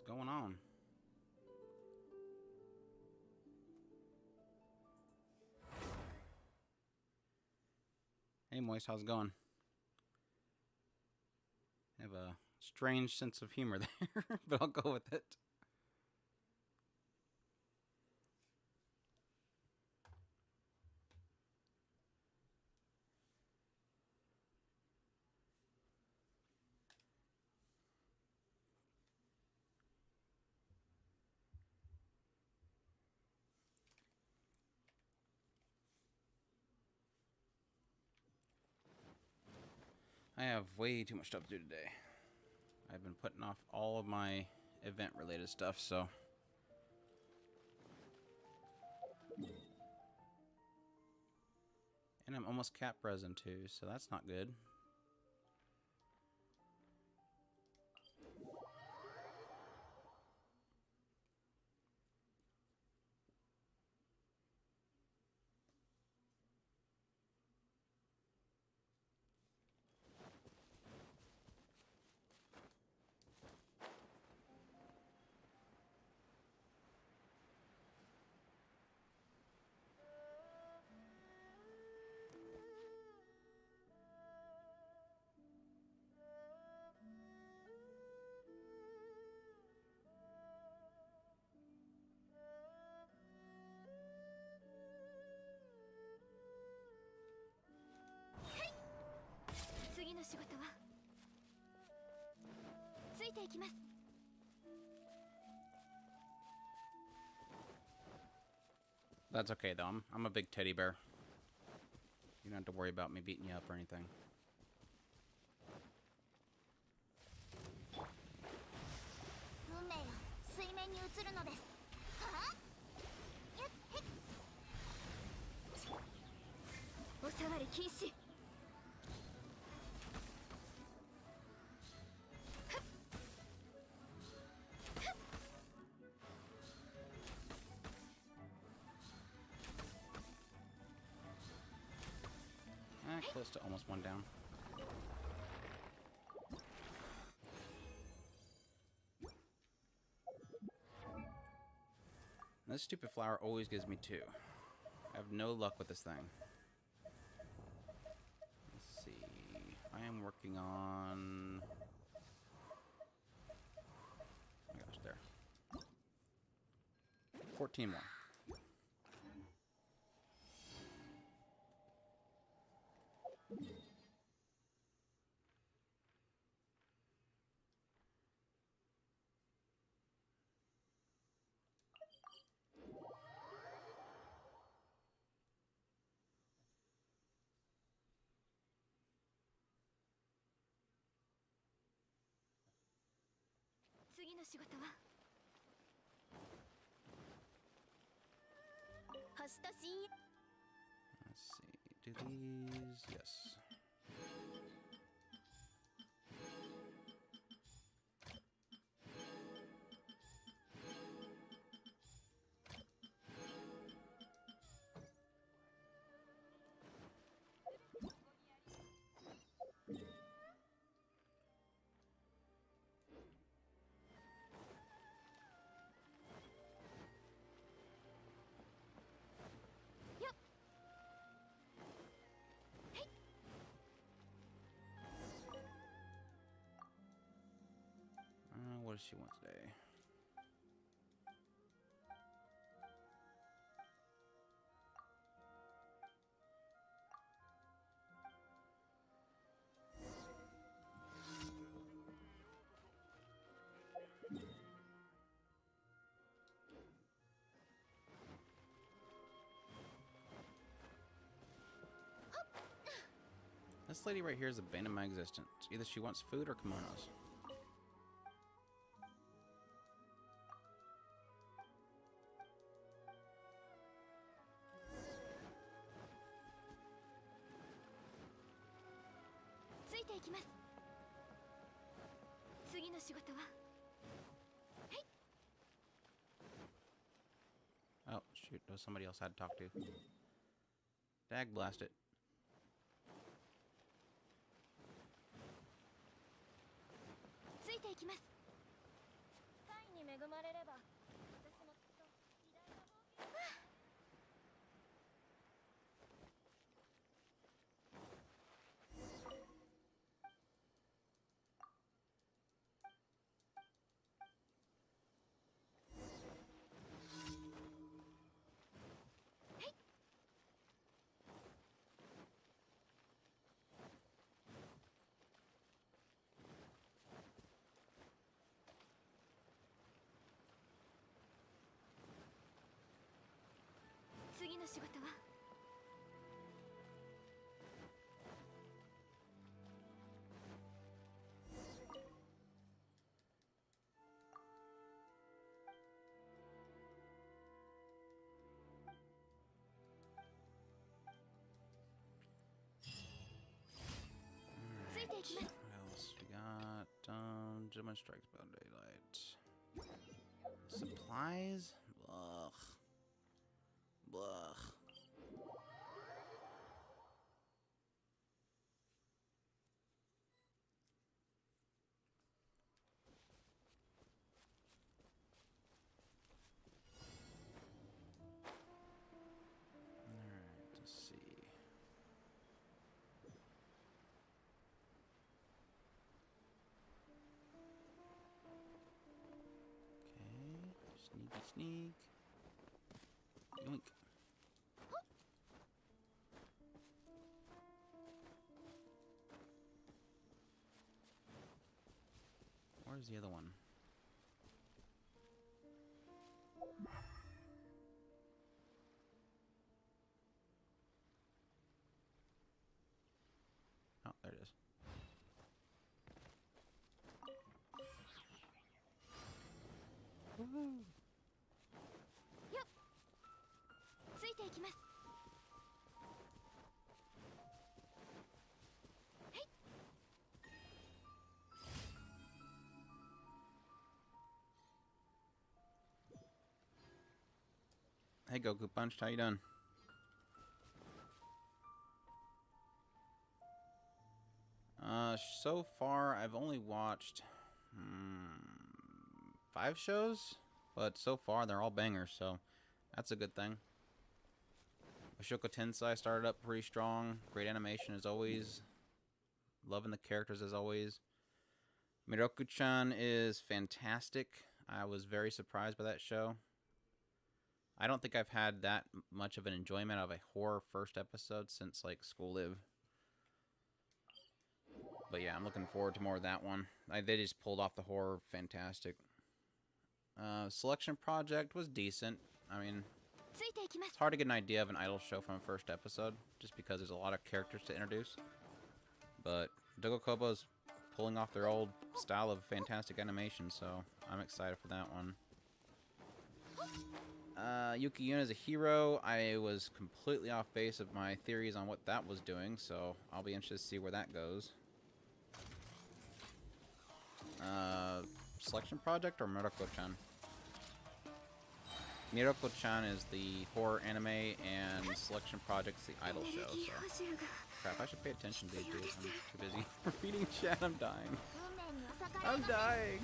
going on? Hey, Moist, how's it going? I have a strange sense of humor there, but I'll go with it. I have way too much stuff to do today. I've been putting off all of my event-related stuff, so... And I'm almost cap resin too, so that's not good. That's okay though, I'm a big teddy bear. You don't have to worry about me beating you up or anything. Close to almost one down. This stupid flower always gives me two. I have no luck with this thing. Let's see. I am working on... Oh my gosh, there. 14 more. Let's see. Do these? Yes. What does she want today? This lady right here is the bane of my existence. Either she wants food or kimonos. Oh, shoot. There was somebody else I had to talk to. Dag blast it. 次の仕事はついていきます。 What else we got? Gentleman strikes by daylight. Supplies? Ugh. Blah. Alright, let's see. Okay, sneaky sneak. Yoink. Where's the other one? Oh, there it is. Woohoo! よっ、ついていきます。 Hey Goku Punch, how you doing? So far I've only watched 5 shows, but so far they're all bangers, so that's a good thing. Ashoka Tensei started up pretty strong. Great animation as always. Loving the characters as always. Miroku-chan is fantastic. I was very surprised by that show. I don't think I've had that much of an enjoyment of a horror first episode since, like, School Live. But yeah, I'm looking forward to more of that one. They just pulled off the horror fantastic. Selection Project was decent. I mean, it's hard to get an idea of an idol show from a first episode, just because there's a lot of characters to introduce. But Dogokobo's pulling off their old style of fantastic animation, so I'm excited for that one. Yuki Yuna is a hero. I was completely off base of my theories on what that was doing, so I'll be interested to see where that goes. Selection Project or Miracle-chan? Miracle-chan is the horror anime, and Selection Project's the idol show, so... Crap, I should pay attention to these dudes. I'm too busy reading chat. I'm dying. I'm dying!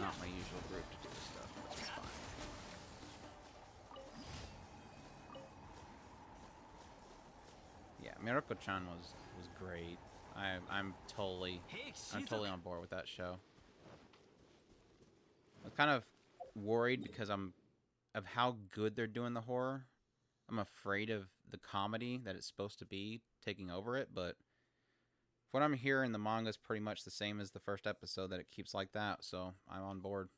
Not my usual group to do this stuff. It's fine. Yeah, Miracle-chan was great. I'm totally on board with that show. I'm kind of worried because of how good they're doing the horror. I'm afraid of the comedy that it's supposed to be taking over it, but what I'm hearing, the manga is pretty much the same as the first episode, that it keeps like that, so I'm on board.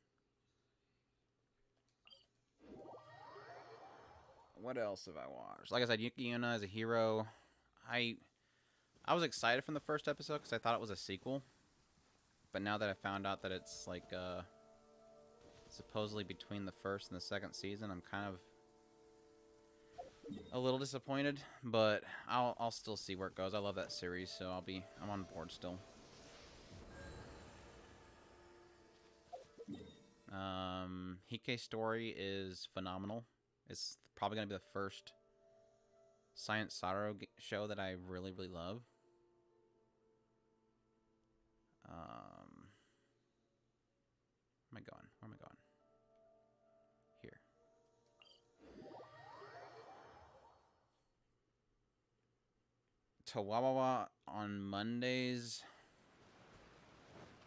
What else have I watched? Like I said, Yuki Yuna is a hero. I was excited from the first episode because I thought it was a sequel. But now that I found out that it's like supposedly between the first and the second season, I'm kind of a little disappointed. But I'll still see where it goes. I love that series, so I'm on board still. Hike's story is phenomenal. It's probably gonna be the first Science Sorrow show that I really, really love. Where am I going? Where am I going? Here. Tawawawa on Mondays.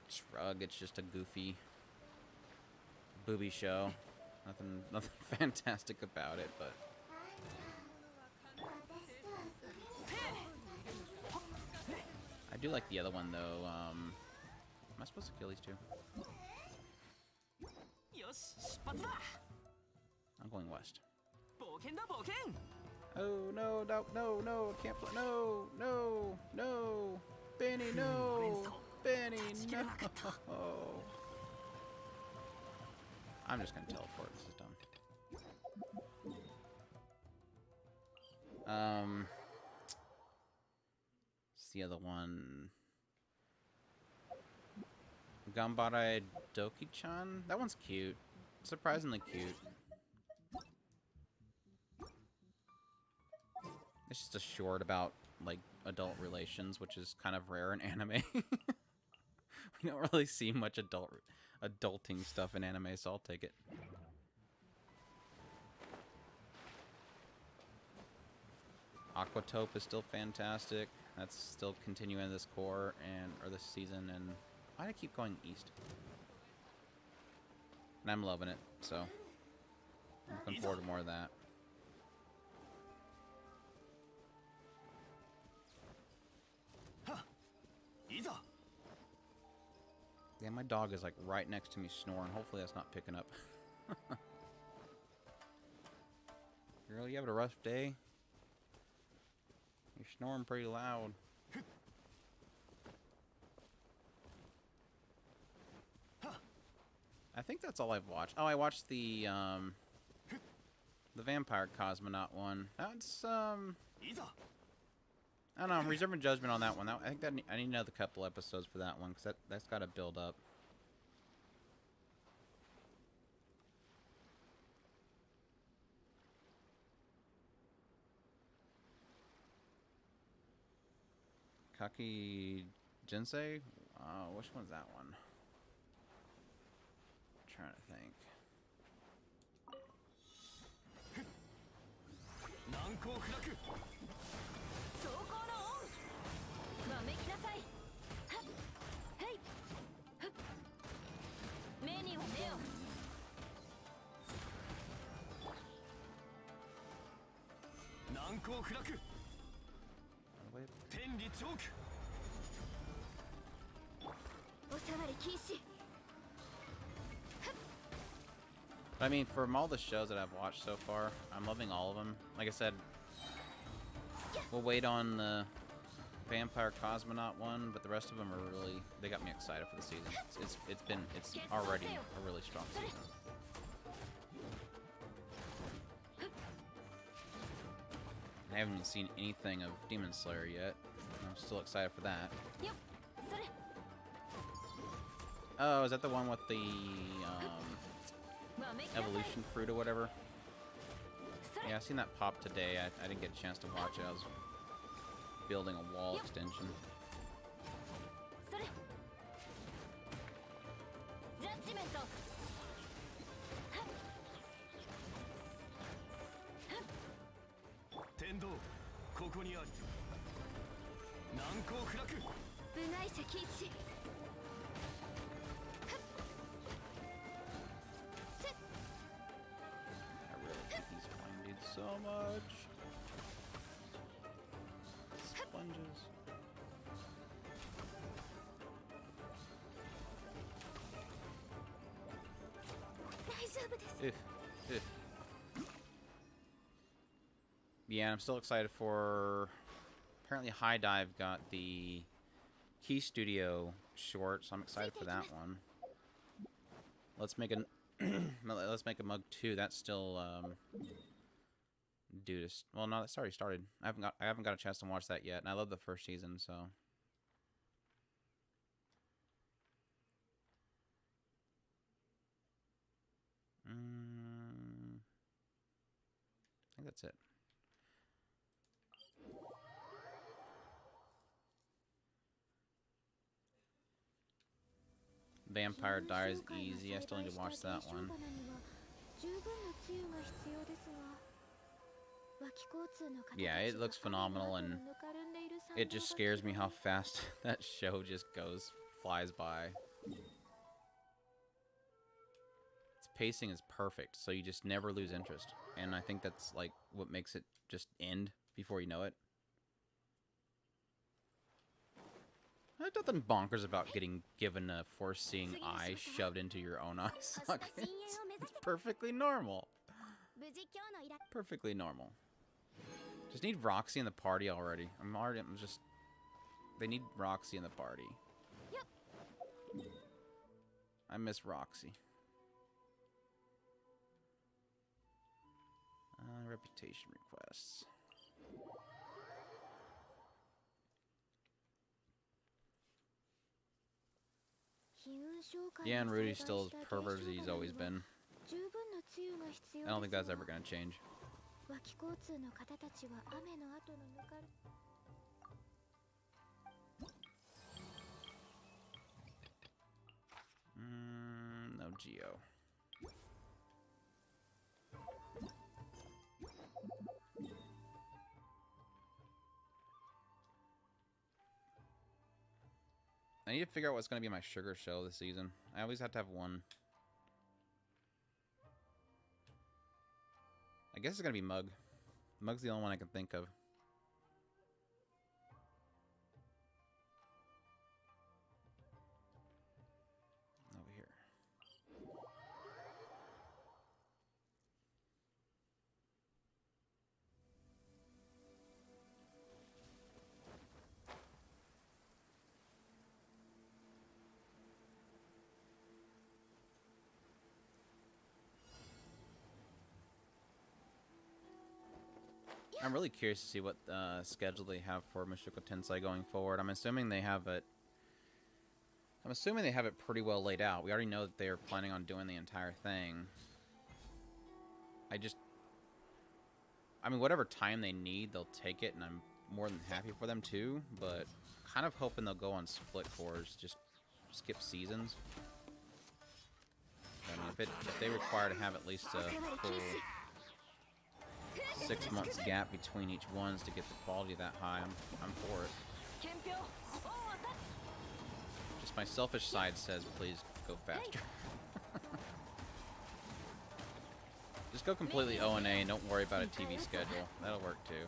Shrug, it's just a goofy booby show. Nothing fantastic about it, but I do like the other one though. Am I supposed to kill these two? I'm going west. Oh no, no, no, no, can't fly. No, no, no. Benny, no. Benny, no. I'm just gonna teleport. This is dumb. What's the other one? Gambare Doki-chan? That one's cute. Surprisingly cute. It's just a short about, like, adult relations, which is kind of rare in anime. We don't really see much adulting stuff in anime, so I'll take it. Aquatope is still fantastic. That's still continuing this core or this season, and why do I keep going east? And I'm loving it, so I'm looking forward to more of that. Yeah, my dog is like right next to me snoring. Hopefully that's not picking up. Girl, you having a rough day? You're snoring pretty loud. I think that's all I've watched. Oh, I watched the Vampire Cosmonaut one. That's I don't know. I'm reserving judgment on that one. I think that I need another couple episodes for that one because that's got to build up. Kaki Jinsei? Which one's that one? I'm trying to think. I mean, from all the shows that I've watched so far, I'm loving all of them. Like I said, we'll wait on the Vampire Cosmonaut one, but the rest of them are really, they got me excited for the season. It's already a really strong season. I haven't even seen anything of Demon Slayer yet. I'm still excited for that. Oh, is that the one with the evolution fruit or whatever? Yeah, I seen that pop today. I didn't get a chance to watch it. I was building a wall extension. So much. Sponges. If. Yeah, I'm still excited for... Apparently High Dive got the Key Studio short, so I'm excited for that one. Let's make a Mug 2. That's still due to... Well, no, that's already started. I haven't got a chance to watch that yet, and I love the first season, so... I think that's it. Vampire Dies easy. I still need to watch that one. Yeah, it looks phenomenal, and it just scares me how fast that show just flies by. Its pacing is perfect, so you just never lose interest. And I think that's like what makes it just end before you know it. There's nothing bonkers about getting given a force-seeing eye shoved into your own eye socket. It's perfectly normal. Perfectly normal. Just need Roxy in the party already. They need Roxy in the party. I miss Roxy. Reputation requests. Yeah, and Rudy's still as pervert as he's always been. I don't think that's ever gonna change. No Geo. I need to figure out what's going to be my sugar show this season. I always have to have one. I guess it's going to be Mug. Mug's the only one I can think of. Over here. I'm really curious to see what schedule they have for Mushoku Tensei going forward. I'm assuming they have it pretty well laid out. We already know that they're planning on doing the entire thing. I mean, whatever time they need, they'll take it, and I'm more than happy for them too, but kind of hoping they'll go on split course, just skip seasons. I mean, if they require to have at least a full 6 months gap between each ones to get the quality that high, I'm for it. Just my selfish side says, please go faster. Just go completely O&A and don't worry about a TV schedule. That'll work too.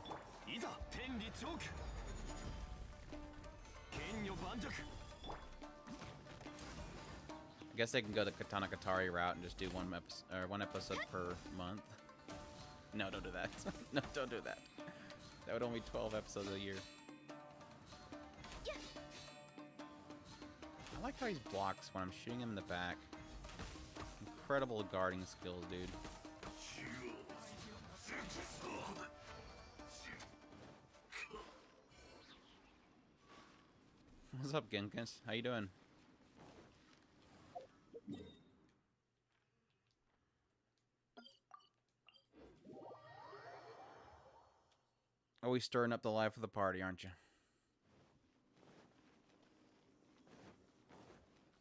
I guess they can go the Katana Katari route and just do one episode per month. No, don't do that. No, don't do that. That would only be 12 episodes a year. I like how he blocks when I'm shooting him in the back. Incredible guarding skills, dude. What's up, Genkins? How you doing? Always stirring up the life of the party, aren't you?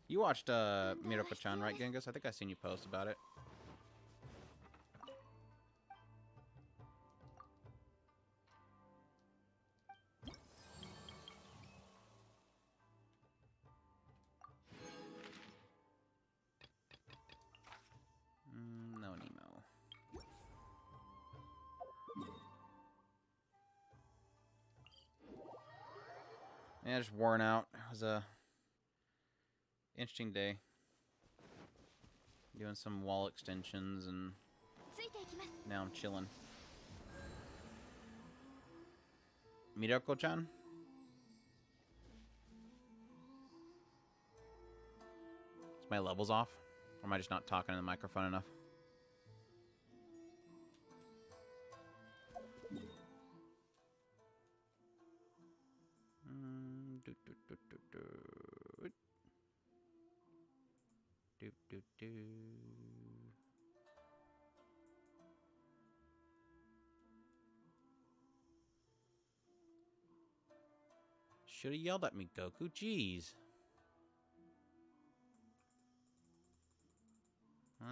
You watched Miroko-chan, right, Genghis? I think I seen you post about it. No Nemo. Yeah, just worn out. It was a interesting day. Doing some wall extensions, and now I'm chilling. Miroko-chan? Is my levels off? Or am I just not talking in the microphone enough? Should have yelled at me, Goku. Jeez.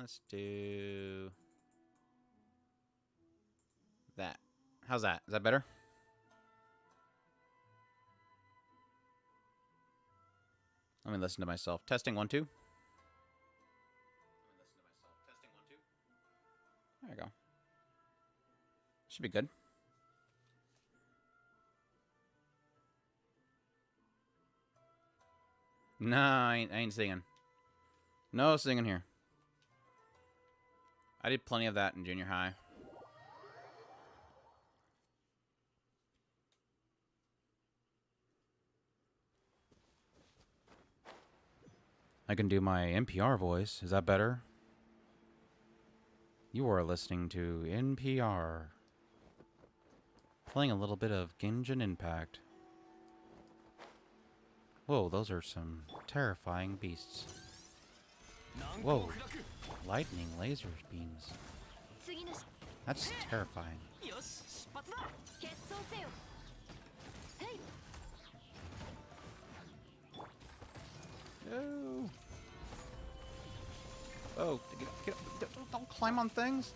Let's do that. How's that? Is that better? Let me listen to myself. Testing 1, 2. There you go. Should be good. Nah, I ain't singing. No singing here. I did plenty of that in junior high. I can do my NPR voice. Is that better? You are listening to NPR. Playing a little bit of Genshin Impact. Whoa, those are some terrifying beasts. Whoa, lightning laser beams. That's terrifying. No. Oh, get up. Don't climb on things.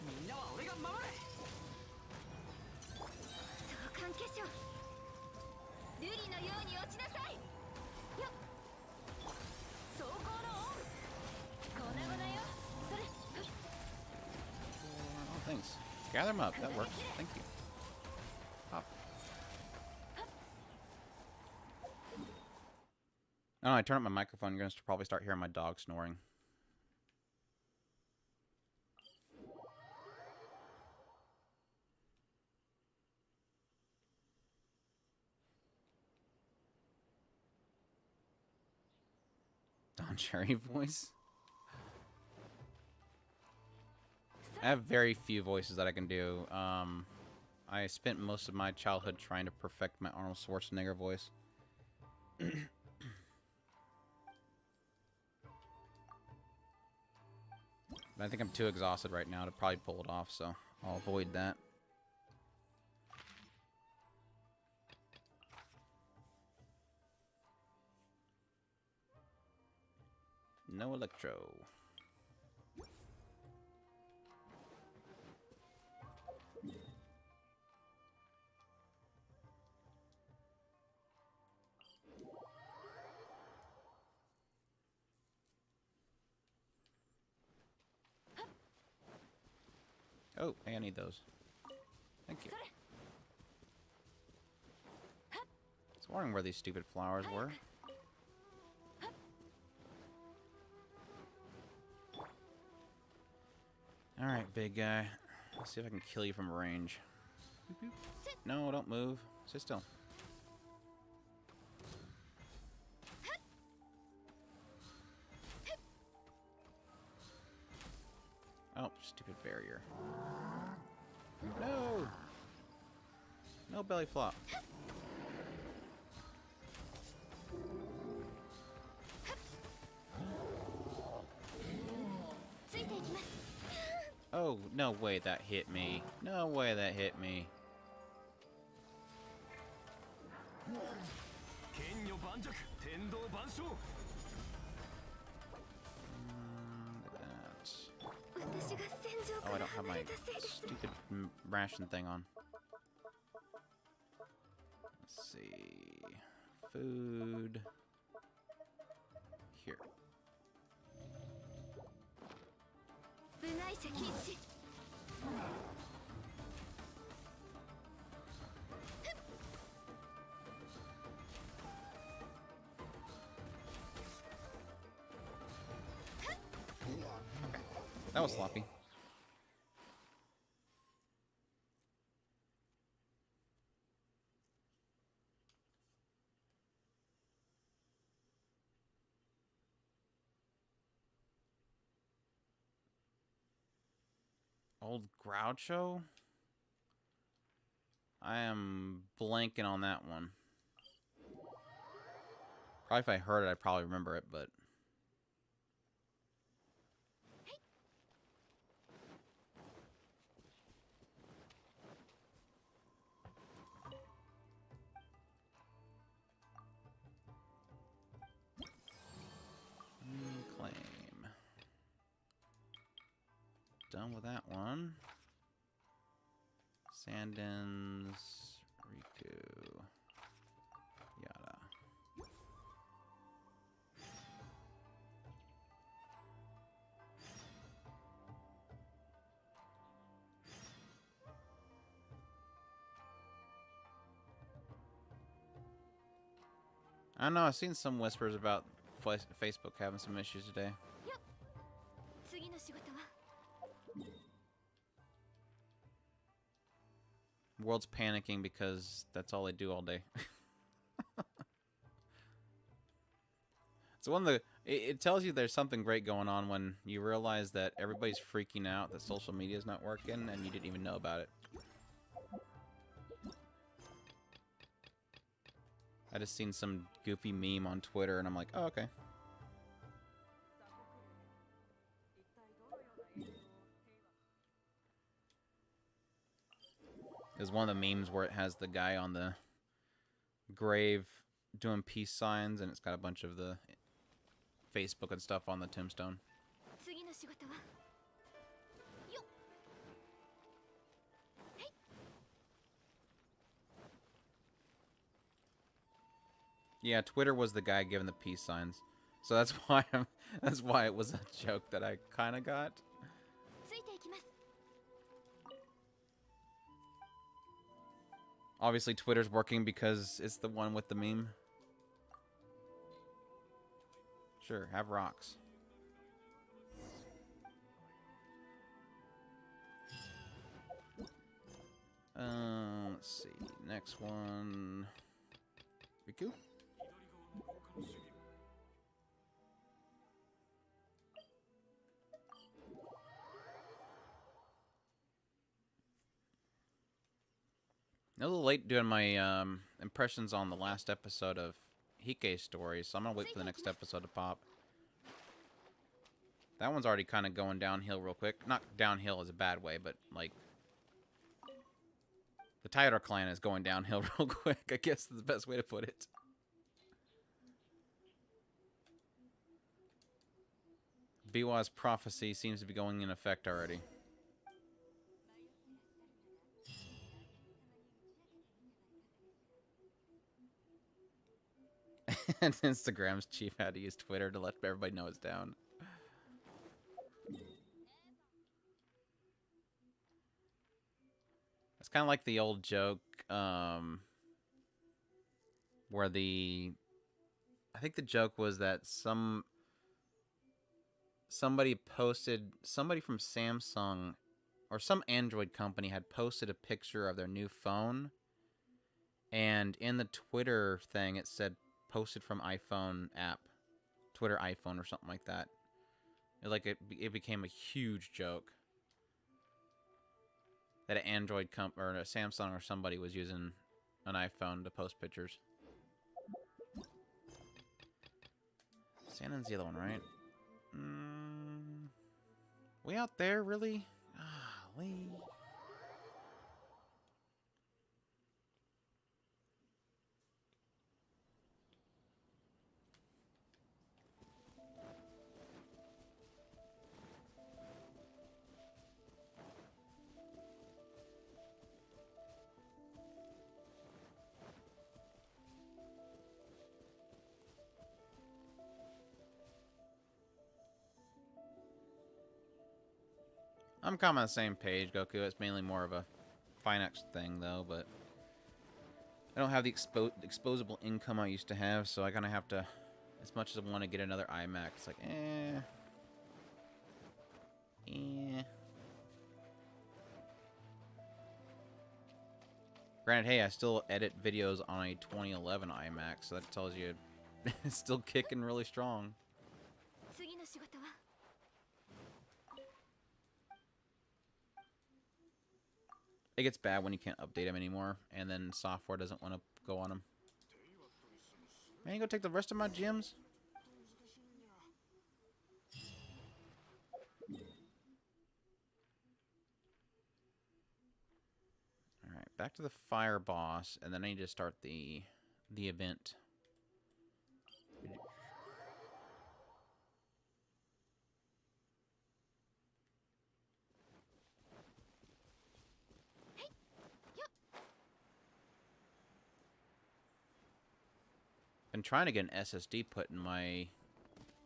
Oh, thanks. Gather them up. That works. Thank you. Pop. Oh, I turn up my microphone. You're going to probably start hearing my dog snoring. Don Cherry voice. I have very few voices that I can do. I spent most of my childhood trying to perfect my Arnold Schwarzenegger voice. But I think I'm too exhausted right now to probably pull it off, so I'll avoid that. No electro. Oh, hey, I need those. Thank you. I was wondering where these stupid flowers were. Alright, big guy. Let's see if I can kill you from range. Boop, boop. No, don't move. Sit still. Oh, stupid barrier. No! No belly flop. Oh, no way that hit me. No way that hit me. Look at that. Oh, I don't have my stupid ration thing on. Let's see. Food. Here. Okay. That was sloppy. Old Groucho? I am blanking on that one. Probably if I heard it, I'd probably remember it, but... Claim. done with that one. Sandens, Riku, yada. I don't know, I've seen some whispers about Facebook having some issues today. 次の仕事は World's panicking because that's all they do all day. So one of the it tells you there's something great going on when you realize that everybody's freaking out that social media is not working and you didn't even know about it. I just seen some goofy meme on Twitter and I'm like, oh, okay. There's one of the memes where it has the guy on the grave doing peace signs and it's got a bunch of the Facebook and stuff on the tombstone. 次の仕事はよっ Yeah, Twitter was the guy giving the peace signs. So that's why that's why it was a joke that I kind of got. ついていきます Obviously, Twitter's working because it's the one with the meme. Sure, have rocks. Let's see. Next one. Riku? A little late doing my impressions on the last episode of Hike's story, so I'm gonna wait for the next episode to pop. That one's already kind of going downhill real quick. Not downhill is a bad way, but like the Tidar clan is going downhill real quick. I guess is the best way to put it. Biwa's prophecy seems to be going in effect already. And Instagram's chief had to use Twitter to let everybody know it's down. It's kind of like the old joke where I think the joke was that somebody from Samsung or some Android company had posted a picture of their new phone, and in the Twitter thing it said posted from iPhone app, Twitter iPhone or something like that. It became a huge joke that an Android or a Samsung or somebody was using an iPhone to post pictures. Sandon's the other one, right? Way out there, really? Golly. I'm kind of on the same page, Goku. It's mainly more of a finance thing, though, but I don't have the exposable income I used to have, so I kind of have to, as much as I want to get another iMac, it's like, Granted, hey, I still edit videos on a 2011 iMac, so that tells you it's still kicking really strong. 次の仕事は It gets bad when you can't update them anymore, and then software doesn't want to go on them. Man, you go take the rest of my gems? Alright, back to the fire boss, and then I need to start the event. Been trying to get an SSD put in my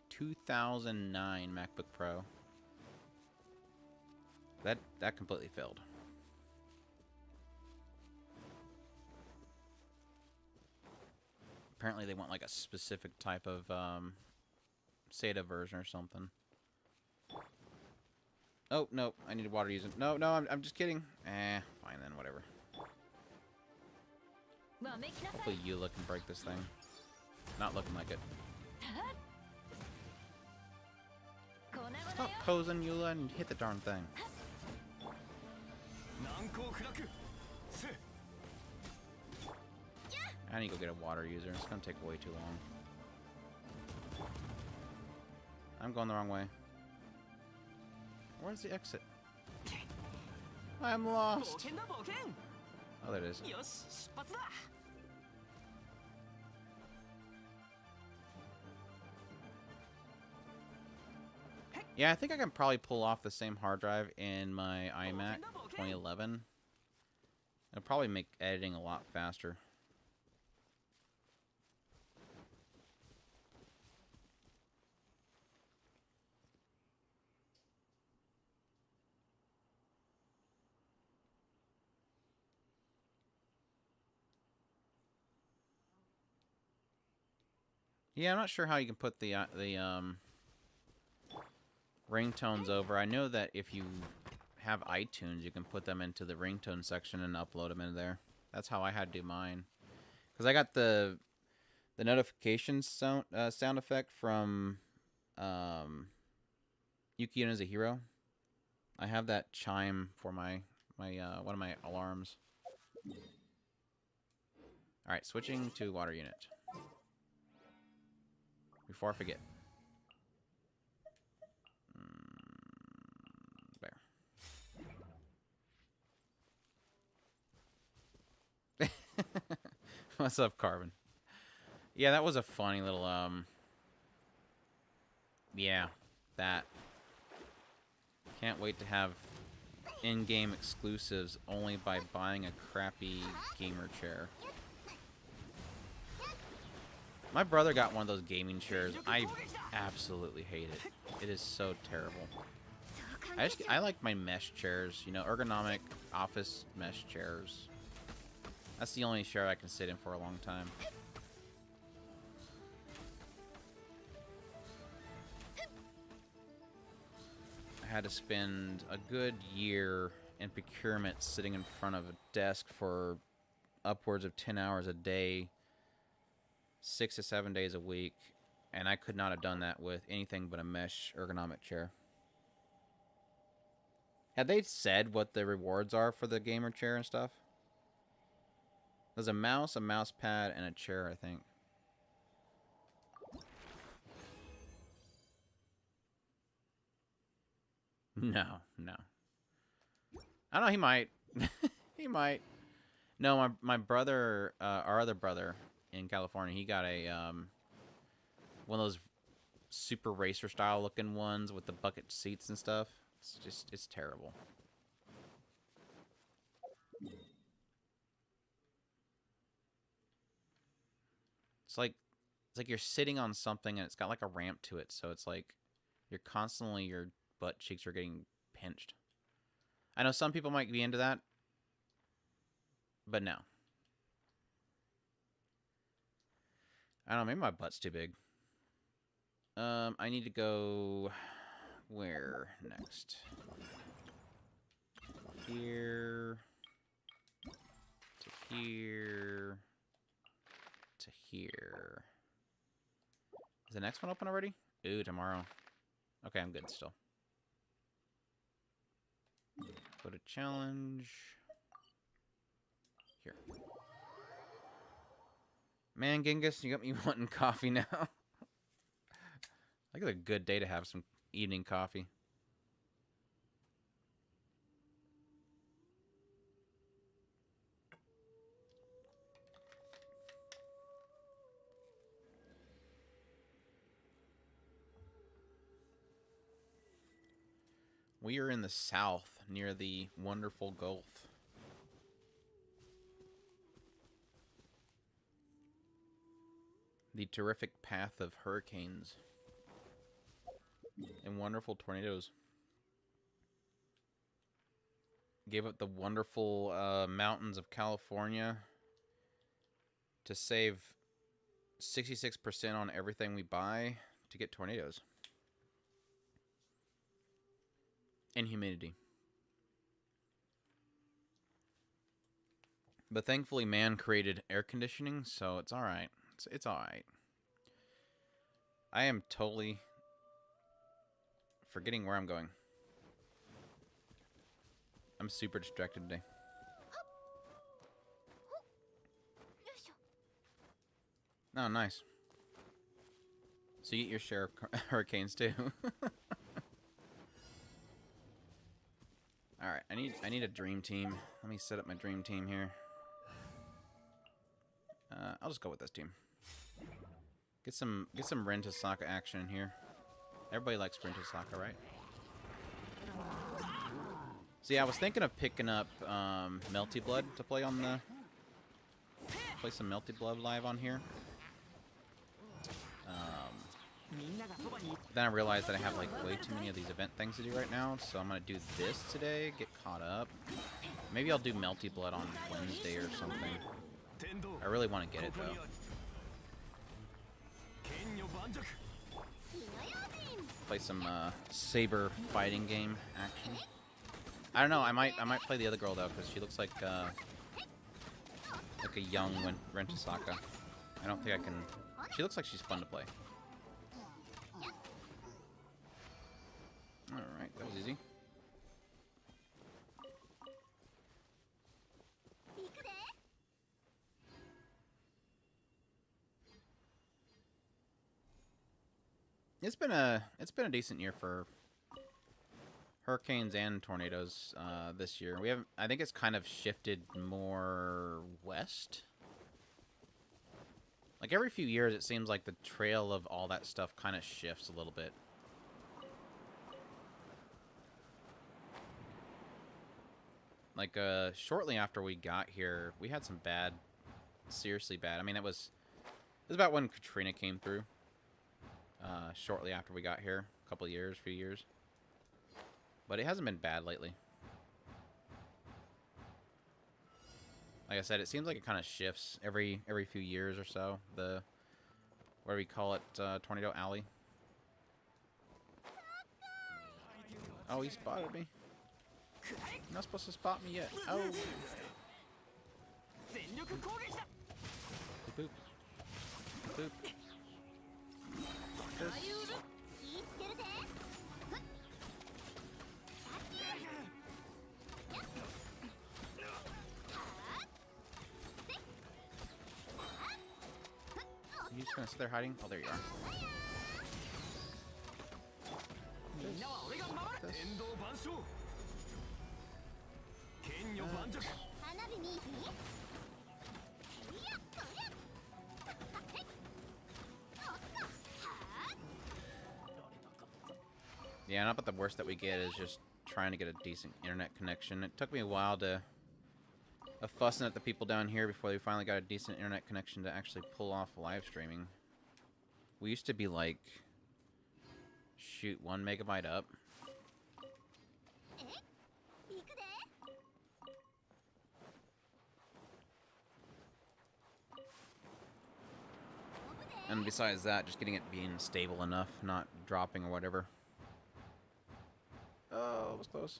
2009 MacBook Pro. That completely failed. Apparently they want like a specific type of SATA version or something. Oh, no, I need water using. No, I'm just kidding. Fine then, whatever. Hopefully Eula can break this thing. Not looking like it. Stop posing, Eula, and hit the darn thing. I need to go get a water user. It's gonna take way too long. I'm going the wrong way. Where's the exit? I'm lost. Oh, there it is. Yeah, I think I can probably pull off the same hard drive in my iMac 2011. It'll probably make editing a lot faster. Yeah, I'm not sure how you can put the ringtones over. I know that if you have iTunes, you can put them into the ringtone section and upload them in there. That's how I had to do mine. Because I got the notification sound effect from Yuki as a Hero. I have that chime for my one of my alarms. All right, switching to water unit. Before I forget. There. What's up, Carbon? Yeah, that was a funny little, yeah, that. Can't wait to have in-game exclusives only by buying a crappy gamer chair. My brother got one of those gaming chairs. I absolutely hate it. It is so terrible. I like my mesh chairs, you know, ergonomic office mesh chairs. That's the only chair I can sit in for a long time. I had to spend a good year in procurement sitting in front of a desk for upwards of 10 hours a day, 6 to 7 days a week, and I could not have done that with anything but a mesh ergonomic chair. Had they said what the rewards are for the gamer chair and stuff? There's a mouse pad, and a chair, I think. No. I don't know, he might. He might. No, my brother, our other brother in California, he got a, one of those super racer style looking ones with the bucket seats and stuff. It's terrible. It's like you're sitting on something and it's got like a ramp to it, so it's like you're constantly, your butt cheeks are getting pinched. I know some people might be into that, but no. I don't know, maybe my butt's too big. I need to go where next? Here to here to here. Is the next one open already? Ooh, tomorrow. Okay, I'm good still. Go to challenge. Here. Man, Genghis, you got me wanting coffee now. Like, it's a good day to have some evening coffee. We are in the south, near the wonderful Gulf. The terrific path of hurricanes and wonderful tornadoes. Gave up the wonderful mountains of California to save 66% on everything we buy to get tornadoes. And humidity. But thankfully man created air conditioning, so it's alright. It's alright. I am totally forgetting where I'm going. I'm super distracted today. Oh, nice. So you get your share of hurricanes too. All right, I need a dream team. Let me set up my dream team here. I'll just go with this team. Get some Ren to Sokka action in here. Everybody likes Ren to Sokka, right? So yeah, I was thinking of picking up Melty Blood to play on the some Melty Blood live on here. Then I realized that I have like way too many of these event things to do right now, so I'm gonna do this today, get caught up. Maybe I'll do Melty Blood on Wednesday or something. I really want to get it though. Play some saber fighting game action. I don't know. I might play the other girl though, because she looks like a young Ren to Sokka. I don't think I can. She looks like she's fun to play. All right, that was easy. It's been a decent year for hurricanes and tornadoes this year. I think it's kind of shifted more west. Like every few years, it seems like the trail of all that stuff kind of shifts a little bit. Like shortly after we got here, we had some bad, seriously bad. I mean, it was about when Katrina came through. Shortly after we got here, a couple years, few years. But it hasn't been bad lately. Like I said, it seems like it kind of shifts every few years or so. What do we call it? Tornado Alley. Oh, he spotted me. You're not supposed to spot me yet. Oh. Boop. Boop. You just gonna sit there hiding? Oh, there you are. This. Yeah, not but the worst that we get is just trying to get a decent internet connection. It took me a while to fussing at the people down here before they finally got a decent internet connection to actually pull off live streaming. We used to be like, shoot, 1 megabyte up. And besides that, just getting it being stable enough, not dropping or whatever. Oh, it was close.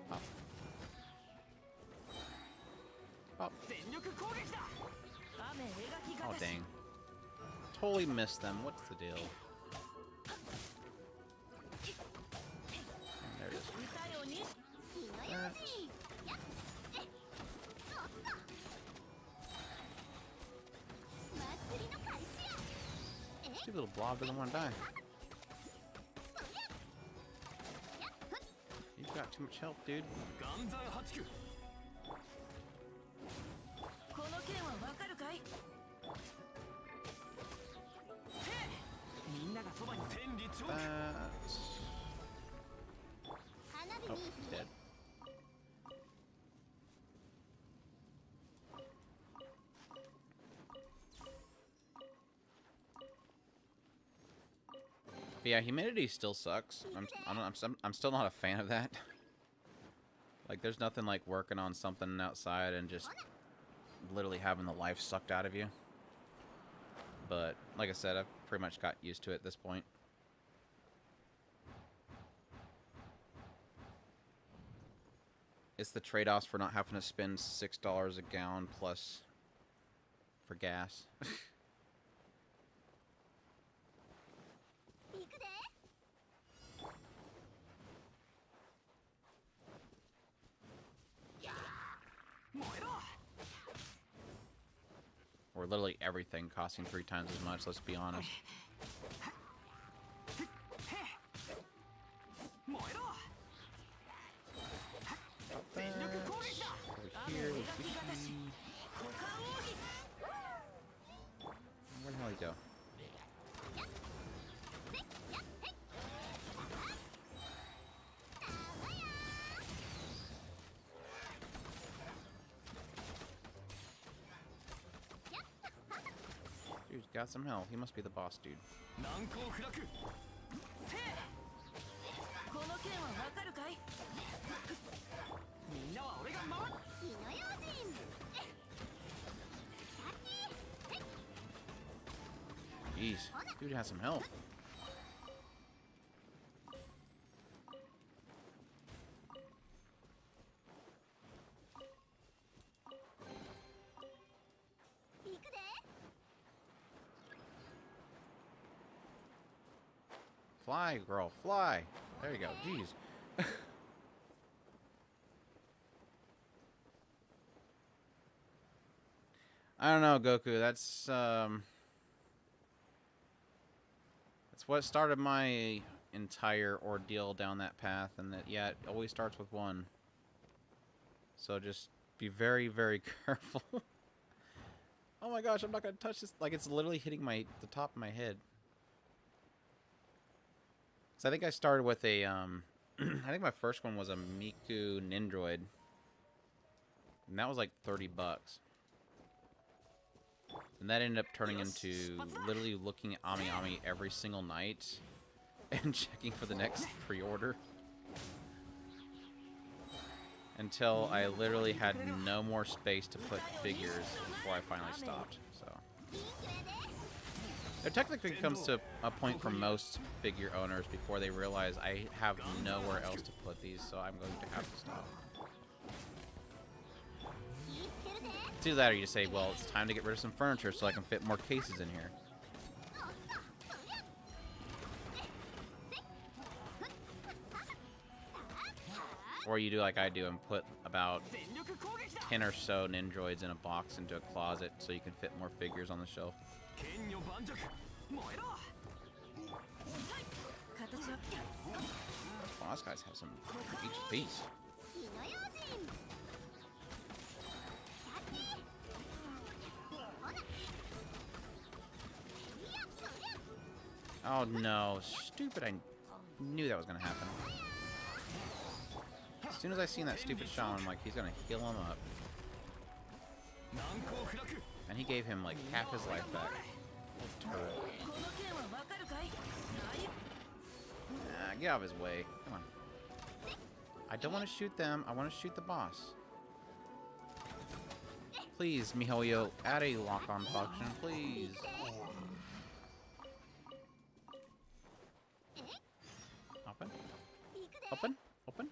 Pop. Pop. Oh, dang. Totally missed them. What's the deal? There it is. Stupid little blob doesn't want to die. You've got too much health, dude. Oh, he's dead. But yeah, humidity still sucks. I'm still not a fan of that. Like, there's nothing like working on something outside and just literally having the life sucked out of you. But like I said, I've pretty much got used to it at this point. It's the trade-offs for not having to spend $6 a gallon plus for gas. 行くで。 Or literally everything costing 3 times as much, let's be honest. Over here, where the hell did he go? Dude's got some health. He must be the boss dude. この件はわかるかい？みんなは俺が守る。火の用心。 Jeez, dude has some health. Fly, girl, fly. There you go. Jeez. I don't know, Goku. That's what started my entire ordeal down that path, and that, yeah, it always starts with one. So just be very, very careful. Oh my gosh, I'm not gonna touch this. Like, it's literally hitting the top of my head. So I think I started with a, I think my first one was a Miku Nindroid. And that was like 30 bucks. And that ended up turning into literally looking at Ami Ami every single night and checking for the next pre-order. Until I literally had no more space to put figures before I finally stopped. So it technically comes to a point for most figure owners before they realize I have nowhere else to put these, so I'm going to have to stop. It's either that or you just say, well, it's time to get rid of some furniture so I can fit more cases in here. Or you do like I do and put about 10 or so Nindroids in a box into a closet so you can fit more figures on the shelf. Boss guys have some HPs. Oh no, stupid, I knew that was gonna happen. As soon as I seen that stupid shaman, I'm like, he's gonna heal him up. And he gave him like half his life back. Get out of his way. Come on. I don't want to shoot them. I want to shoot the boss. Please, MiHoYo, add a lock-on function, please. Open. Open. Open.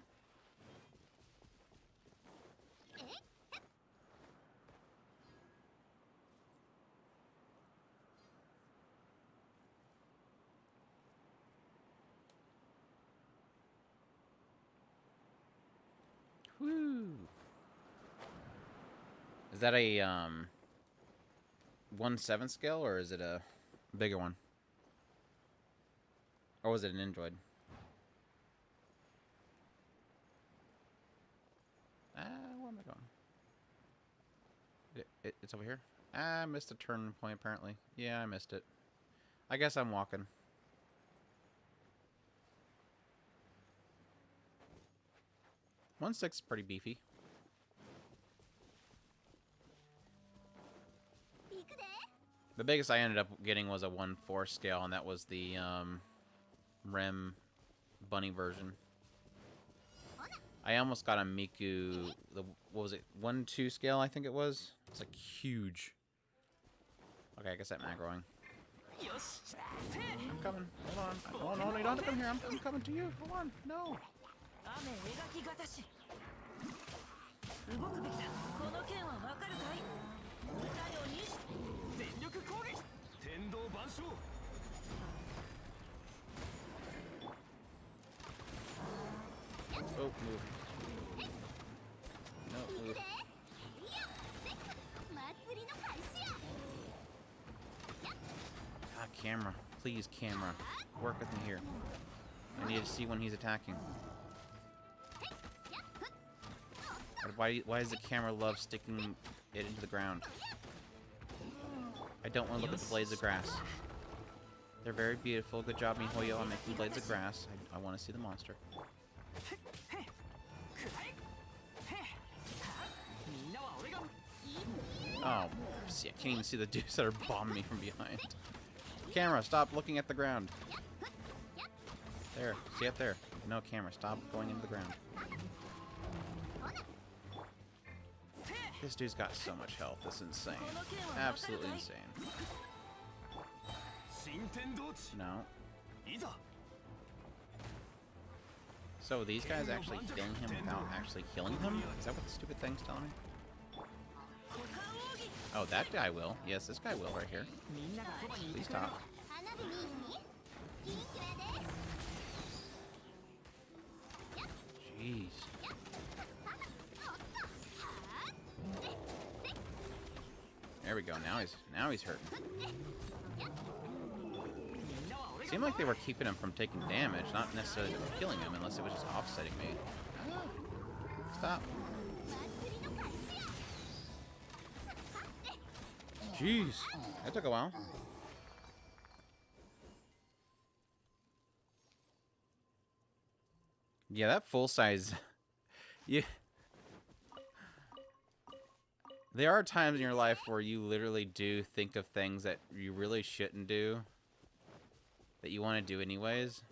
Woo. Is that a 1/7 scale, or is it a bigger one? Or was it an Android? Where am I going? It's over here? I missed a turn point, apparently. Yeah, I missed it. I guess I'm walking. One six is pretty beefy. The biggest I ended up getting was a 1/4 scale, and that was the Rem bunny version. I almost got a Miku, what was it, 1-2 scale, I think it was? It's like huge. Okay, I guess that macroing. I'm coming. Hold on. Oh, no, you don't have to come here. I'm coming to you. Hold on. No. Oh, move. No, move. Ah, camera. Please, camera. Work with me here. I need to see when he's attacking. Why does the camera love sticking it into the ground? I don't want to look at the blades of grass. They're very beautiful. Good job, MiHoYo, on making blades of grass. I want to see the monster. Oh, see, I can't even see the dudes that are bombing me from behind. Camera, stop looking at the ground. There, see up there. No, camera, stop going into the ground. This dude's got so much health. This is insane. Absolutely insane. No. So these guys actually healing him without actually killing him? Is that what the stupid thing's telling me? Oh, that guy will. Yes, this guy will right here. Please stop. Jeez. There we go. Now he's hurting. Seemed like they were keeping him from taking damage, not necessarily killing him, unless it was just offsetting me. Ah, stop. Jeez, that took a while. Yeah, that full size. Yeah. There are times in your life where you literally do think of things that you really shouldn't do, that you want to do anyways.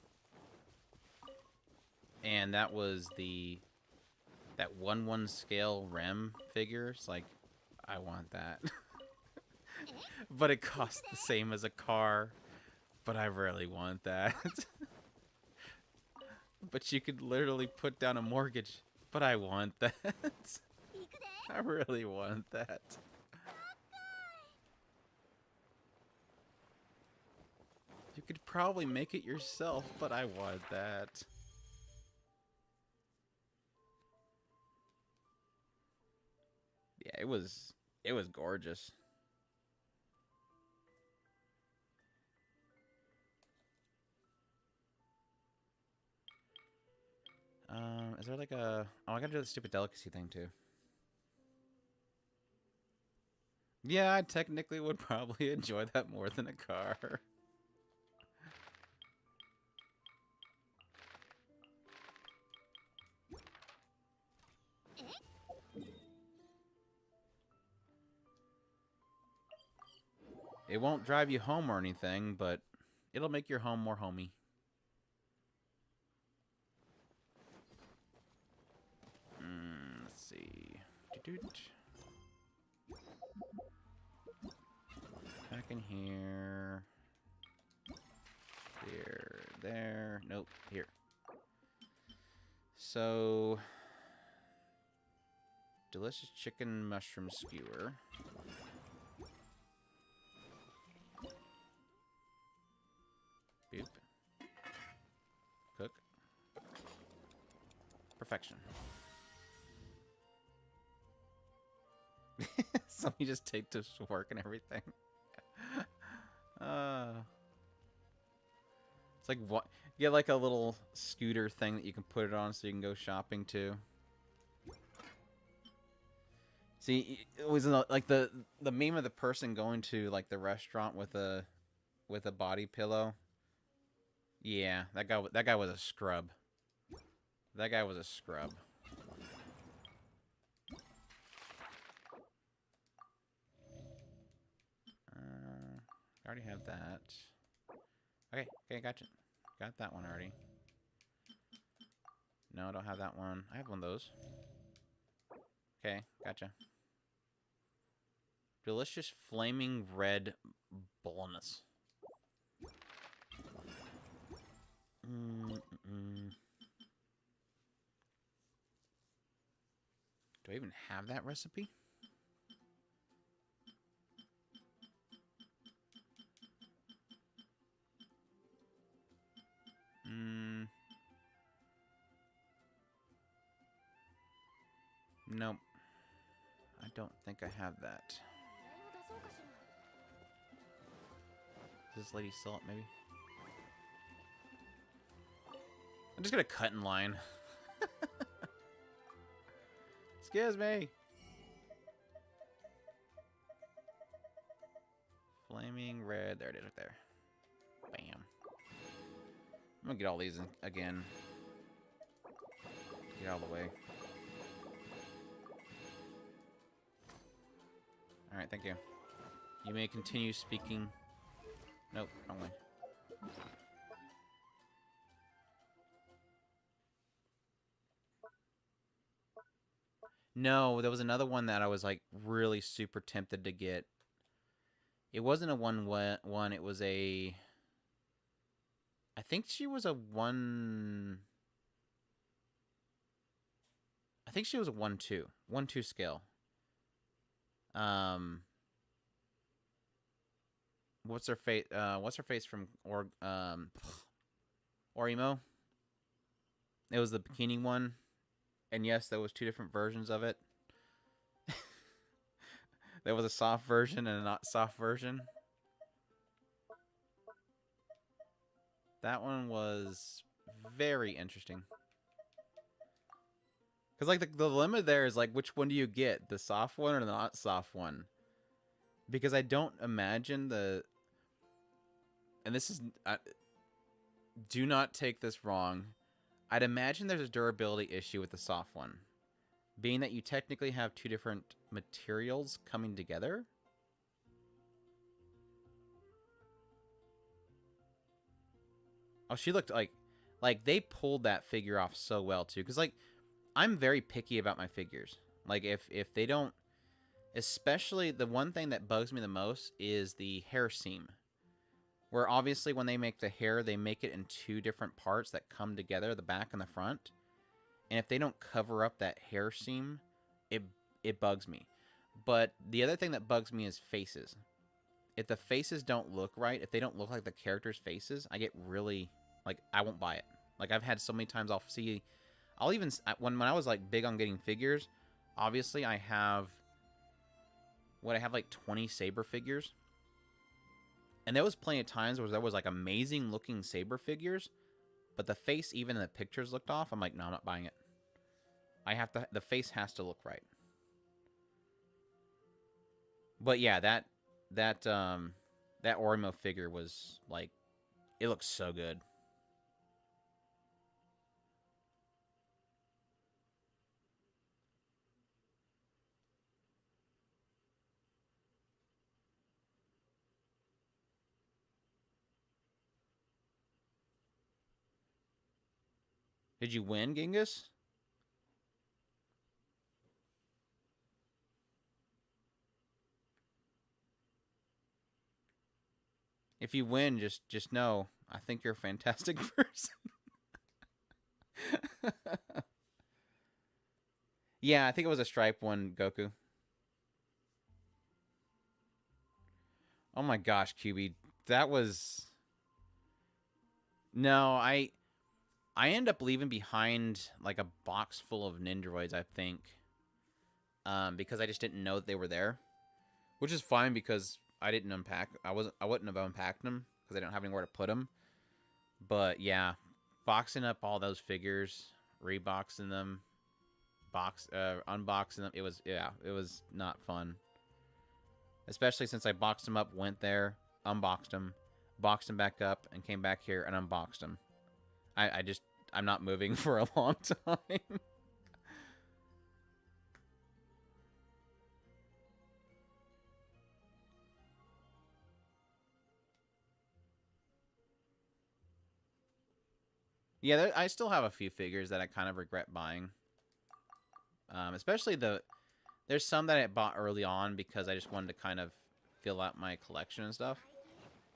And that was that 1/1 scale Rem figure. It's like, I want that. But it costs the same as a car. But I really want that. But you could literally put down a mortgage. But I want that. I really want that. You could probably make it yourself, but I want that. Yeah, it was gorgeous. Is there like a... Oh, I gotta do the stupid delicacy thing, too. Yeah, I technically would probably enjoy that more than a car. It won't drive you home or anything, but it'll make your home more homey. Let's see. Back in here. Here. There. Nope. Here. So... delicious chicken mushroom skewer. Boop. Cook. Perfection. Somebody just take this to work and everything. It's like what you get, like a little scooter thing that you can put it on so you can go shopping too. See, it was like the meme of the person going to like the restaurant with a body pillow. Yeah, that guy was a scrub. That guy was a scrub. I already have that. Okay, gotcha. Got that one already. No, I don't have that one. I have one of those. Okay, gotcha. Delicious flaming red bonus. Do I even have that recipe? Nope. I don't think I have that. Does this lady sell it, maybe? I'm just gonna cut in line. Excuse me. Flaming red. There it is right there. Bam. I'm gonna get all these in again. Get out of the way. Alright, thank you. You may continue speaking. Nope, wrong way. No, there was another one that I was like really super tempted to get. It wasn't a 1-1, it was a... I think she was a 1... I think she was a 1-2. 1-2 scale. What's her face? What's her face from Orimo? It was the bikini one, and yes, there was 2 different versions of it. There was a soft version and a not soft version. That one was very interesting. Because, like, the dilemma there is, like, which one do you get? The soft one or the not soft one? Because I don't imagine the... And this is... do not take this wrong. I'd imagine there's a durability issue with the soft one. Being that you technically have 2 different materials coming together. Oh, she looked like... Like, they pulled that figure off so well, too. Because, like... I'm very picky about my figures. Like, if they don't... Especially, the one thing that bugs me the most is the hair seam. Where, obviously, when they make the hair, they make it in 2 different parts that come together, the back and the front. And if they don't cover up that hair seam, it bugs me. But the other thing that bugs me is faces. If the faces don't look right, if they don't look like the characters' faces, I get really... Like, I won't buy it. Like, I've had so many times I'll see... I'll even... When I was, like, big on getting figures, obviously I have... What, I have, like, 20 Saber figures. And there was plenty of times where there was, like, amazing-looking Saber figures, but the face, even in the pictures, looked off. I'm like, no, I'm not buying it. I have to... The face has to look right. But, yeah, that Orimo figure was, like... It looks so good. Did you win, Genghis? If you win, just know, I think you're a fantastic person. Yeah, I think it was a stripe one, Goku. Oh my gosh, QB. That was... No, I end up leaving behind like a box full of Nindroids, I think. Because I just didn't know that they were there. Which is fine because I didn't unpack... I wouldn't have unpacked them because I don't have anywhere to put them. But yeah, boxing up all those figures, reboxing them, unboxing them, it was not fun. Especially since I boxed them up, went there, unboxed them, boxed them back up, and came back here and unboxed them. I'm not moving for a long time. Yeah, I still have a few figures that I kind of regret buying. Especially there's some that I bought early on because I just wanted to kind of fill out my collection and stuff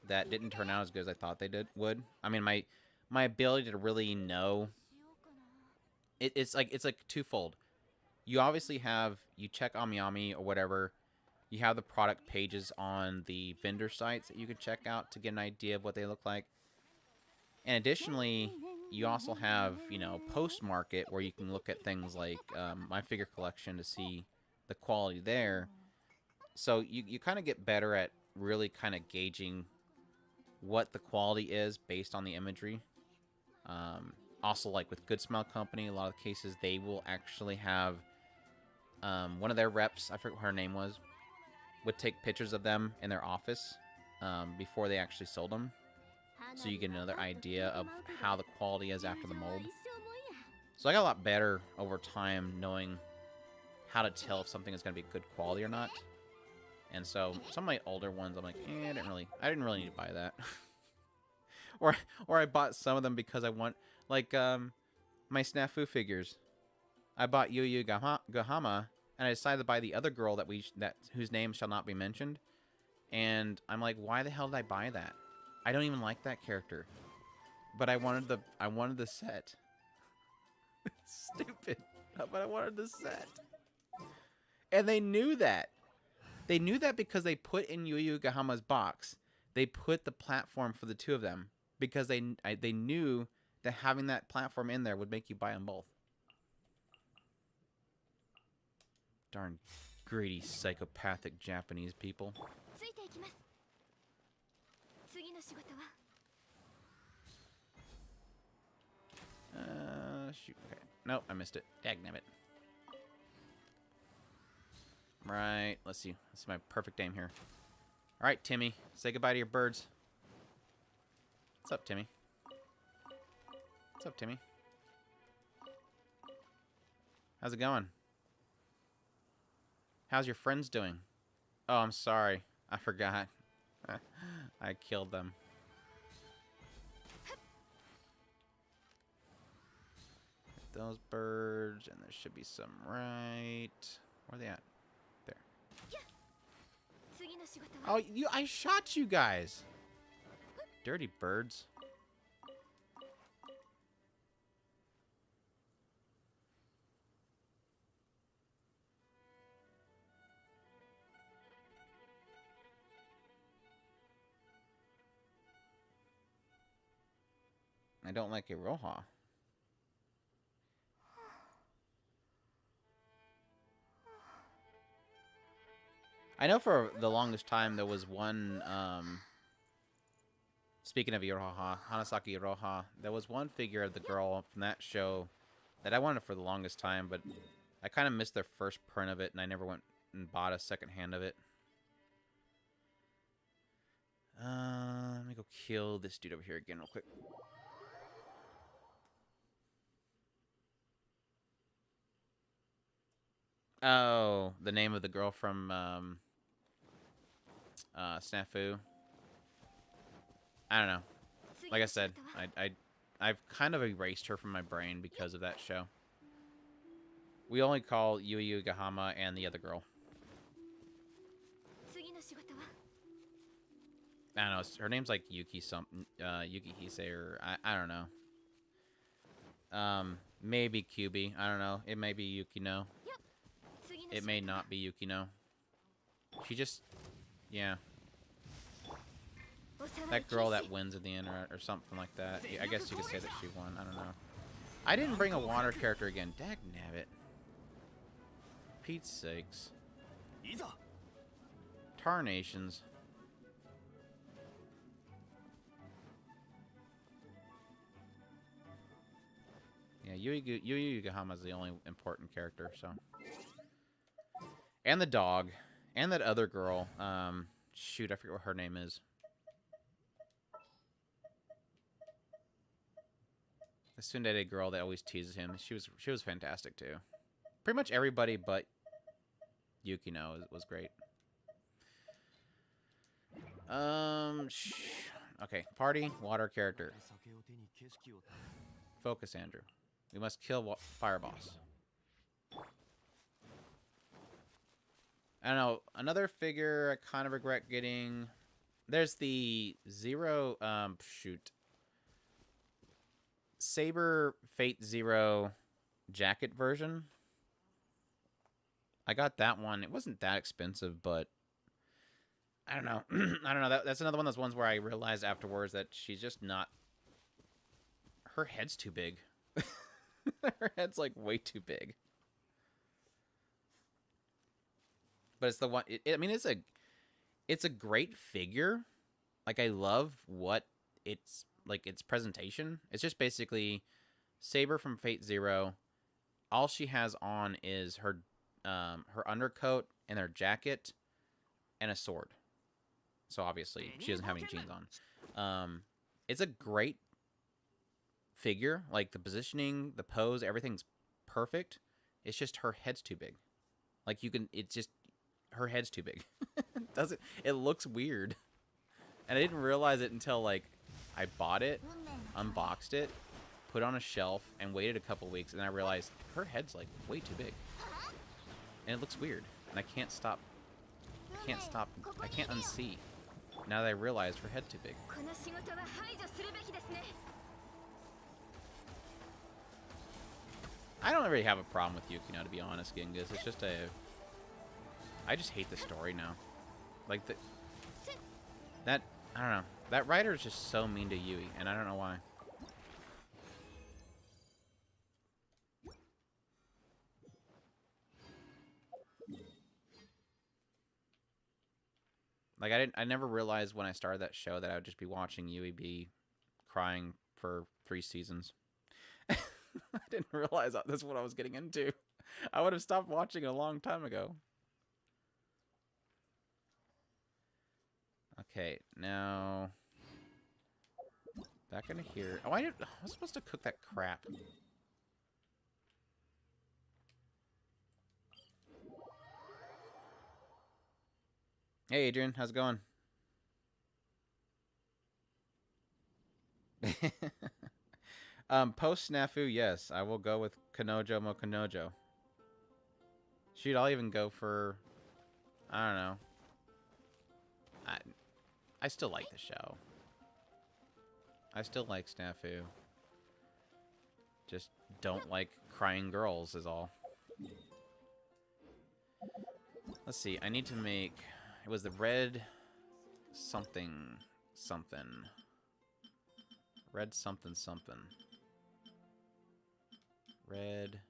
that didn't turn out as good as I thought they would. I mean, my ability to really know it's like twofold. You obviously you check Amiyami or whatever. You have the product pages on the vendor sites that you can check out to get an idea of what they look like. And additionally, you also have, post market where you can look at things like my figure collection to see the quality there. So you kind of get better at really kind of gauging what the quality is based on the imagery. Also, like with Good Smile Company, a lot of cases they will actually have one of their reps, I forget what her name was, would take pictures of them in their office before they actually sold them. So you get another idea of how the quality is after the mold. So I got a lot better over time knowing how to tell if something is going to be good quality or not. And so some of my older ones, I'm like, I didn't really need to buy that. or I bought some of them because I want, like, my Snafu figures. I bought Yu Yu Gahama, and I decided to buy the other girl whose name shall not be mentioned. And I'm like, why the hell did I buy that? I don't even like that character, but I wanted the set. Stupid, but I wanted the set, and they knew that. They knew that because they put in Yu Yu Gahama's box. They put the platform for the two of them because they knew that having that platform in there would make you buy them both. Darn greedy, psychopathic Japanese people. Shoot. Okay. Nope, I missed it. Dagnabbit. Right. Let's see. This is my perfect aim here. All right, Timmy. Say goodbye to your birds. What's up, Timmy? What's up, Timmy? How's it going? How's your friends doing? Oh, I'm sorry. I forgot. I killed them. Those birds, and there should be some right. Where are they at? There. Oh, I shot you guys. Dirty birds. I don't like Iroha. I know for the longest time there was one, speaking of Iroha, Hanasaki Iroha, there was one figure of the girl from that show that I wanted for the longest time, but I kind of missed their first print of it, and I never went and bought a second hand of it. Let me go kill this dude over here again real quick. Oh, the name of the girl from Snafu. I don't know. Like I said, I've kind of erased her from my brain because of that show. We only call Yu Yu Gahama and the other girl. I don't know. Her name's like Yuki something, Yuki Hisei, or I don't know. Maybe QB. I don't know. It may be Yukino. It may not be Yukino. She just, yeah. That girl that wins at the end, or something like that. I guess you could say that she won. I don't know. I didn't bring a water character again. Dagnabbit. Pete's sakes. Tarnations. Yeah, Yu Yu Gahama is the only important character, so. And the dog. And that other girl. Shoot, I forget what her name is. The tsundere girl that always teases him. She was fantastic too. Pretty much everybody but Yukino was great. Okay, party water character. Focus, Andrew. We must kill Fire Boss. I don't know. Another figure I kind of regret getting. There's the Zero. Shoot. Saber Fate Zero jacket version. I got that one. It wasn't that expensive, but I don't know. I don't know. That's another one of those ones where I realized afterwards that she's just not. Her head's too big. Her head's like way too big. But it's the one. I mean, it's a great figure. Like, I love what it's like. Its presentation. It's just basically Saber from Fate Zero. All she has on is her undercoat and her jacket and a sword. So obviously she doesn't have any jeans on. It's a great figure. Like, the positioning, the pose, everything's perfect. It's just her head's too big. Like, it's just her head's too big. It looks weird. And I didn't realize it until, like, I bought it, unboxed it, put it on a shelf, and waited a couple weeks, and I realized her head's, like, way too big. And it looks weird. And I can't stop. I can't unsee. Now that I realized her head's too big. I don't really have a problem with Yukino, to be honest, Genghis. It's just I just hate the story now. Like, I don't know. That writer is just so mean to Yui, and I don't know why. Like, I never realized when I started that show that I would just be watching Yui be crying for 3 seasons. I didn't realize that's what I was getting into. I would have stopped watching a long time ago. Okay, now back into here. Oh, I was supposed to cook that crap. Hey, Adrian, how's it going? Post snafu, yes, I will go with Kanojo Mo Kanojo. Shoot, I'll even go for, I don't know. I still like the show. I still like Snafu. Just don't like crying girls is all. Let's see, I need to make... It was the red something something. Red something something. Red...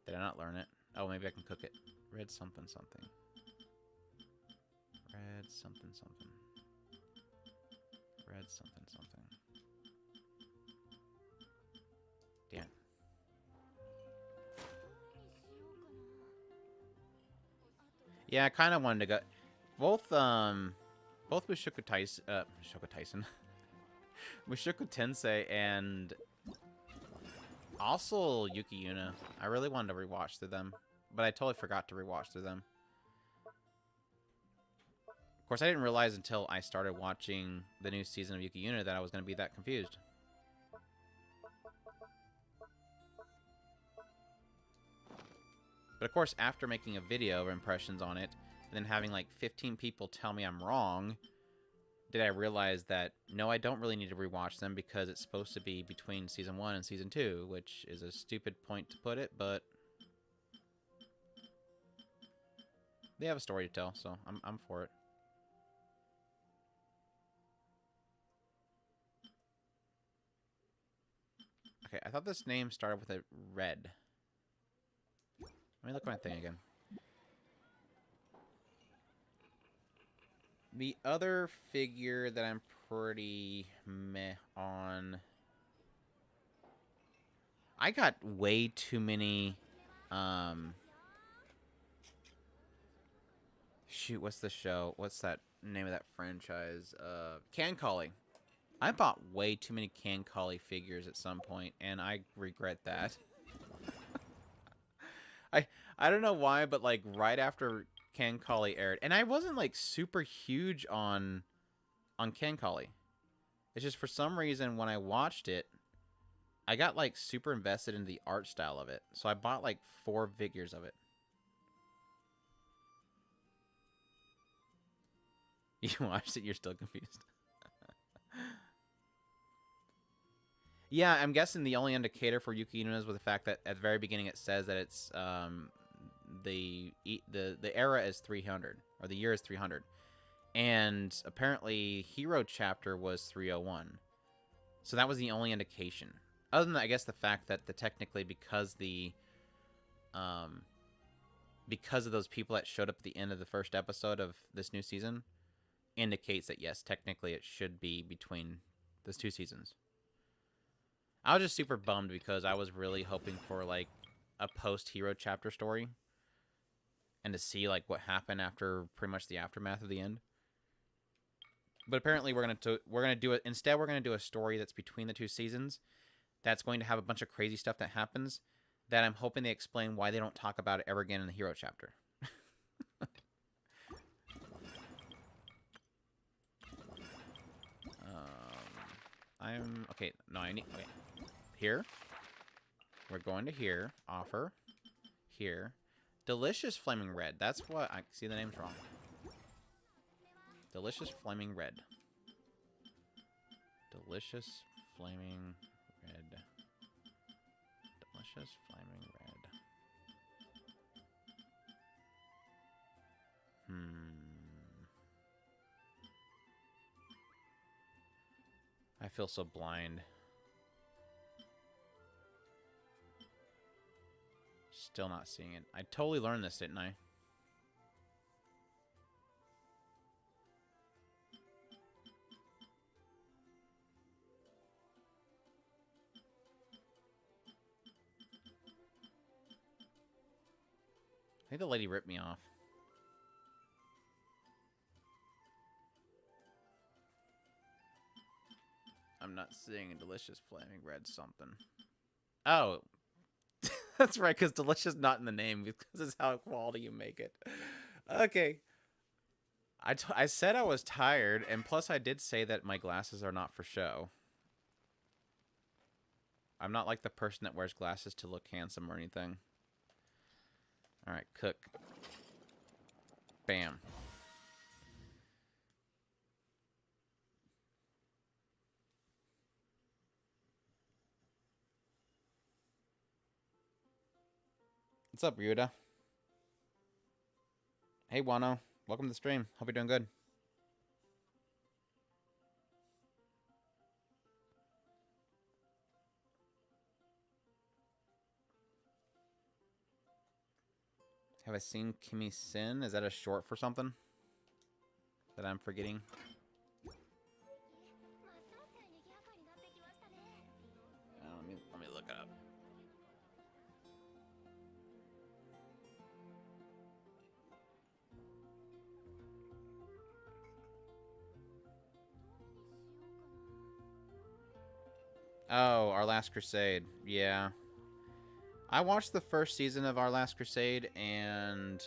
Did I not learn it? Oh, maybe I can cook it. Red something something. Red something something. Red something something. Damn. Yeah, I kind of wanted to go. Both Mushoku Tyson, Mushoku Tensei, and also Yuki Yuna. I really wanted to rewatch through them, but I totally forgot to rewatch through them. Of course, I didn't realize until I started watching the new season of Yuki Yuna that I was going to be that confused. But of course, after making a video of impressions on it, and then having like 15 people tell me I'm wrong, did I realize that, no, I don't really need to rewatch them because it's supposed to be between Season 1 and Season 2, which is a stupid point to put it, but they have a story to tell, so I'm for it. Okay, I thought this name started with a red. Let me look at my thing again. The other figure that I'm pretty meh on... I got way too many... Shoot, what's the show? What's that name of that franchise? Cancoli. I bought way too many Cancoli figures at some point, and I regret that. I don't know why, but like right after Cancoli aired, and I wasn't like super huge on Cancoli. It's just for some reason when I watched it, I got like super invested in the art style of it. So I bought like 4 figures of it. You watched it, you're still confused. Yeah, I'm guessing the only indicator for Yuki Inuna is with the fact that at the very beginning it says that it's the era is 300, or the year is 300, and apparently Hero Chapter was 301, so that was the only indication. Other than that, I guess the fact that technically because of those people that showed up at the end of the first episode of this new season indicates that yes, technically it should be between those 2 seasons. I was just super bummed because I was really hoping for like a post-Hero Chapter story and to see like what happened after pretty much the aftermath of the end. But apparently we're gonna do it instead. We're gonna do a story that's between the 2 seasons. That's going to have a bunch of crazy stuff that happens. That I'm hoping they explain why they don't talk about it ever again in the Hero Chapter. I'm okay. No, I need okay. Here. We're going to here. Offer. Here. Delicious Flaming Red. That's what I see. The name's wrong. Delicious Flaming Red. Delicious Flaming Red. Delicious Flaming Red. I feel so blind. Still not seeing it. I totally learned this, didn't I? I think the lady ripped me off. I'm not seeing a Delicious Flaming Red something. Oh. That's right, because delicious not in the name, because it's how quality you make it. Okay. I said I was tired, and plus I did say that my glasses are not for show. I'm not like the person that wears glasses to look handsome or anything. Alright, cook. Bam. What's up, Ryuda? Hey, Wano. Welcome to the stream. Hope you're doing good. Have I seen Kimi Sin? Is that a short for something that I'm forgetting? Let me look it up. Oh, Our Last Crusade. Yeah. I watched the first season of Our Last Crusade, and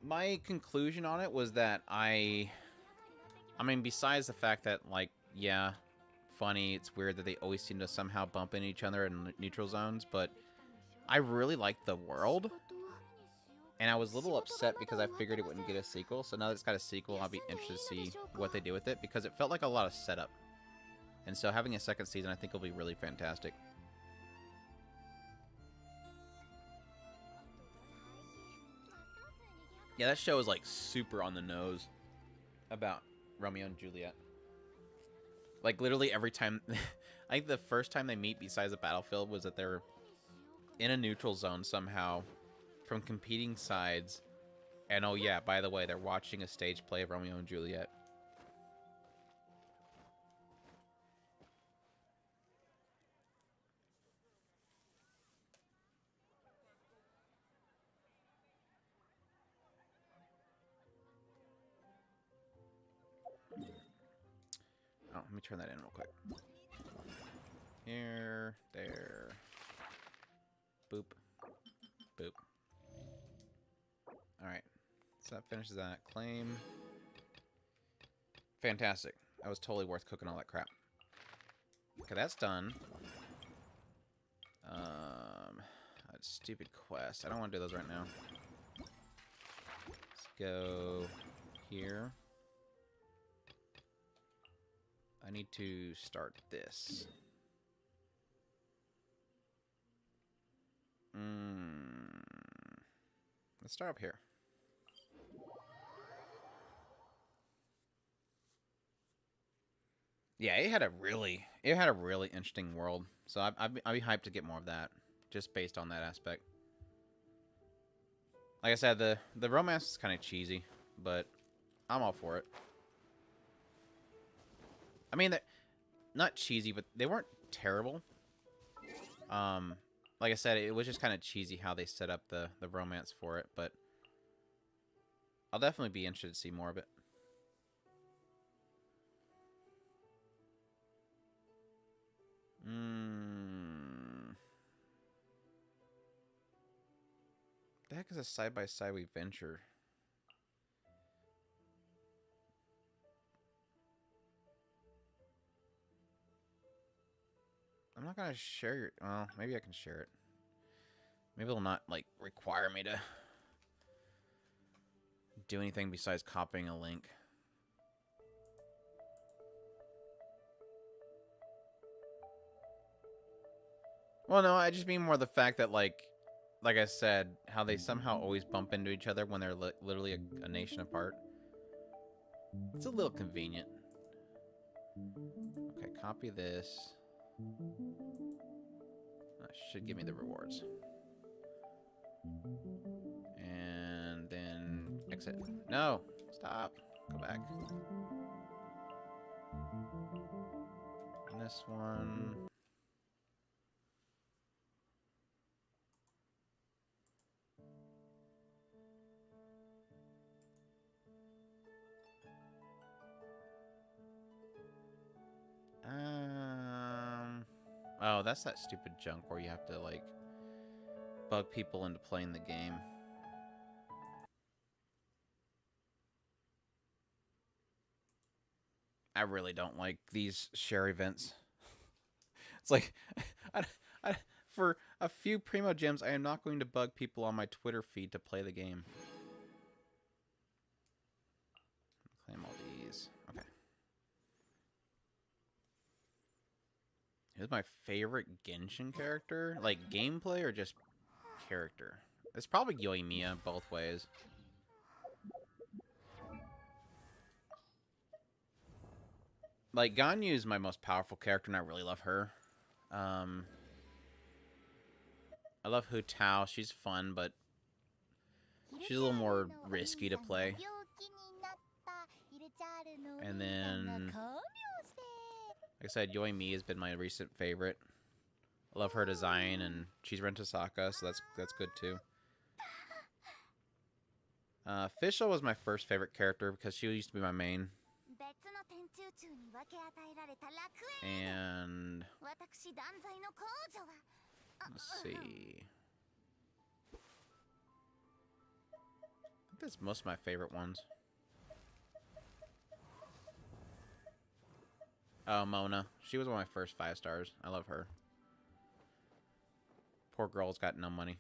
my conclusion on it was that I mean, besides the fact that, like, yeah, funny, it's weird that they always seem to somehow bump into each other in neutral zones, but I really liked the world. And I was a little upset because I figured it wouldn't get a sequel. So now that it's got a sequel, I'll be interested to see what they do with it, because it felt like a lot of setup. And so having a second season, I think, will be really fantastic. Yeah, that show is, like, super on the nose about Romeo and Juliet. Like, literally every time... I think the first time they meet besides the battlefield was that they're in a neutral zone somehow from competing sides. And, oh yeah, by the way, they're watching a stage play of Romeo and Juliet. Oh, let me turn that in real quick. Here, there. Boop. Boop. Alright. So that finishes that. Claim. Fantastic. That was totally worth cooking all that crap. Okay, that's done. That stupid quest. I don't want to do those right now. Let's go here. I need to start this. Let's start up here. Yeah, it had a really interesting world. So I'd be hyped to get more of that, just based on that aspect. Like I said, the romance is kind of cheesy, but I'm all for it. I mean, not cheesy, but they weren't terrible. Like I said, it was just kind of cheesy how they set up the romance for it, but I'll definitely be interested to see more of it. The heck is a side-by-side we venture? I'm not gonna share your... Well, maybe I can share it. Maybe it'll not, like, require me to do anything besides copying a link. Well, no, I just mean more the fact that, like I said, how they somehow always bump into each other when they're literally a nation apart. It's a little convenient. Okay, copy this. That should give me the rewards. And then exit. No! Stop. Go back. And this one... Oh, that's that stupid junk where you have to, like, bug people into playing the game. I really don't like these share events. It's like, for a few Primo Gems, I am not going to bug people on my Twitter feed to play the game. Claim all these. Okay. Who's my favorite Genshin character? Like, gameplay or just character? It's probably Yoimiya, both ways. Like, Ganyu is my most powerful character, and I really love her. I love Hu Tao. She's fun, but she's a little more risky to play. And then, like I said, Yoimiya has been my recent favorite. I love her design, and she's Rentasaka, so that's good too. Fischl was my first favorite character because she used to be my main. And let's see. I think that's most of my favorite ones. Oh, Mona. She was one of my first 5 stars. I love her. Poor girl's got no money.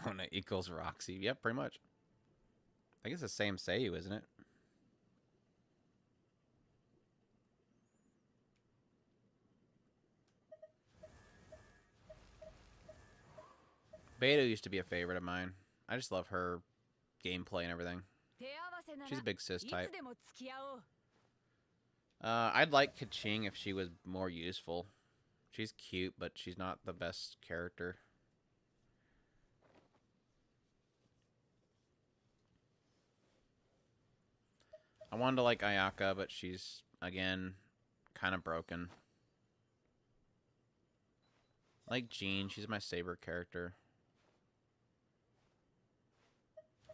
Mona equals Roxy. Yep, pretty much. I think it's the same Seiyu, isn't it? Beidou used to be a favorite of mine. I just love her gameplay and everything. She's a big sis type. I'd like Keqing if she was more useful. She's cute, but she's not the best character. I wanted to like Ayaka, but she's, again, kind of broken. Like Jean, she's my saber character.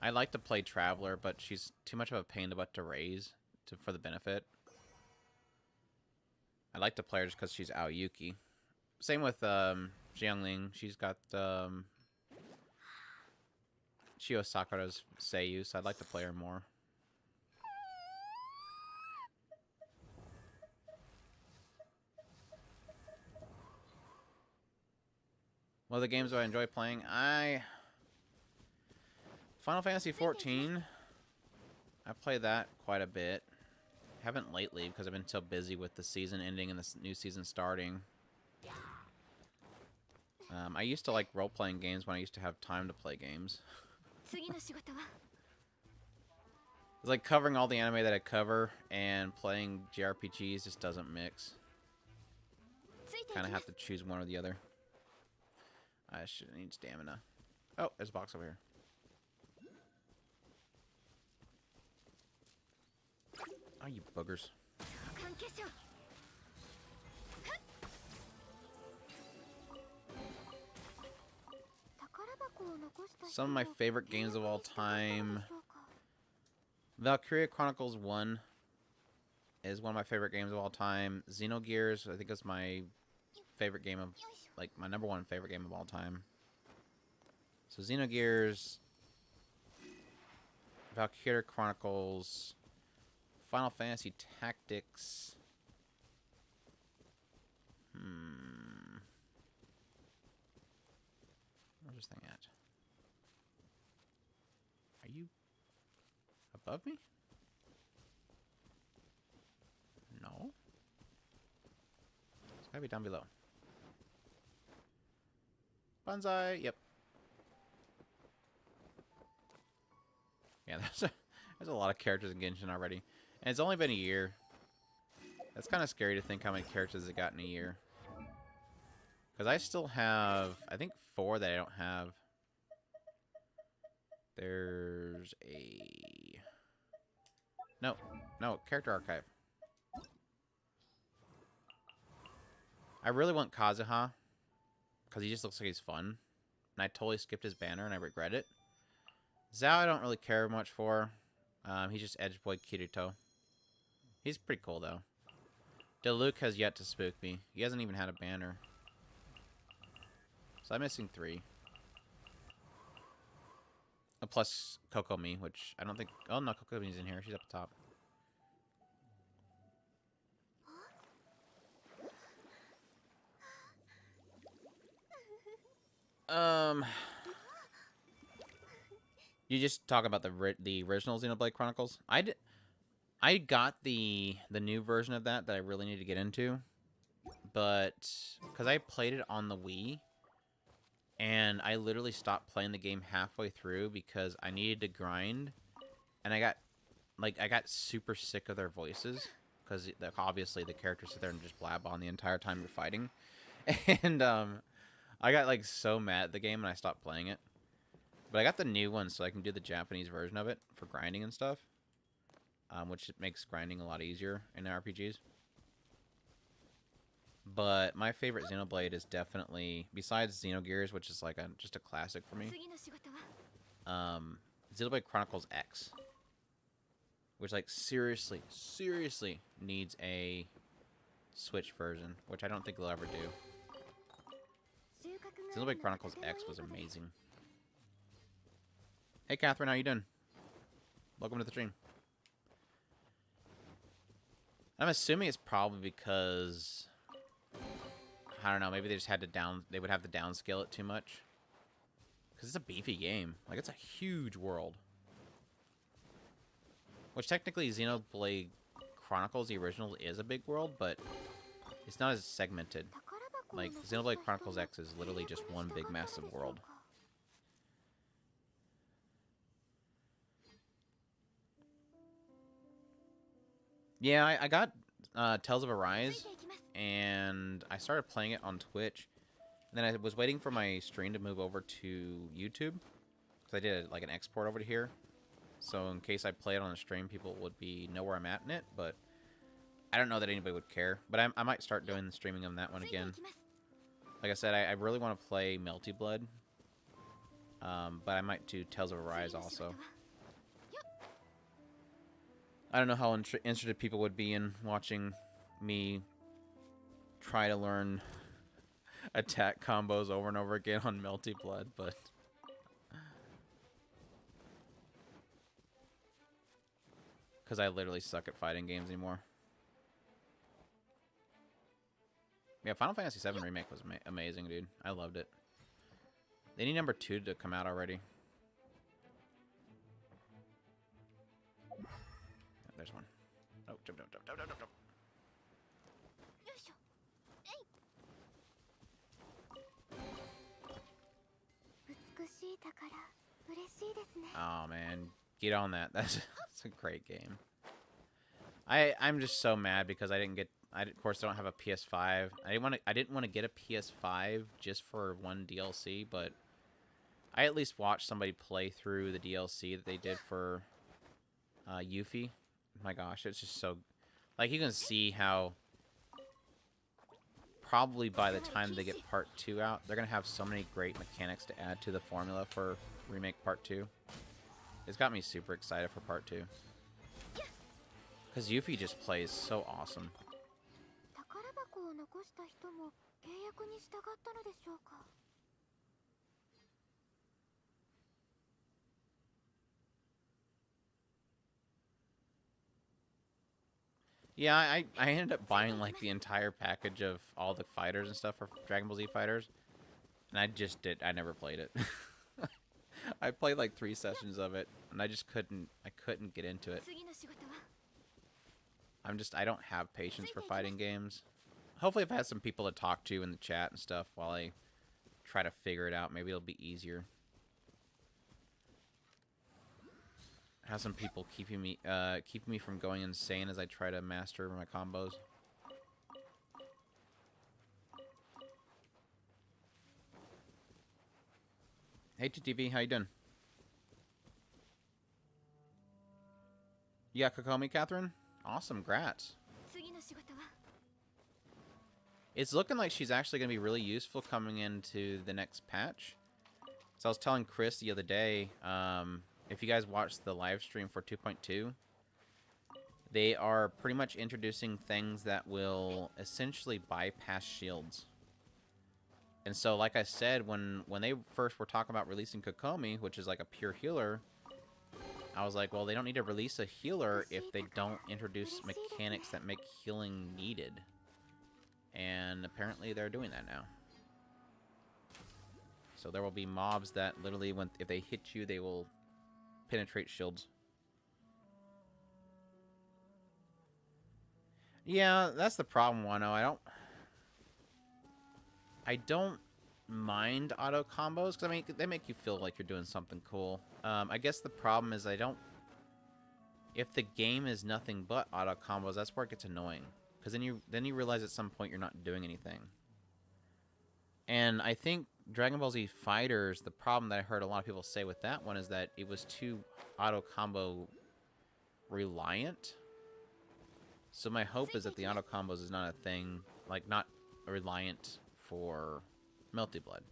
I like to play Traveler, but she's too much of a pain in the butt to raise for the benefit. I like to play her just because she's Aoyuki. Same with Jiangling. She's got Shio Sakura's Seiyu, so I'd like to play her more. What other games do I enjoy playing? Final Fantasy XIV. I play that quite a bit. Haven't lately because I've been so busy with the season ending and the new season starting. I used to like role-playing games when I used to have time to play games. It's like covering all the anime that I cover and playing JRPGs just doesn't mix. Kind of have to choose one or the other. I should need stamina. Oh, there's a box over here. Oh, you boogers. Some of my favorite games of all time. Valkyria Chronicles 1 is one of my favorite games of all time. Xenogears, I think, is my favorite game of, like, my #1 favorite game of all time. So Xenogears, Valkyria Chronicles, Final Fantasy Tactics. Where's this thing at? Are you above me? No. It's gotta be down below. Banzai, yep. Yeah, there's a lot of characters in Genshin already. And it's only been a year. That's kind of scary to think how many characters it got in a year. Because I still have, I think, 4 that I don't have. There's a... No, character archive. I really want Kazuha. Because he just looks like he's fun. And I totally skipped his banner and I regret it. Zhao I don't really care much for. He's just Edge Boy Kirito. He's pretty cool, though. Diluc has yet to spook me. He hasn't even had a banner. So I'm missing 3. Plus Kokomi, which I don't think... Oh, no, Kokomi's in here. She's up top. You just talk about the original Xenoblade Chronicles. I got the new version of that I really need to get into, but because I played it on the Wii, and I literally stopped playing the game halfway through because I needed to grind, and I got super sick of their voices because obviously the characters sit there and just blab on the entire time you're fighting, and I got like so mad at the game and I stopped playing it. But I got the new one so I can do the Japanese version of it for grinding and stuff. Which makes grinding a lot easier in RPGs. But my favorite Xenoblade is definitely, besides Xenogears, which is like just a classic for me, Xenoblade Chronicles X. Which, like, seriously needs a Switch version, which I don't think they'll ever do. Xenoblade Chronicles X was amazing. Hey, Catherine, how you doing? Welcome to the stream. I'm assuming it's probably because... I don't know, maybe they just had to they would have to downscale it too much. Because it's a beefy game. Like, it's a huge world. Which, technically, Xenoblade Chronicles, the original, is a big world, but it's not as segmented. Like, Xenoblade Chronicles X is literally just one big, massive world. Yeah, I got Tales of Arise, and I started playing it on Twitch. And then I was waiting for my stream to move over to YouTube, because I did like an export over to here. So in case I play it on a stream, people would know where I'm at in it, but I don't know that anybody would care. But I might start doing the streaming on that one again. Like I said, I really want to play Melty Blood. But I might do Tales of Arise also. I don't know how interested people would be in watching me try to learn attack combos over and over again on Melty Blood, but... Because I literally suck at fighting games anymore. Yeah, Final Fantasy VII Remake was amazing, dude. I loved it. They need number 2 to come out already. Oh, there's one. Oh, jump, jump, jump, jump, jump, jump. Oh man, get on that. That's a great game. I'm just so mad because I didn't get. Of course, I don't have a PS5. I didn't want to get a PS5 just for one DLC, but I at least watched somebody play through the DLC that they did for Yuffie. My gosh, it's just so... Like, you can see how probably by the time they get Part 2 out, they're going to have so many great mechanics to add to the formula for Remake Part 2. It's got me super excited for Part 2. Because Yuffie just plays so awesome. Yeah, I ended up buying, like, the entire package of all the fighters and stuff for Dragon Ball Z Fighters. And I never played it. I played, like, 3 sessions of it, and I just couldn't get into it. I don't have patience for fighting games. Hopefully if I have some people to talk to in the chat and stuff while I try to figure it out, maybe it'll be easier. Have some people keeping me from going insane as I try to master my combos. Hey TTV, how you doing? You got Kokomi, Catherine? Awesome, grats. It's looking like she's actually going to be really useful coming into the next patch. So I was telling Chris the other day, if you guys watched the live stream for 2.2, they are pretty much introducing things that will essentially bypass shields. And so, like I said, when they first were talking about releasing Kokomi, which is like a pure healer, I was like, well, they don't need to release a healer if they don't introduce mechanics that make healing needed. And apparently they're doing that now. So there will be mobs that literally, if they hit you, they will penetrate shields. Yeah, that's the problem, Wano. I don't mind auto combos, because I mean, they make you feel like you're doing something cool. I guess the problem is if the game is nothing but auto combos, that's where it gets annoying. Because then you realize at some point you're not doing anything. And I think Dragon Ball Z Fighters, the problem that I heard a lot of people say with that one is that it was too auto combo reliant. So my hope is that the auto combos is not a thing, like not reliant for Melty Blood.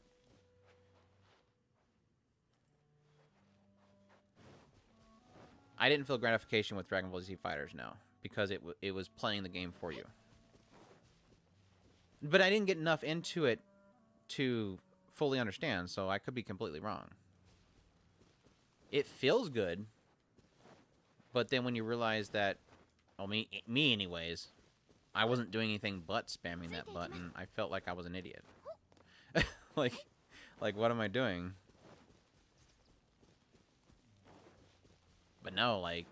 I didn't feel gratification with Dragon Ball Z Fighters, no, because it was playing the game for you. But I didn't get enough into it to fully understand, so I could be completely wrong. It feels good, but then when you realize that, well, me anyways, I wasn't doing anything but spamming that button, I felt like I was an idiot. like what am I doing? But no, like,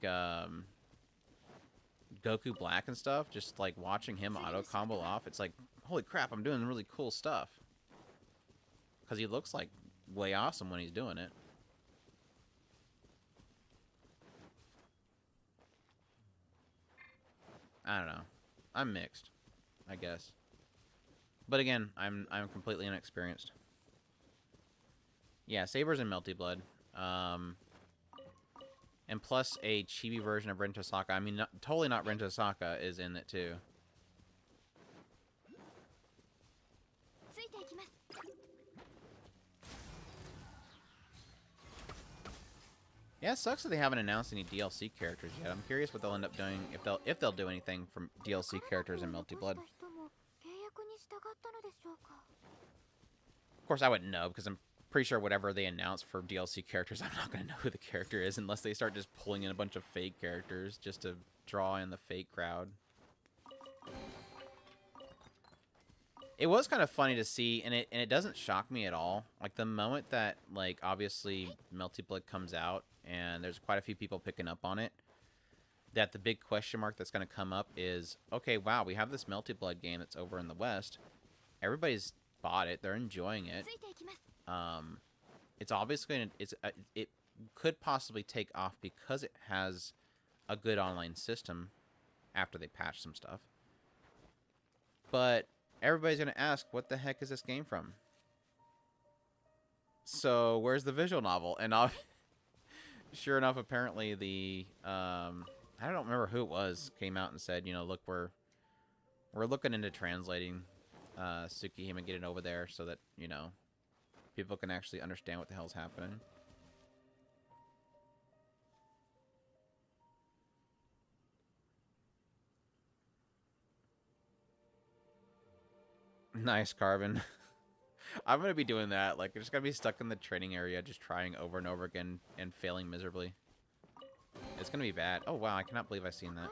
Goku Black and stuff, just like watching him auto combo off, it's like, holy crap, I'm doing really cool stuff. Because he looks like way awesome when he's doing it. I don't know. I'm mixed, I guess. But again, I'm completely inexperienced. Yeah, Sabers and Melty Blood. And plus a chibi version of Rin Tosaka. I mean, totally not Rin Tosaka is in it too. Yeah, it sucks that they haven't announced any DLC characters yet. I'm curious what they'll end up doing if they'll do anything from DLC characters in Multi-Blood. Of course, I wouldn't know because I'm pretty sure whatever they announce for DLC characters, I'm not going to know who the character is unless they start just pulling in a bunch of fake characters just to draw in the fake crowd. It was kind of funny to see, and it doesn't shock me at all. Like, the moment that, like, obviously Multi-Blood comes out, and there's quite a few people picking up on it, that the big question mark that's going to come up is, okay, wow, we have this Multi-Blood game that's over in the West. Everybody's bought it. They're enjoying it. It's obviously it could possibly take off because it has a good online system after they patch some stuff. But everybody's going to ask, what the heck is this game from? So where's the visual novel? And sure enough, apparently the I don't remember who it was came out and said, you know, look, we're looking into translating Tsukihime and getting over there so that, you know, people can actually understand what the hell's happening. Nice, Carbon. I'm going to be doing that. Like, I'm just going to be stuck in the training area just trying over and over again and failing miserably. It's going to be bad. Oh, wow. I cannot believe I've seen that.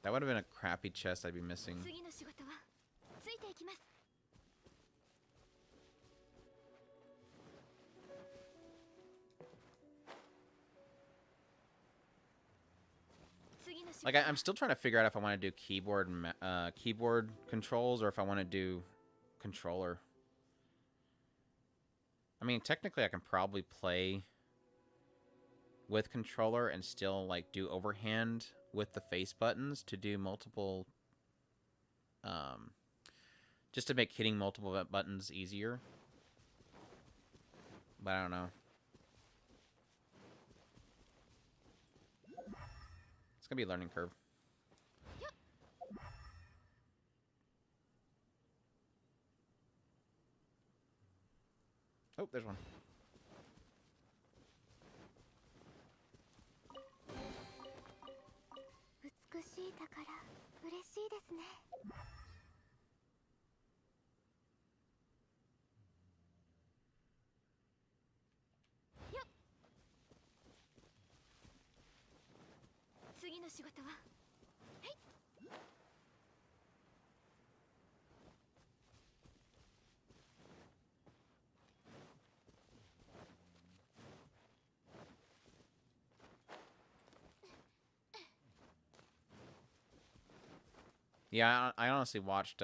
That would have been a crappy chest I'd be missing. Like, I'm still trying to figure out if I want to do keyboard controls or if I want to do controller. I mean, technically I can probably play with controller and still, like, do overhand with the face buttons to do multiple, just to make hitting multiple buttons easier. But I don't know. It's gonna be a learning curve. Oh, there's one. Yeah, I honestly watched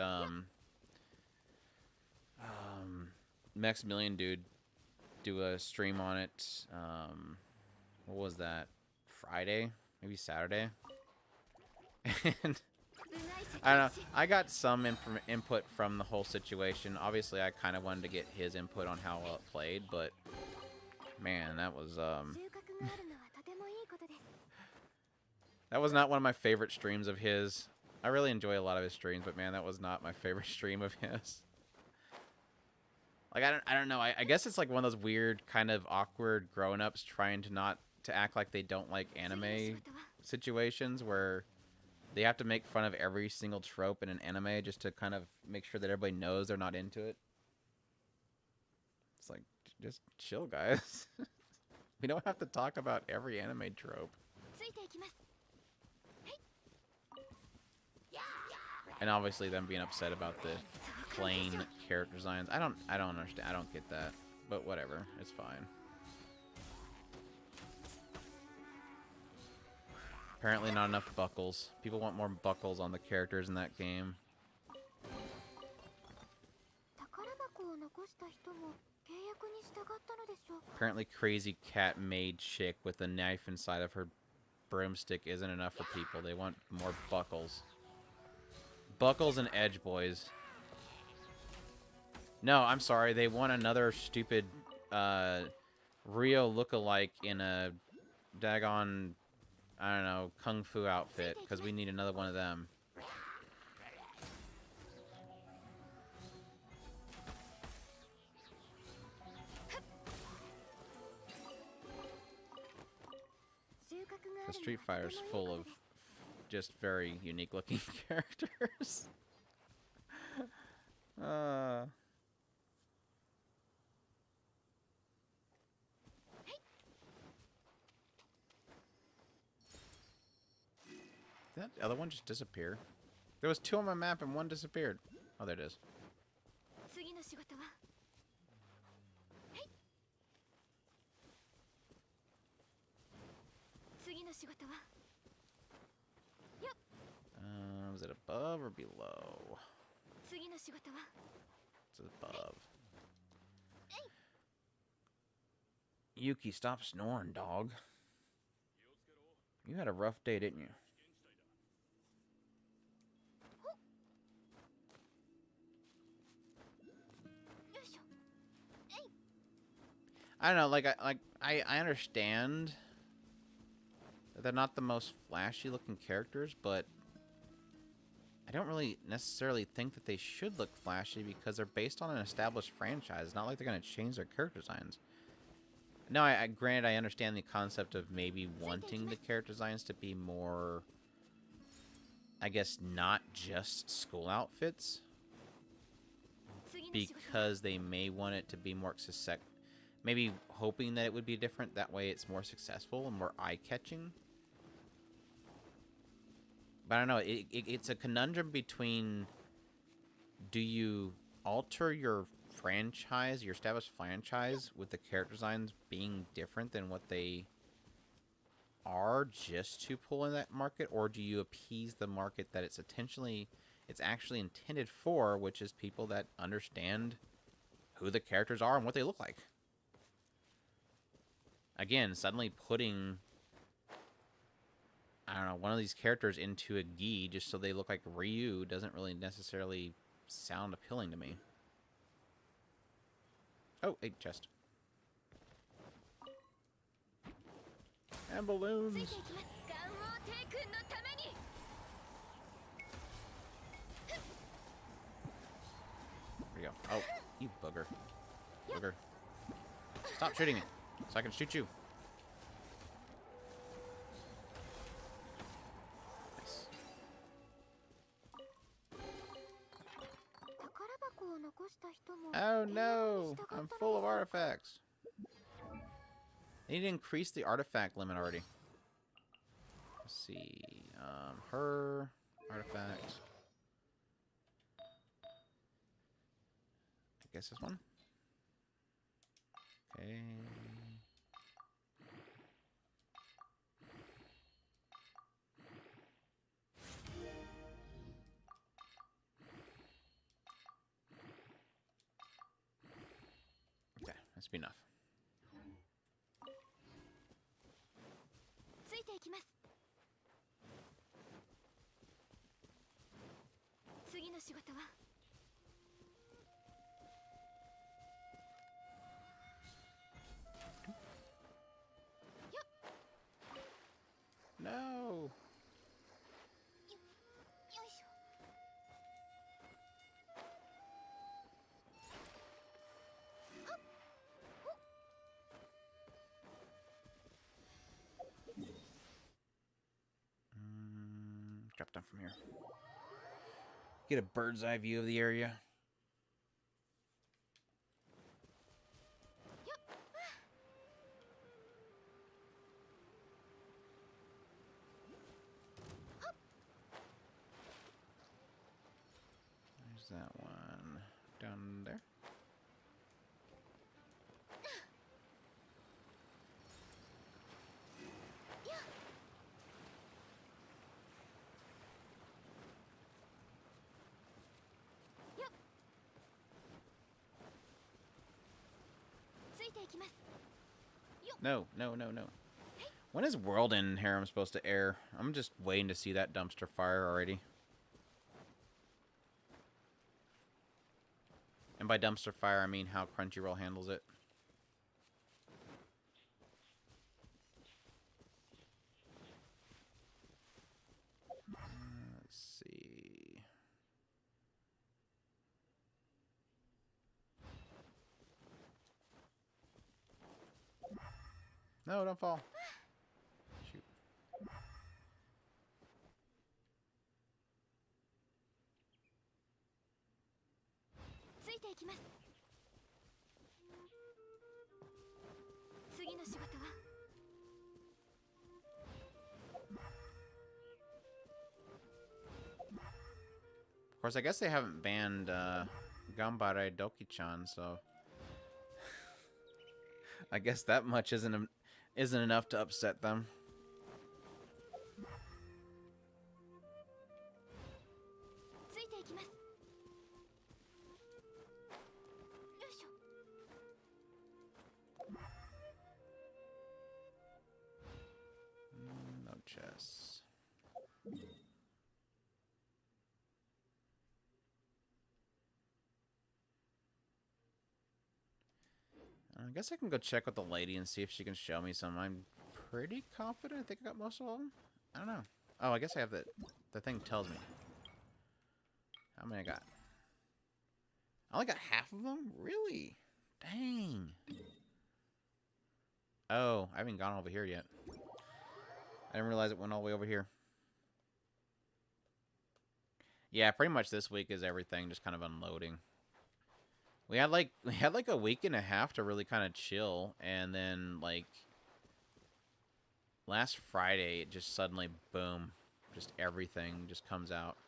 Maximilian Dude do a stream on it. What was that? Friday? Maybe Saturday? And I don't know. I got some input from the whole situation. Obviously, I kind of wanted to get his input on how well it played, but man, that was that was not one of my favorite streams of his. I really enjoy a lot of his streams, but man, that was not my favorite stream of his. Like, I don't know. I guess it's like one of those weird, kind of awkward grown-ups trying to act like they don't like anime situations where they have to make fun of every single trope in an anime just to kind of make sure that everybody knows they're not into it. It's like, just chill, guys. We don't have to talk about every anime trope. And obviously them being upset about the plain character designs. I don't understand. I don't get that. But whatever. It's fine. Apparently not enough buckles. People want more buckles on the characters in that game. Apparently crazy cat maid chick with a knife inside of her broomstick isn't enough for people. They want more buckles. Buckles and edge, boys. No, I'm sorry. They want another stupid Rio lookalike in a daggone, I don't know, kung fu outfit, because we need another one of them. Because Street Fighter's full of just very unique looking characters. Did that other one just disappear? There was 2 on my map and 1 disappeared. Oh, there it is. 次の仕事は次の仕事は Was it above or below? 次の仕事は It's above. Yuki, stop snoring, dog. You had a rough day, didn't you? I don't know, like I understand that they're not the most flashy looking characters, but I don't really necessarily think that they should look flashy because they're based on an established franchise. It's not like they're going to change their character designs. No, granted, I understand the concept of maybe wanting the character designs to be more, I guess, not just school outfits, because they may want it to be more maybe hoping that it would be different. That way it's more successful and more eye-catching. But I don't know. It's a conundrum between, do you alter your franchise, your established franchise, with the character designs being different than what they are just to pull in that market, or do you appease the market that it's actually intended for, which is people that understand who the characters are and what they look like? Again, suddenly putting, I don't know, one of these characters into a gi just so they look like Ryu doesn't really necessarily sound appealing to me. Oh, a chest. And balloons. There we go. Oh, you bugger. Bugger. Stop shooting me so I can shoot you. Nice. Oh no! I'm full of artifacts. I need to increase the artifact limit already. Let's see. Her artifact. I guess this one. Okay. Okay, that's be enough. ついていきます。次の仕事は No. Drop down from here. Get a bird's eye view of the area. There's that one down there. No, no, no, no. When is World End Harem supposed to air? I'm just waiting to see that dumpster fire already. And by dumpster fire, I mean how Crunchyroll handles it. Let's see. No, don't fall. Shoot. いていきます。次の仕事は Of course, I guess they haven't banned Gambare Doki-chan, so I guess that much isn't enough to upset them. ついていきます。よいしょ。 No chess. I guess I can go check with the lady and see if she can show me some. I'm pretty confident. I think I got most of them. I don't know. Oh, I guess I have the thing tells me. How many I got? I only got half of them? Really? Dang. Oh, I haven't gone over here yet. I didn't realize it went all the way over here. Yeah, pretty much this week is everything just kind of unloading. We had like a week and a half to really kind of chill, and then like last Friday it just suddenly boom, just everything just comes out.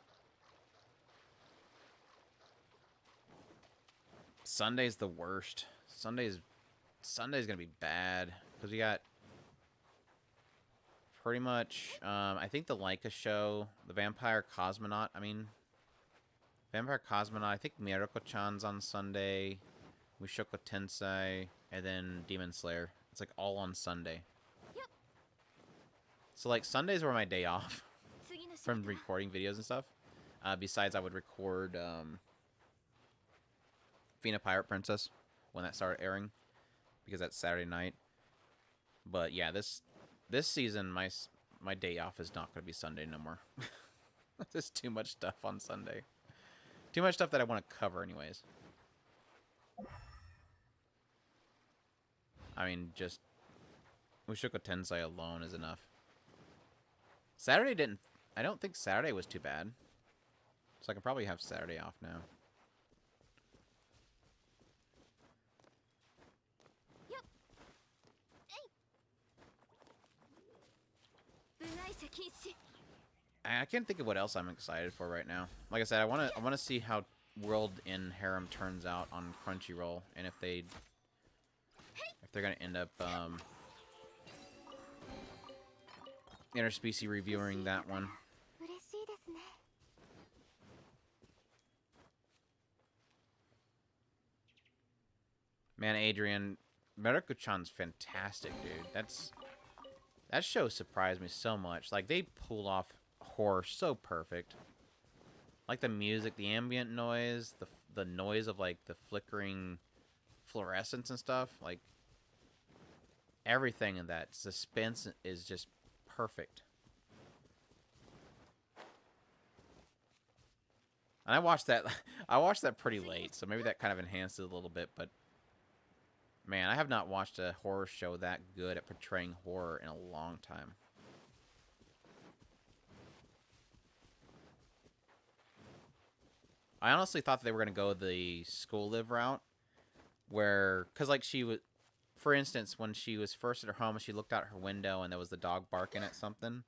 Sunday's the worst. Sunday's gonna be bad because we got pretty much I think the Leica show, the Vampire Cosmonaut. I think Miracle-chan's on Sunday, Mushoku Tensei, and then Demon Slayer. It's like all on Sunday. Yep. So like Sundays were my day off from recording videos and stuff. Besides, I would record Fina Pirate Princess when that started airing, because that's Saturday night. But yeah, this season my day off is not going to be Sunday no more. There's too much stuff on Sunday. Too much stuff that I want to cover anyways. I mean, just Mushoku Tensei alone is enough. I don't think Saturday was too bad. So I can probably have Saturday off now. Yep. Hey. I can't think of what else I'm excited for right now. Like I said, I want to see how World in Harem turns out on Crunchyroll, and if they're gonna end up interspecies reviewing that one. Man, Adrian, Meruko-chan's fantastic, dude. That show surprised me so much. Like, they pulled off horror so perfect. Like the music, the ambient noise, the noise of like the flickering fluorescence and stuff. Like, everything in that suspense is just perfect. And I watched that pretty late, so maybe that kind of enhanced it a little bit, but man, I have not watched a horror show that good at portraying horror in a long time. I honestly thought they were going to go the school live route, where, because like she was, for instance, when she was first at her home, she looked out her window and there was the dog barking at something.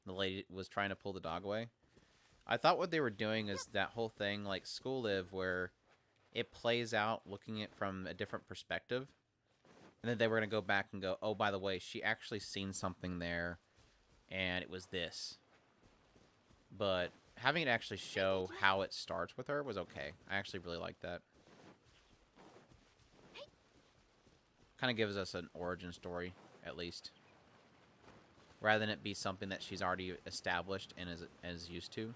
The lady was trying to pull the dog away. I thought what they were doing is that whole thing like school live, where it plays out looking at from a different perspective. And then they were going to go back and go, oh, by the way, she actually seen something there, and it was this. But having it actually show how it starts with her was okay. I actually really liked that. Kind of gives us an origin story, at least. Rather than it be something that she's already established and is used to.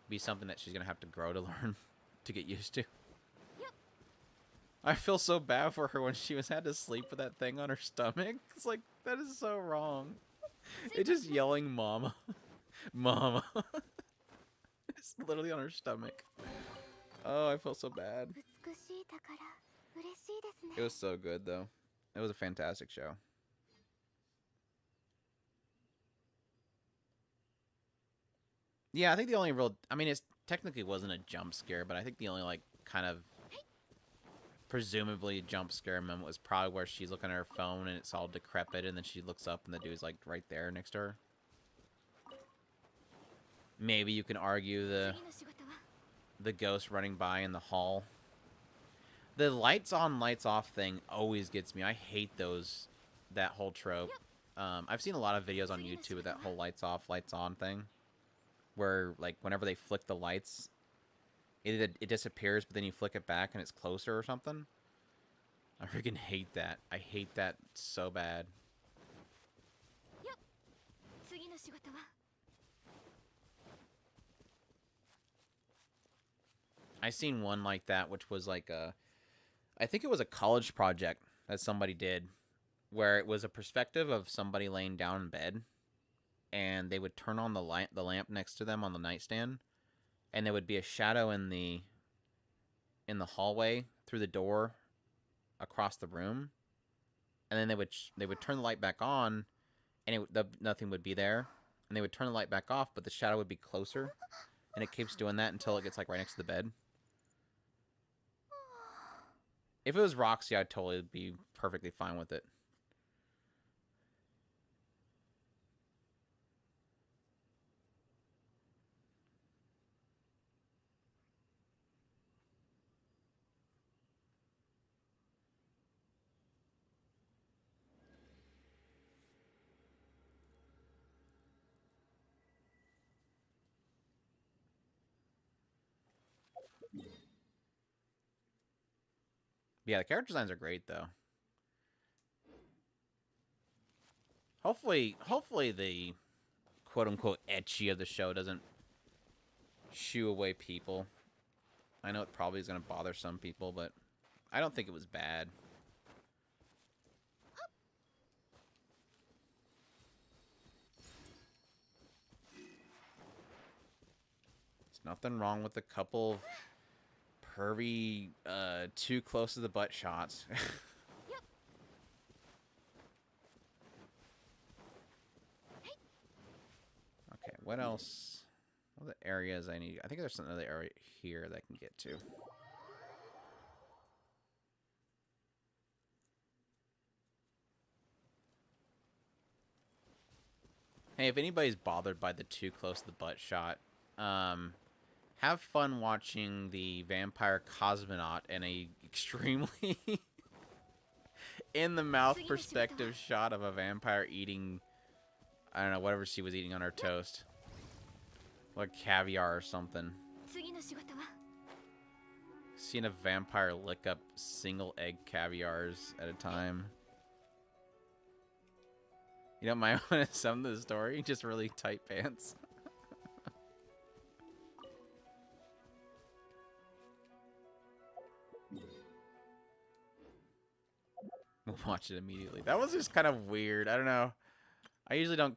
Be something that she's going to have to grow to learn to get used to. I feel so bad for her when she had to sleep with that thing on her stomach. It's like, that is so wrong. It's just yelling, Mama. Mama. It's literally on her stomach. Oh, I feel so bad. It was so good, though. It was a fantastic show. Yeah, I think the only real... I mean, it technically wasn't a jump scare, but I think the only, like, kind of presumably jump scare moment was probably where she's looking at her phone and it's all decrepit, and then she looks up and the dude's like right there next to her. Maybe you can argue the ghost running by in the hall. The lights on, lights off thing always gets me. I hate that whole trope. I've seen a lot of videos on YouTube with that whole lights off, lights on thing, where like whenever they flick the lights, it disappears, but then you flick it back and it's closer or something. I freaking hate that. I hate that so bad. I seen one like that, which was like I think it was a college project that somebody did, where it was a perspective of somebody laying down in bed, and they would turn on the lamp next to them on the nightstand, and there would be a shadow in the hallway through the door across the room, and then they would turn the light back on, and nothing would be there, and they would turn the light back off, but the shadow would be closer, and it keeps doing that until it gets like right next to the bed. If it was Roxy, I'd totally be perfectly fine with it. Yeah, the character designs are great though. Hopefully the quote unquote ecchi of the show doesn't shoo away people. I know it probably is going to bother some people, but I don't think it was bad. There's nothing wrong with a couple of pervy, too close to the butt shots. Okay, what else? What are the areas I need? I think there's another area here that I can get to. Hey, if anybody's bothered by the too close to the butt shot, have fun watching the vampire cosmonaut in a extremely in the mouth perspective shot of a vampire eating, I don't know, whatever she was eating on her toast. Like caviar or something. Seeing a vampire lick up single egg caviars at a time. You don't mind when it's some of the story? Just really tight pants. We'll watch it immediately. That was just kind of weird. I don't know. I usually don't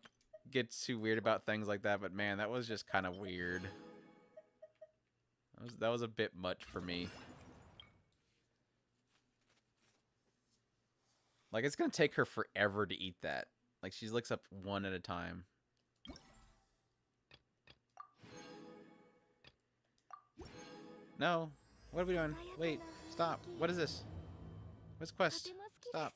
get too weird about things like that, but man, that was just kind of weird. That was a bit much for me. Like, it's gonna take her forever to eat that. Like, she licks up one at a time. No. What are we doing? Wait. Stop. What is this? What's quest? Stop.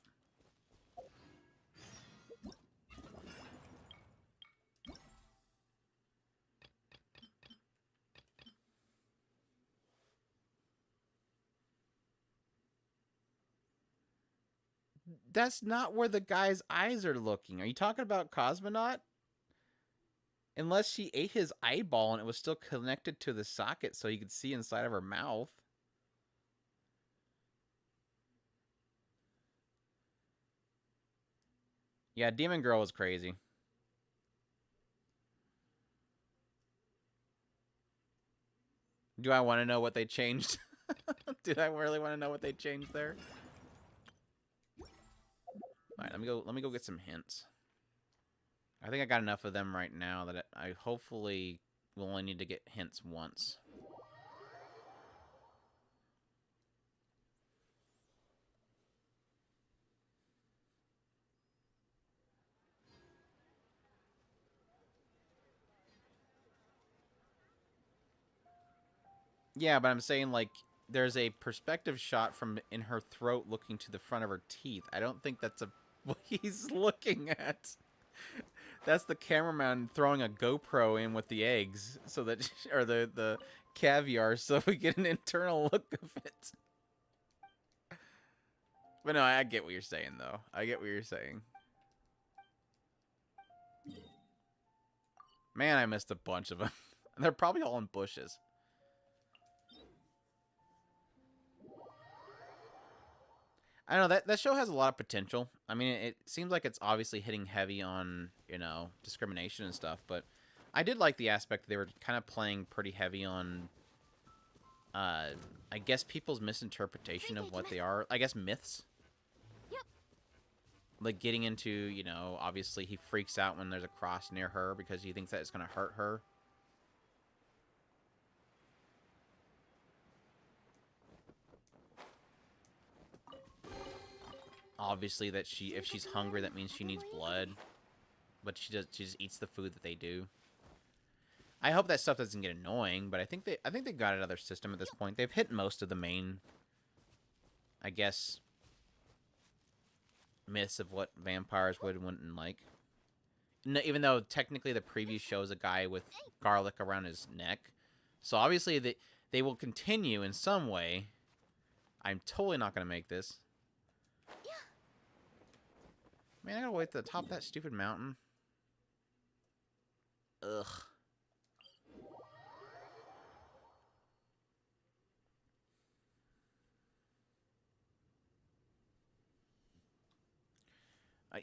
That's not where the guy's eyes are looking. Are you talking about Cosmonaut? Unless she ate his eyeball and it was still connected to the socket so you could see inside of her mouth. Yeah, Demon Girl was crazy. Do I want to know what they changed? Did I really want to know what they changed there? All right, let me go get some hints. I think I got enough of them right now that I hopefully will only need to get hints once. Yeah, but I'm saying, like, there's a perspective shot from in her throat looking to the front of her teeth. I don't think that's what he's looking at. That's the cameraman throwing a GoPro in with the eggs, so that or the caviar, so we get an internal look of it. But no, I get what you're saying, though. I get what you're saying. Man, I missed a bunch of them. They're probably all in bushes. I don't know, that show has a lot of potential. I mean, it seems like it's obviously hitting heavy on, you know, discrimination and stuff, but I did like the aspect they were kind of playing pretty heavy on, I guess, people's misinterpretation of what they are. I guess myths. Like, getting into, you know, obviously he freaks out when there's a cross near her because he thinks that it's going to hurt her. Obviously that if she's hungry, that means she needs blood. But she just eats the food that they do. I hope that stuff doesn't get annoying, but I think they got another system at this point. They've hit most of the main, I guess, myths of what vampires would and wouldn't like. No, even though technically the preview shows a guy with garlic around his neck. So obviously they will continue in some way. I'm totally not going to make this. Man, I gotta wait to the top of that stupid mountain. Ugh.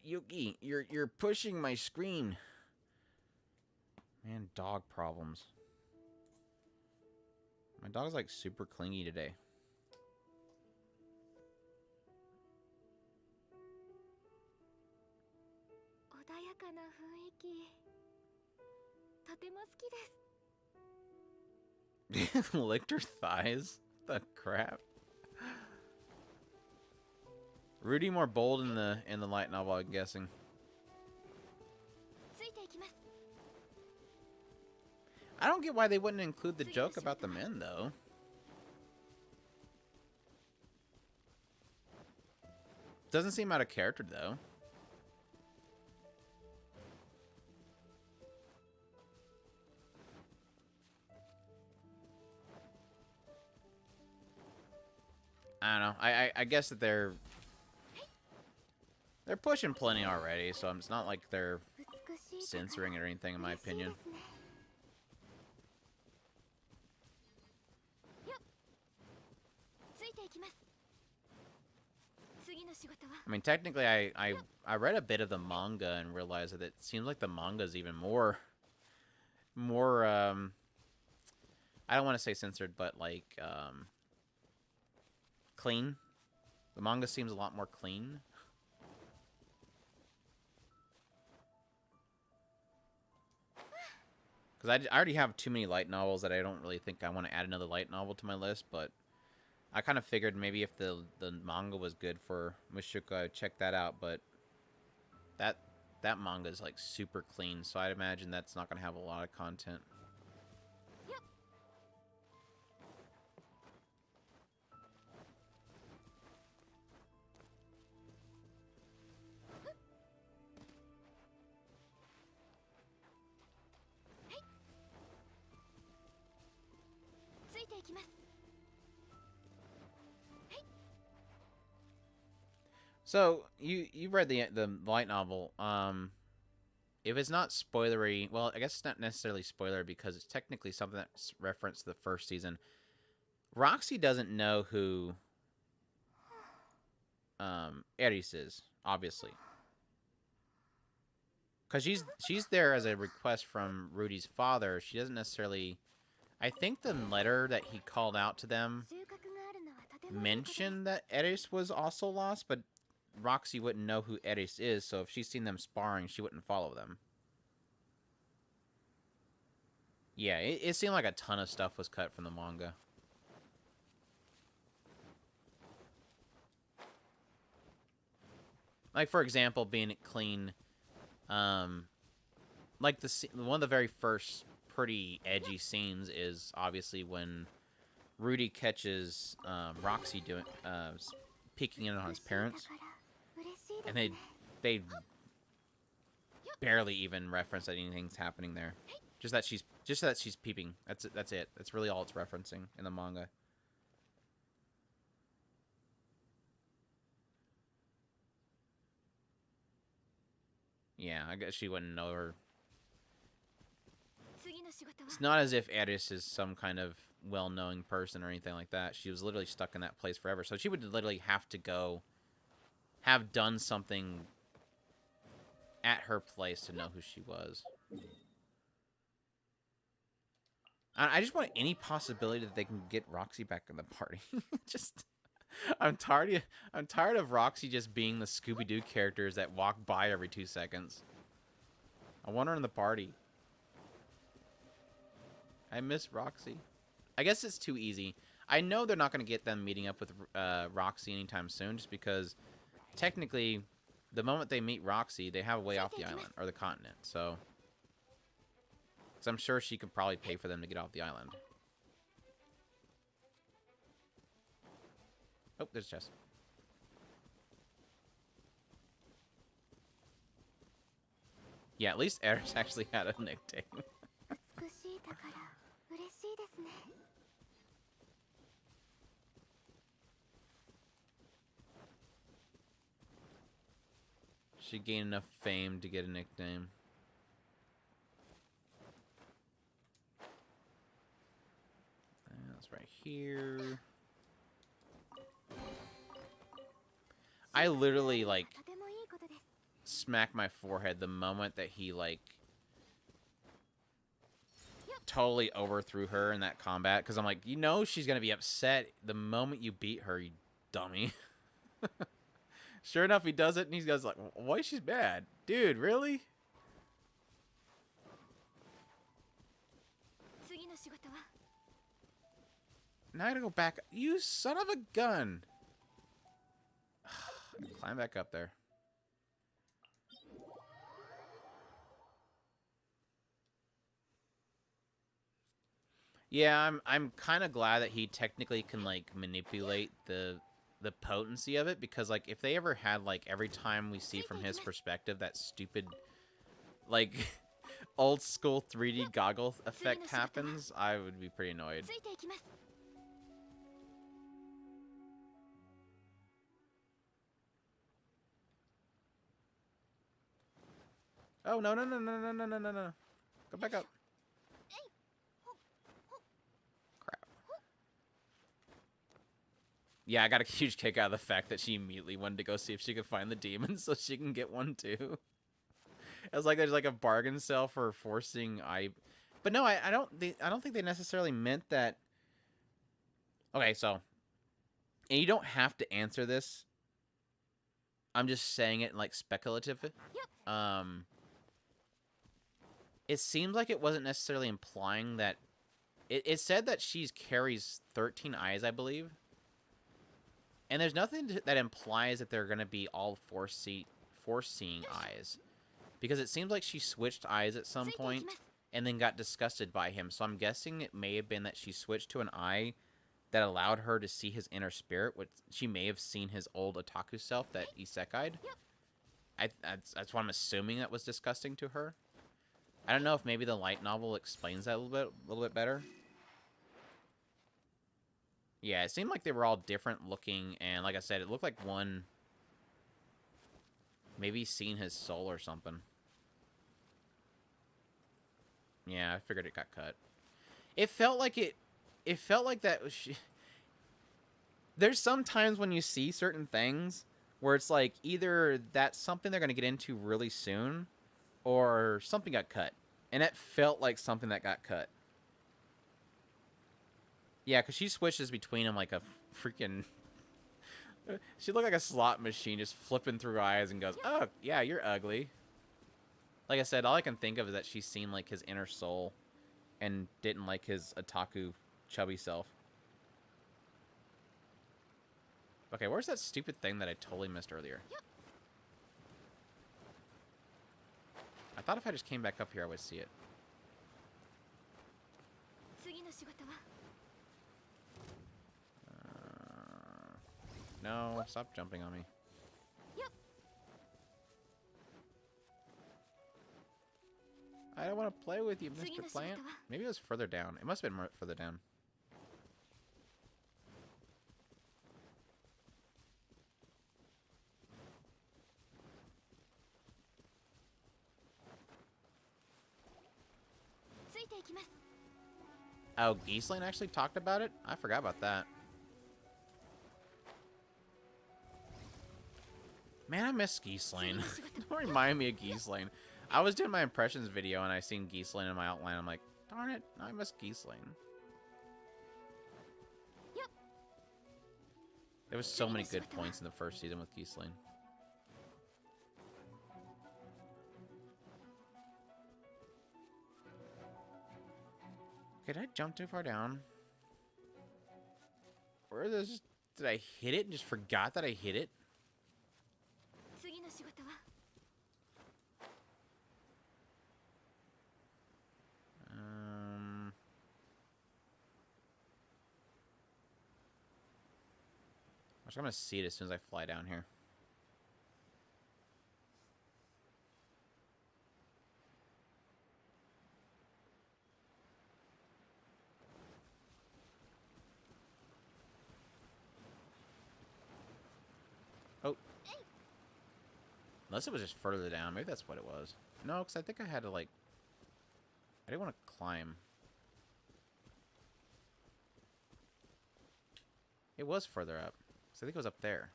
Yuki, you're pushing my screen. Man, dog problems. My dog's like super clingy today. Licked her thighs? The crap. Rudy more bold in the light novel, I'm guessing. I don't get why they wouldn't include the joke about the men, though. Doesn't seem out of character, though. I don't know. I guess that they're pushing plenty already, so it's not like they're censoring it or anything, in my opinion. I mean, technically, I read a bit of the manga and realized that it seems like the manga is even more I don't want to say censored, but like clean. The manga seems a lot more clean. Because I already have too many light novels that I don't really think I want to add another light novel to my list, but I kind of figured maybe if the manga was good for Mushoku, I would check that out, but that manga is like super clean, so I'd imagine that's not going to have a lot of content. So you read the light novel. If it's not spoilery, well, I guess it's not necessarily spoiler because it's technically something that's referenced to the first season. Roxy doesn't know who Eris is, obviously, because she's there as a request from Rudy's father. She doesn't necessarily. I think the letter that he called out to them mentioned that Eris was also lost, but Roxy wouldn't know who Eris is, so if she's seen them sparring, she wouldn't follow them. Yeah, it seemed like a ton of stuff was cut from the manga. Like, for example, being clean. Like, one of the very first pretty edgy scenes is obviously when Rudy catches Roxy doing peeking in on his parents, and they barely even reference that anything's happening there. Just that she's peeping. That's it. That's really all it's referencing in the manga. Yeah, I guess she wouldn't know her. It's not as if Eris is some kind of well-known person or anything like that. She was literally stuck in that place forever. So she would literally have to go have done something at her place to know who she was. I just want any possibility that they can get Roxy back in the party. Just, I'm tired of Roxy just being the Scooby-Doo characters that walk by every 2 seconds. I want her in the party. I miss Roxy. I guess it's too easy. I know they're not going to get them meeting up with Roxy anytime soon, just because technically, the moment they meet Roxy, they have a way off the island, or the continent, so... Because I'm sure she could probably pay for them to get off the island. Oh, there's a chest. Yeah, at least Eris actually had a nickname. She gained enough fame to get a nickname. That's right here. I literally, like, smacked my forehead the moment that he, like, totally overthrew her in that combat. Because I'm like, you know she's going to be upset the moment you beat her, you dummy. Sure enough, he does it, and he goes like, why she's mad? Dude, really? Now I gotta go back. You son of a gun. Climb back up there. Yeah, I'm kind of glad that he technically can, like, manipulate the potency of it, because, like, if they ever had, like, every time we see from his perspective that stupid, like, old school 3D goggle effect happens, I would be pretty annoyed. Oh, no, no, no, no, no, no, no, no, no. Go back up. Crap. Yeah, I got a huge kick out of the fact that she immediately wanted to go see if she could find the demon so she can get one too. It's like there's like a bargain sale for forcing But no, I don't think they necessarily meant that. Okay, so, and you don't have to answer this. I'm just saying it like speculative. It seems like it wasn't necessarily implying that. It said that she carries 13 eyes, I believe. And there's nothing that implies that they're going to be all force-seeing eyes. Because it seems like she switched eyes at some point and then got disgusted by him. So I'm guessing it may have been that she switched to an eye that allowed her to see his inner spirit. Which she may have seen his old otaku self that isekai'd. That's what I'm assuming that was disgusting to her. I don't know if maybe the light novel explains that a little bit better. Yeah, it seemed like they were all different looking, and like I said, it looked like one maybe seen his soul or something. Yeah, I figured it got cut. It felt like that was There's some times when you see certain things where it's like either that's something they're going to get into really soon or something got cut. And it felt like something that got cut. Yeah, because she switches between them like a freaking... She looked like a slot machine just flipping through eyes and goes, oh, yeah, you're ugly. Like I said, all I can think of is that she's seen like his inner soul and didn't like his otaku chubby self. Okay, where's that stupid thing that I totally missed earlier? I thought if I just came back up here, I would see it. No, stop jumping on me. Yep. I don't want to play with you, 次 Mr. の仕事 Plant. は Maybe it was further down. It must have been more further down. Oh, Geeslane actually talked about it? I forgot about that. Man, I miss Geeslane. Don't remind me of Geeslane. I was doing my impressions video and I seen Geeslane in my outline. I'm like, darn it, I miss Geeslane. Yep. There was so many good points in the first season with Geeslane. Okay, did I jump too far down? Or is this... Did I hit it and just forgot that I hit it? 次の仕事は I'm gonna see it as soon as I fly down here. Oh. Unless it was just further down. Maybe that's what it was. No, because I think I had to, like... I didn't want to climb. It was further up. So I think it was up there.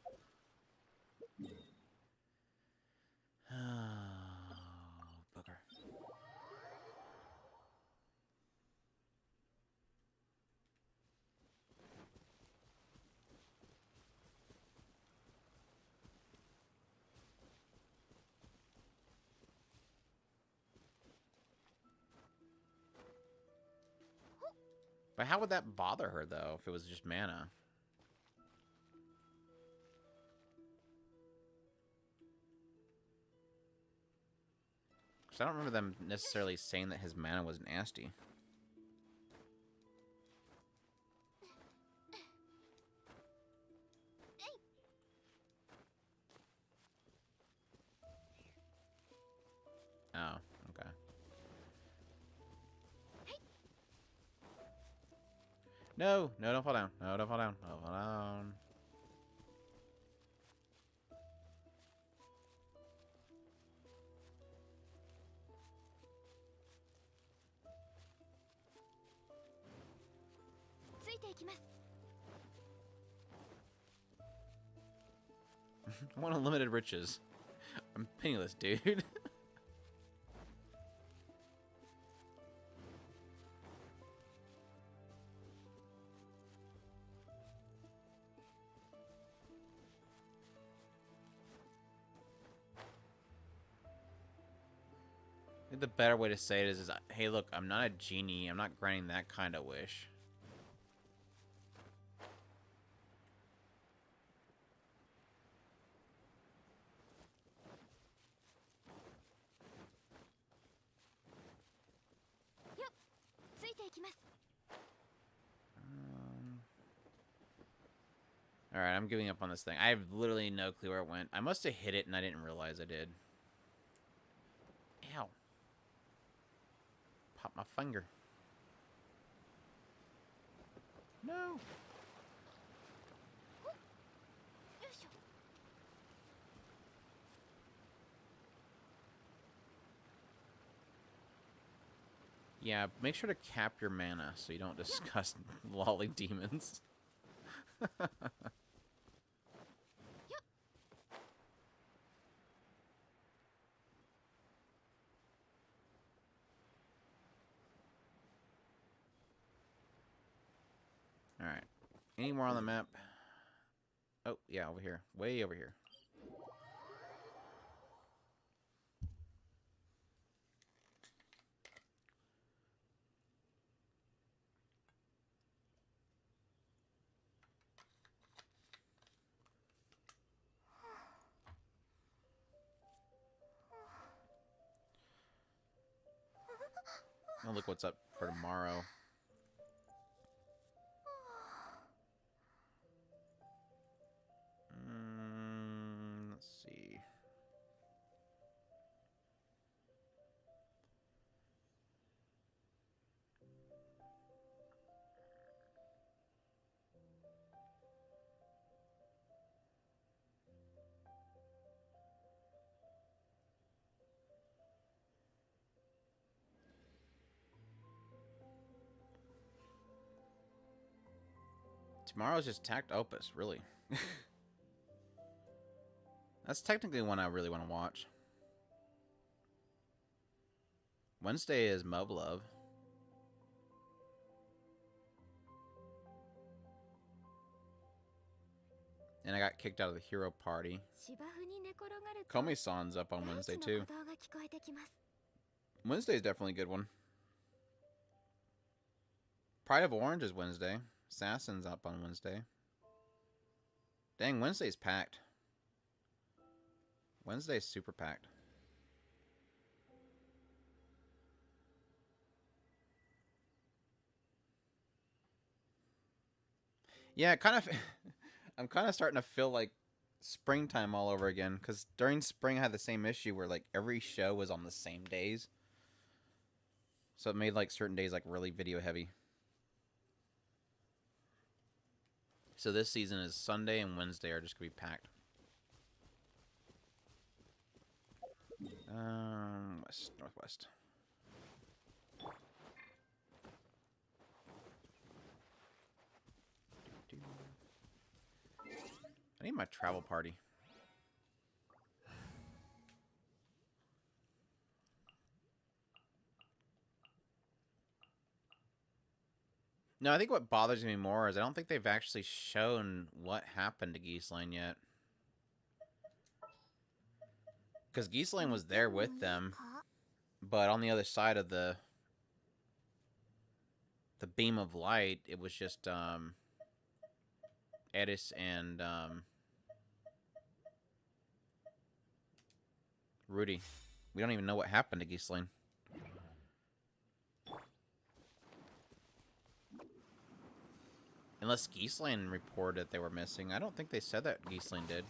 Oh, booger. But how would that bother her, though, if it was just mana? Because I don't remember them necessarily saying that his mana was nasty. Oh, okay. No! No, don't fall down. No, don't fall down. Don't fall down. I want unlimited riches. I'm penniless, dude. I think the better way to say it is, hey, look, I'm not a genie. I'm not granting that kind of wish. Alright, I'm giving up on this thing. I have literally no clue where it went. I must have hit it and I didn't realize I did. Ow. Pop my finger. No. Yeah, make sure to cap your mana so you don't disgust lolly demons. Alright. Any more on the map? Oh, yeah, over here. Way over here. Oh, look what's up for tomorrow. Tomorrow's just Tact Opus, really. That's technically one I really want to watch. Wednesday is Mub Love. And I got kicked out of the hero party. Komi-san's up on Wednesday too. Wednesday's definitely a good one. Pride of Orange is Wednesday. Assassin's up on Wednesday. Dang, Wednesday's packed. Wednesday's super packed. Yeah, kind of. I'm kind of starting to feel like springtime all over again. Because during spring, I had the same issue where like every show was on the same days. So it made like certain days like really video heavy. So this season is Sunday and Wednesday are just gonna be packed. West, northwest. I need my travel party. No, I think what bothers me more is I don't think they've actually shown what happened to Ghislaine yet. Because Ghislaine was there with them, but on the other side of the beam of light, it was just Edis and Rudy. We don't even know what happened to Ghislaine. Unless Ghislaine reported they were missing. I don't think they said that Ghislaine did.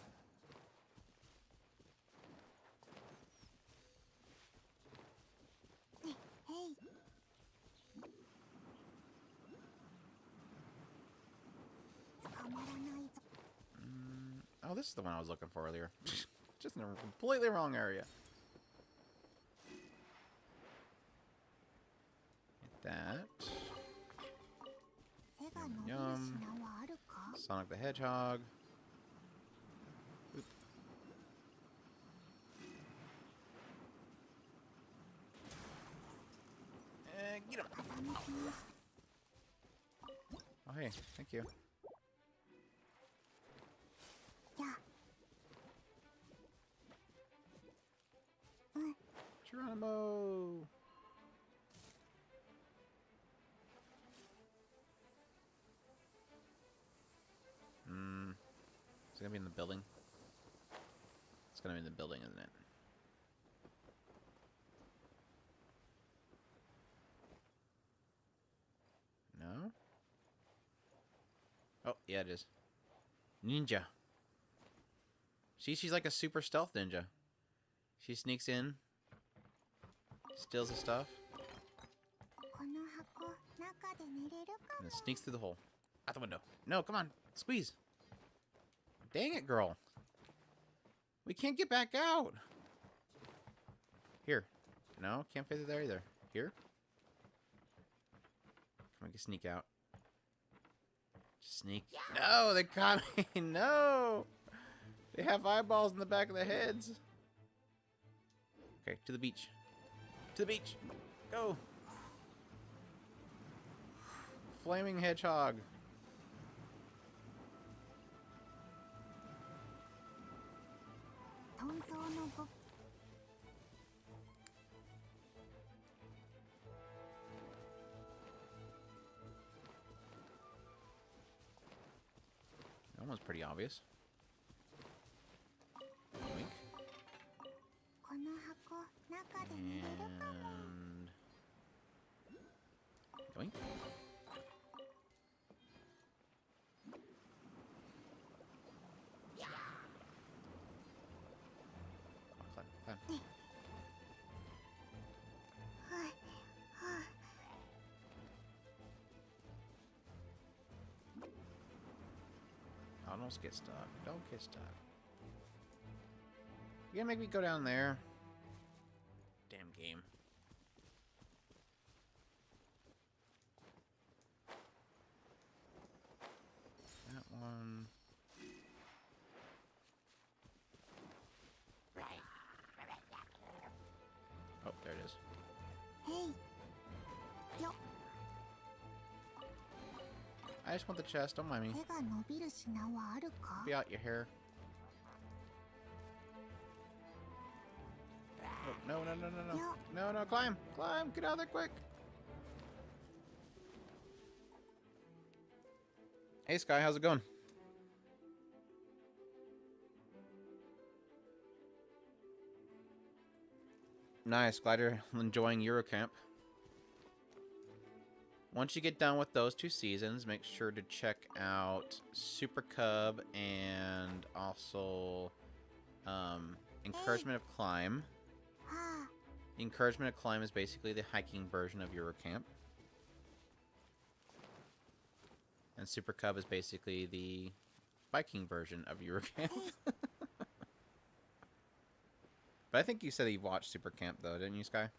Oh, this is the one I was looking for earlier. Just in a completely wrong area. Get that. Yum, yum. Sonic the Hedgehog. Oop. Get him. Oh, hey, thank you. Geronimo. Is it gonna be in the building? It's gonna be in the building, isn't it? No? Oh, yeah, it is. Ninja. She's like a super stealth ninja. She sneaks in, steals the stuff, and then sneaks through the hole. Out the window. No, come on. Squeeze. Dang it, girl. We can't get back out. Here. No, can't fit it there either. Here. Come on, get sneak out. Just sneak. No, they caught me. No. They have eyeballs in the back of their heads. Okay, to the beach. To the beach. Go. Flaming hedgehog. That one's pretty obvious. Wink. And doink. Climb, climb. Don't get stuck. Don't get stuck. You gonna make me go down there? Damn game. I just want the chest. Don't mind me. 手が伸びる品はあるか Be out your hair. Oh, no, no, no, no, no. No, no, climb. Climb. Get out of there quick. Hey, Sky. How's it going? Nice. Glad you're enjoying Eurocamp. Once you get done with those 2 seasons, make sure to check out Super Cub and also Encouragement of Climb. は Encouragement of Climb is basically the hiking version of Eurocamp. And Super Cub is basically the biking version of Eurocamp. But I think you said you watched Super Camp, though, didn't you, Sky?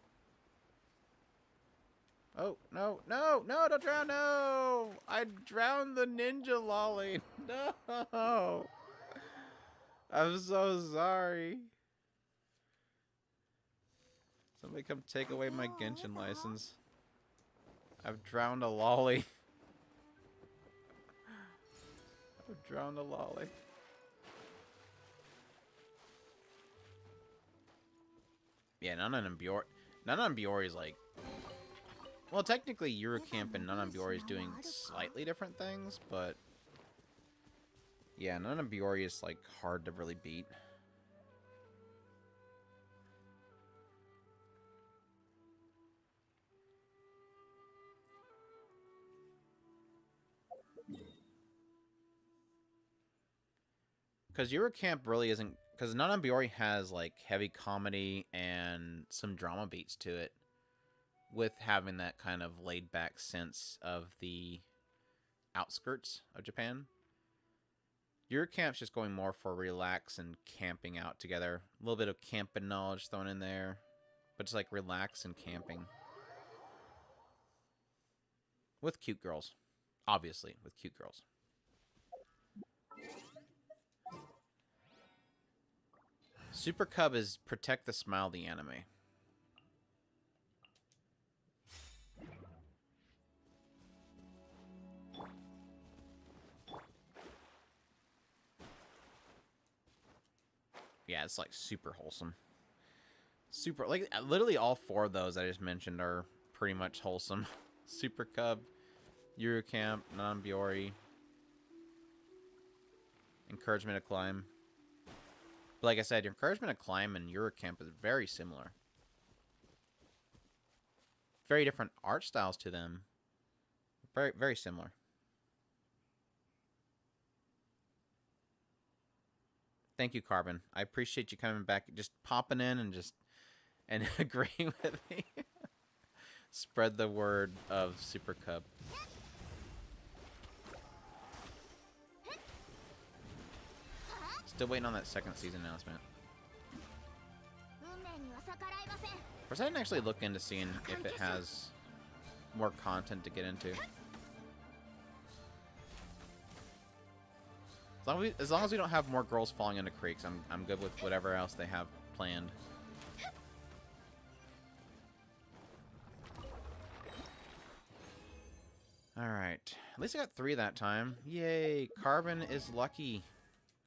Oh, no, no, no, don't drown, no! I drowned the ninja lolly. No! I'm so sorry. Somebody come take away my Genshin license. I've drowned a lolly. I've drowned a lolly. Yeah, Nananbiori is like... Well, technically, Eurocamp and Nananbiori is doing slightly different things, but... Yeah, Nananbiori is, like, hard to really beat. Because Eurocamp really isn't... Because Nananbiori has, like, heavy comedy and some drama beats to it. With having that kind of laid-back sense of the outskirts of Japan. Eurocamp's just going more for relax and camping out together. A little bit of camping knowledge thrown in there. But just like relax and camping. With cute girls. Obviously, with cute girls. Super Cub is Protect the Smile, the anime. Yeah, it's like super wholesome. Super, like, literally all 4 of those I just mentioned are pretty much wholesome. Super Cub, Eurocamp, Nananbiori, Encouragement to Climb. But like I said, Encouragement to Climb and Eurocamp is very similar. Very different art styles to them. Very, very similar. Thank you, Carbon. I appreciate you coming back, just popping in and agreeing with me. Spread the word of Super Cub. Still waiting on that 2nd season announcement. Of course, I didn't actually look into seeing if it has more content to get into. As long as we don't have more girls falling into creeks, I'm good with whatever else they have planned. Alright. At least I got 3 that time. Yay! Carbon is lucky.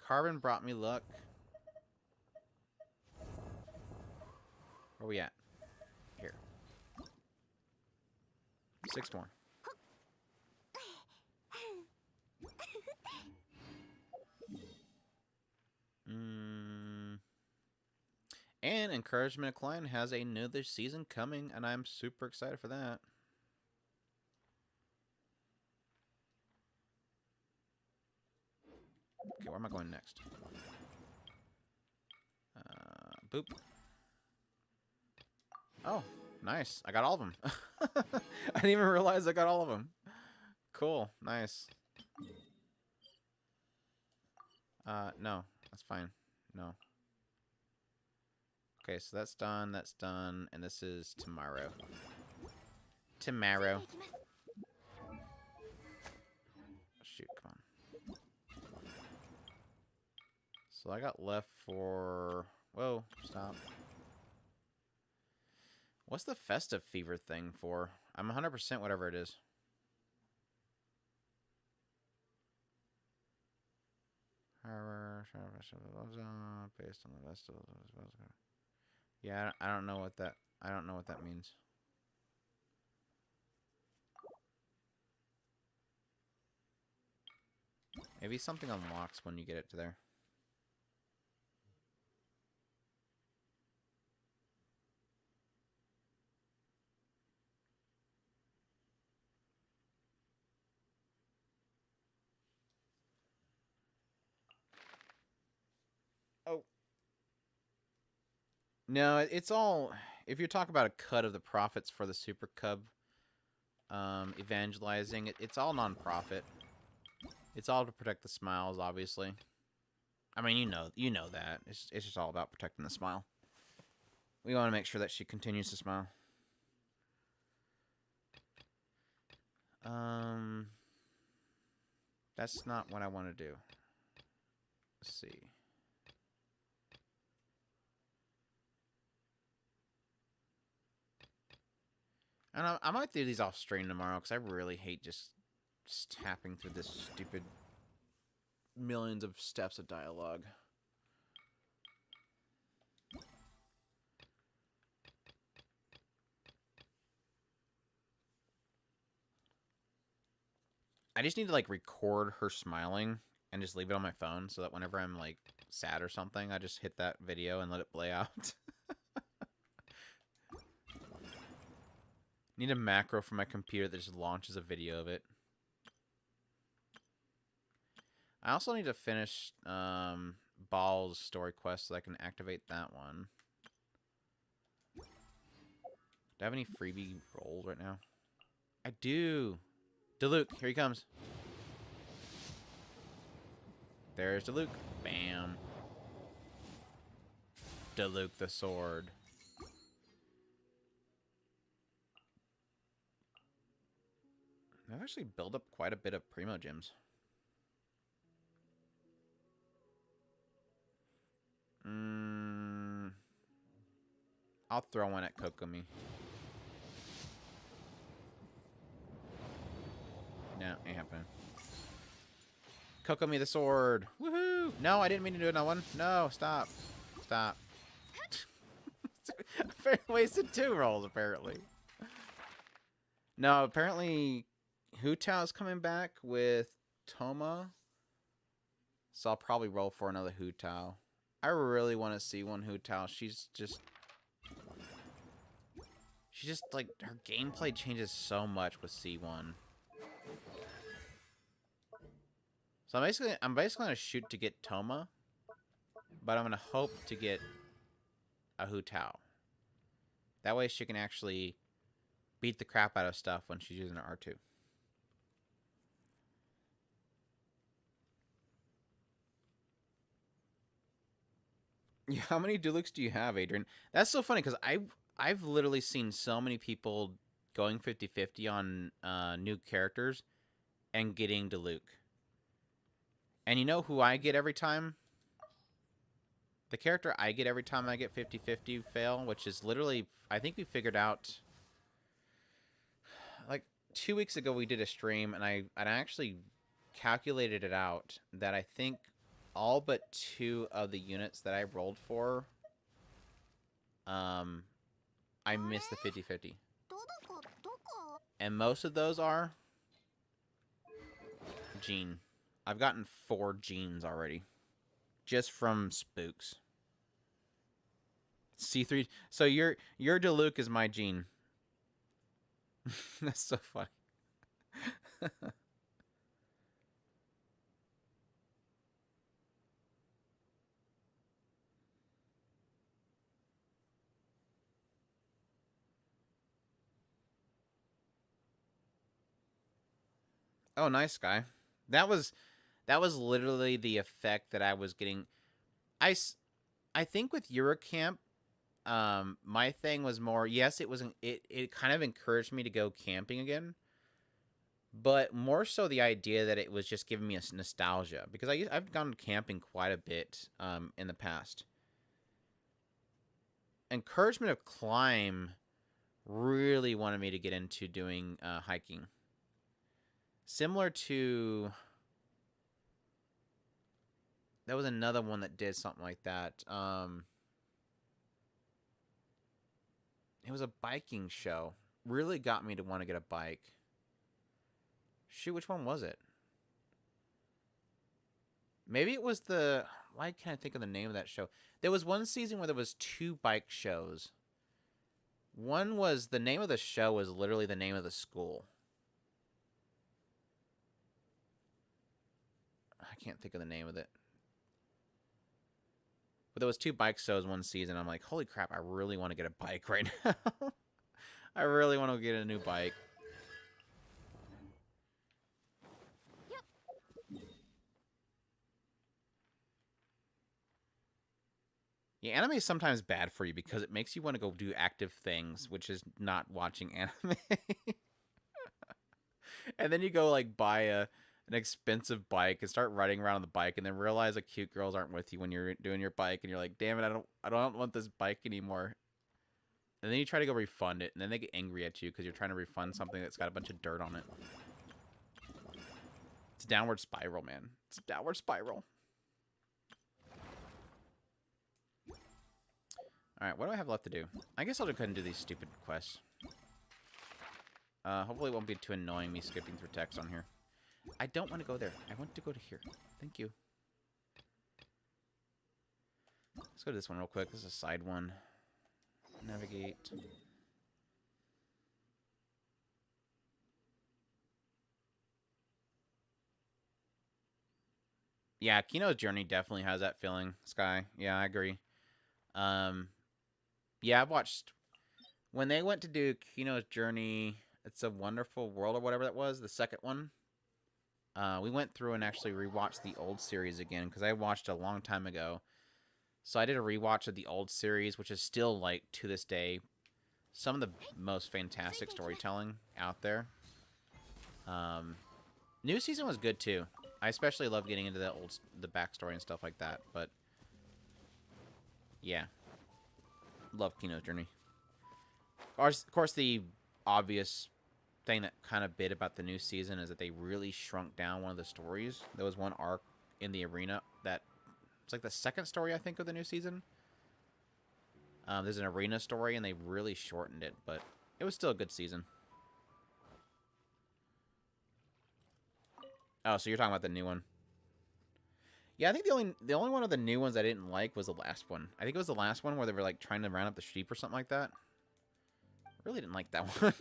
Carbon brought me luck. Where are we at? Here. 6 more. And Encouragement to Climb has another season coming, and I'm super excited for that. Okay, where am I going next? Boop. Oh, nice. I got all of them. I didn't even realize I got all of them. Cool. Nice. No. That's fine. No. Okay, so that's done, and this is tomorrow. Tomorrow. Shoot, come on. So I got left for... Whoa, stop. What's the festive fever thing for? I'm 100% whatever it is. Based on the best of yeah, I don't know what that means. Maybe something unlocks when you get it to there. Oh. No, it's all... If you're talking about a cut of the profits for the Super Cub evangelizing, it's all non-profit. It's all to protect the smiles, obviously. I mean, you know that. It's just all about protecting the smile. We want to make sure that she continues to smile. That's not what I want to do. Let's see. And I might do these off stream tomorrow because I really hate just tapping through this stupid millions of steps of dialogue. I just need to like record her smiling and just leave it on my phone so that whenever I'm like sad or something, I just hit that video and let it play out. Need a macro for my computer that just launches a video of it. I also need to finish Ball's story quest so I can activate that one. Do I have any freebie rolls right now? I do. Diluc, here he comes. There's Diluc. Bam. Diluc the sword. I've actually built up quite a bit of Primo Gems. I'll throw one at Kokomi. No, ain't happening. Kokomi the sword. Woohoo! No, I didn't mean to do another one. No, stop. Stop. I wasted 2 rolls, apparently. No, apparently Hu Tao's coming back with Toma. So I'll probably roll for another Hu Tao. I really want to see one Hu Tao. She's just like, her gameplay changes so much with C1. So I'm basically gonna shoot to get Toma, but I'm gonna hope to get a Hu Tao. That way she can actually beat the crap out of stuff when she's using her R2. Yeah, how many Dilucs do you have, Adrian? That's so funny because I've literally seen so many people going 50-50 on new characters and getting Diluc. And you know who I get every time? The character I get every time I get 50-50 fail, which is literally, I think we figured out, like 2 weeks ago we did a stream and I actually calculated it out that I think all but 2 of the units that I rolled for, I missed the 50-50. And most of those are Gene. I've gotten 4 Genes already. Just from spooks. C3. So your Diluc is my Gene. That's so funny. Oh, nice guy. That was literally the effect that I was getting. I think with Eurocamp, my thing was more, yes, it kind of encouraged me to go camping again, but more so the idea that it was just giving me a nostalgia, because I've gone camping quite a bit in the past. Encouragement of climb really wanted me to get into doing hiking. Similar to There was another one that did something like that. It was a biking show. Really got me to want to get a bike. Shoot, which one was it? Maybe it was the... Why can't I think of the name of that show? There was one season where there was 2 bike shows. One was... The name of the show was literally the name of the school. I can't think of the name of it. But there was 2 bike shows one season. I'm like, holy crap, I really want to get a bike right now. I really want to get a new bike. Yeah, anime is sometimes bad for you because it makes you want to go do active things, which is not watching anime. And then you go like buy an expensive bike and start riding around on the bike, and then realize the cute girls aren't with you when you're doing your bike, and you're like, damn it, I don't want this bike anymore. And then you try to go refund it, and then they get angry at you because you're trying to refund something that's got a bunch of dirt on it. It's a downward spiral, man. It's a downward spiral. Alright, what do I have left to do? I guess I'll just go ahead and do these stupid quests. Hopefully it won't be too annoying me skipping through text on here. I don't want to go there. I want to go to here. Thank you. Let's go to this one real quick. This is a side one. Navigate. Yeah, Kino's Journey definitely has that feeling, Sky. Yeah, I agree. Yeah, I've watched... When they went to do Kino's Journey, It's a Wonderful World or whatever that was, the second one, we went through and actually rewatched the old series again, because I watched it a long time ago. So I did a rewatch of the old series, which is still, like, to this day, some of the most fantastic storytelling out there. New season was good, too. I especially love getting into the backstory and stuff like that, but... Yeah. Love Kino's Journey. Of course, the obvious thing that kind of bit about the new season is that they really shrunk down one of the stories. There was one arc in the arena that... It's like the second story, I think, of the new season. There's an arena story, and they really shortened it, but it was still a good season. Oh, so you're talking about the new one. Yeah, I think the only one of the new ones I didn't like was the last one. I think it was the last one where they were like trying to round up the sheep or something like that. Really didn't like that one.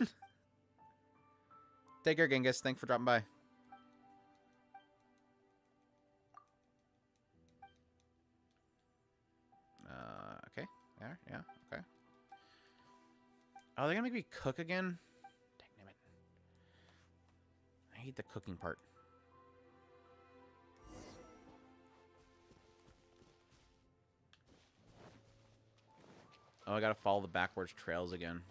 Take care, Genghis. Thanks for dropping by. Okay. There, yeah, okay. Oh, they're gonna make me cook again? Dang it. I hate the cooking part. Oh, I gotta follow the backwards trails again.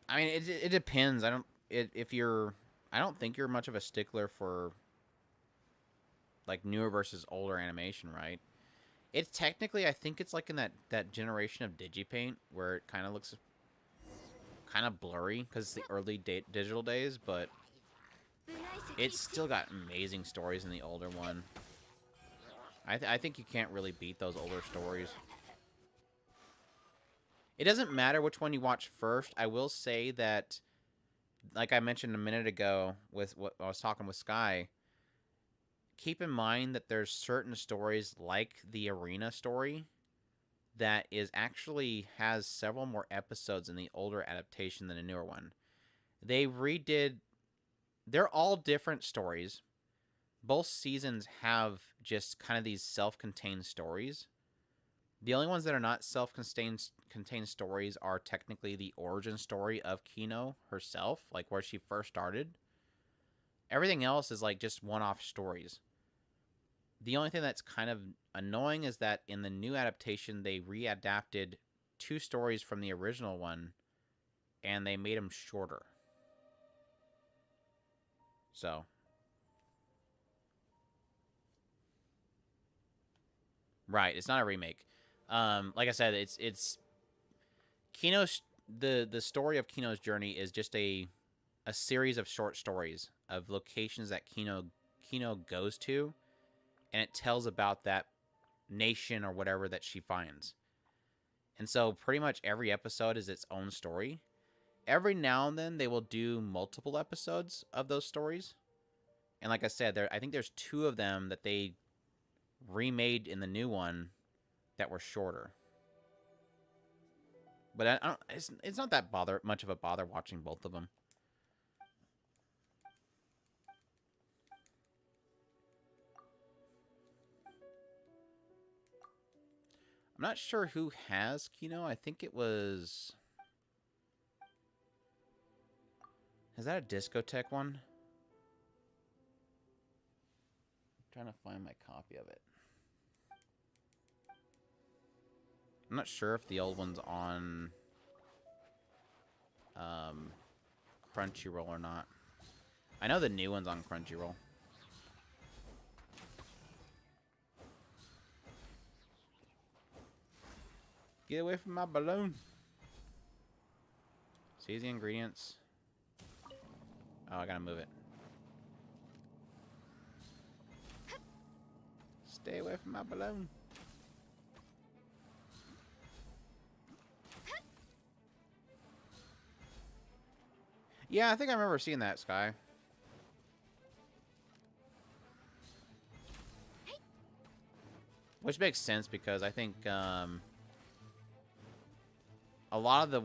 I mean, it depends. I don't think you're much of a stickler for like newer versus older animation, right? It's technically, I think it's like in that generation of Digipaint where it kind of looks kind of blurry because it's the early digital days, but it's still got amazing stories in the older one. I think you can't really beat those older stories. It doesn't matter which one you watch first. I will say that, like I mentioned a minute ago with what I was talking with Sky, keep in mind that there's certain stories like the arena story that is actually has several more episodes in the older adaptation than the newer one. They redid... They're all different stories. Both seasons have just kind of these self-contained stories. The only ones that are not self-contained stories are technically the origin story of Kino herself, like where she first started. Everything else is like just one-off stories. The only thing that's kind of annoying is that in the new adaptation, they readapted 2 stories from the original one, and they made them shorter. So, right, it's not a remake. Like I said, it's Kino's the story of Kino's journey is just a series of short stories of locations that Kino goes to, and it tells about that nation or whatever that she finds. And so pretty much every episode is its own story. Every now and then they will do multiple episodes of those stories. And like I said, I think there's 2 of them that they remade in the new one that were shorter. But I don't, it's not that much of a bother watching both of them. I'm not sure who has Kino. I think it was... Is that a discotheque one? I'm trying to find my copy of it. I'm not sure if the old one's on Crunchyroll or not. I know the new one's on Crunchyroll. Get away from my balloon. See the ingredients. Oh, I gotta move it. Stay away from my balloon. Yeah, I think I remember seeing that, Sky. Which makes sense because I think a lot of the...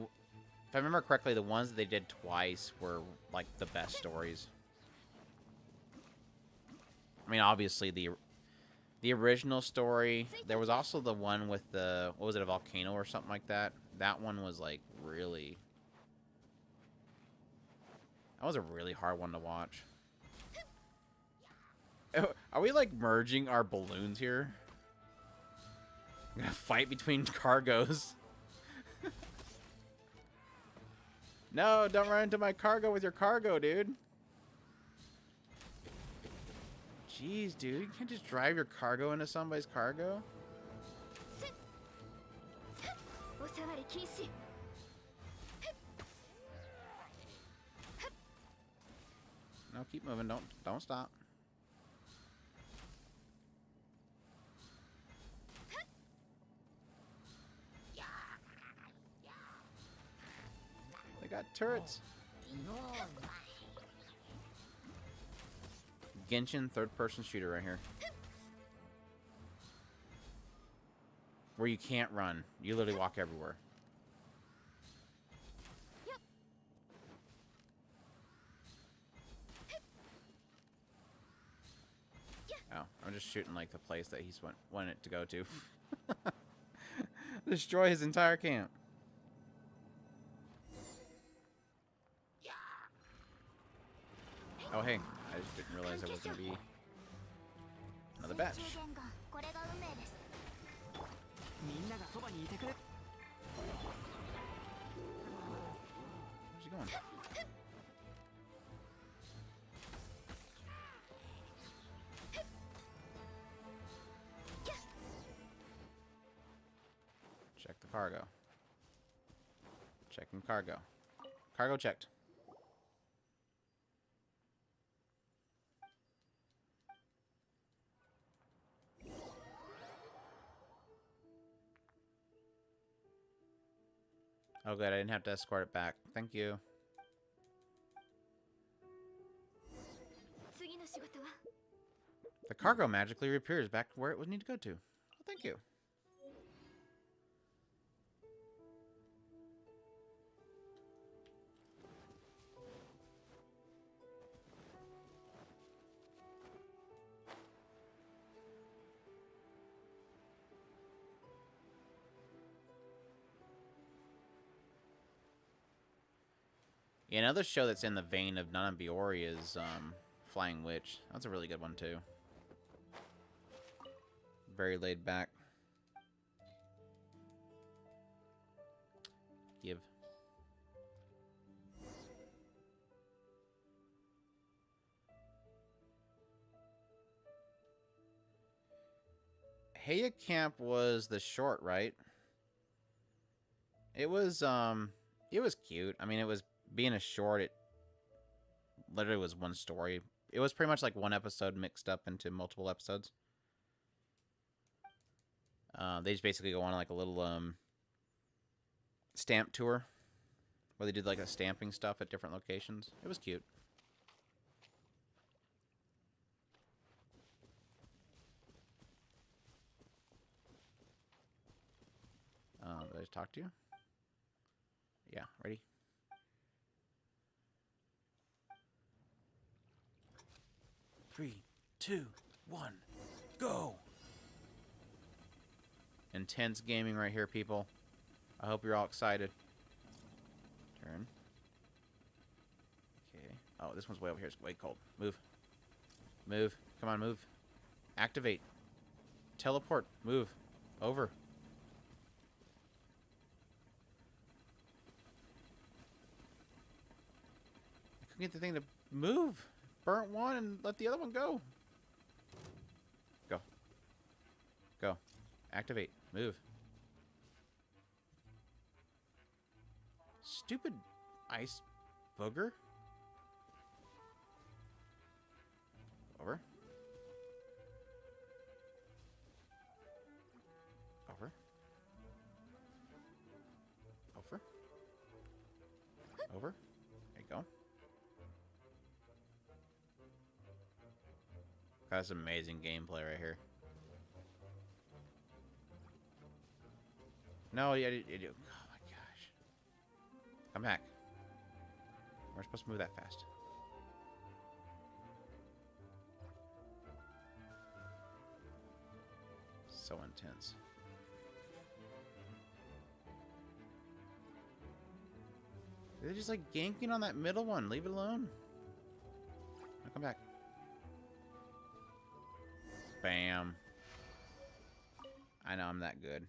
If I remember correctly, the ones that they did twice were, like, the best stories. I mean, obviously, the original story. There was also the one with the... What was it, a volcano or something like that? That one was, like, really... That was a really hard one to watch. Are we, like, merging our balloons here? I'm gonna fight between cargos. No, don't run into my cargo with your cargo, dude. Jeez, dude. You can't just drive your cargo into somebody's cargo. No, keep moving. Don't stop. They got turrets. Genshin third-person shooter right here. Where you can't run. You literally walk everywhere. Oh, I'm just shooting like the place that he's wanted it to go to. Destroy his entire camp. Oh, hey. I just didn't realize there was going to be another batch. Where's he going? Check the cargo. Checking cargo. Cargo checked. Oh, good. I didn't have to escort it back. Thank you. The cargo magically reappears back where it would need to go to. Oh, thank you. Yeah, another show that's in the vein of Nana Biori is Flying Witch. That's a really good one, too. Very laid back. Give. Heya Camp was the short, right? It was cute. I mean, it was being a short. It literally was one story. It was pretty much like one episode mixed up into multiple episodes. They just basically go on like a little stamp tour where they did like a stamping stuff at different locations. It was cute. Did I just talk to you? Yeah, ready? Three, two, one, go! Intense gaming right here, people. I hope you're all excited. Turn. Okay. Oh, this one's way over here. It's way cold. Move. Move. Come on, move. Activate. Teleport. Move. Over. I couldn't get the thing to move. Burnt one and let the other one go. Go. Go. Activate. Move. Stupid ice booger. Over. Over. Over. Over. There you go. That's amazing gameplay right here. No, yeah, oh my gosh. Come back. We're supposed to move that fast. So intense. They're just like ganking on that middle one. Leave it alone. Now come back. Bam. I know I'm that good.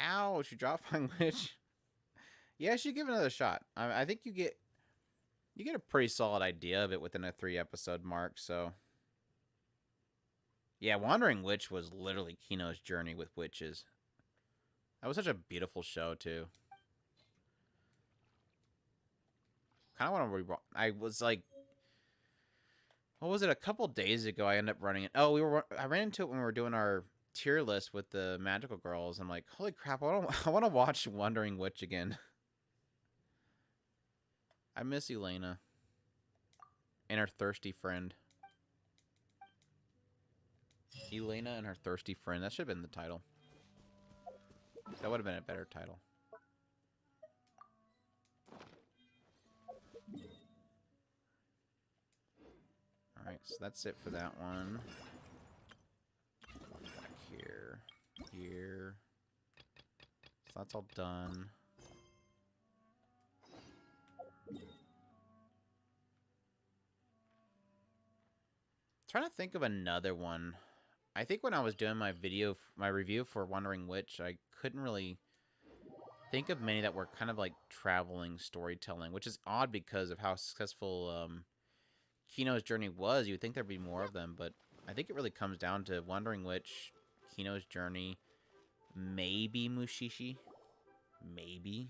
Ow, she dropped my witch. Yeah, she give it another shot. I think you get a pretty solid idea of it within a 3-episode mark, so. Yeah, Wandering Witch was literally Kino's journey with witches. That was such a beautiful show, too. Kind of want to I was like, what was it? A couple days ago, I ended up running it. Oh, I ran into it when we were doing our tier list with the magical girls. I'm like, holy crap! I want to watch Wandering Witch again. I miss Elena and her thirsty friend. Elena and her thirsty friend. That should have been the title. That would have been a better title. Alright, so that's it for that one. Back here. Here. So that's all done. Trying to think of another one. I think when I was doing my review for Wandering Witch, I couldn't really think of many that were kind of like traveling storytelling, which is odd because of how successful Kino's journey was. You would think there'd be more of them, but I think it really comes down to Wandering Witch, Kino's journey, maybe Mushishi, maybe.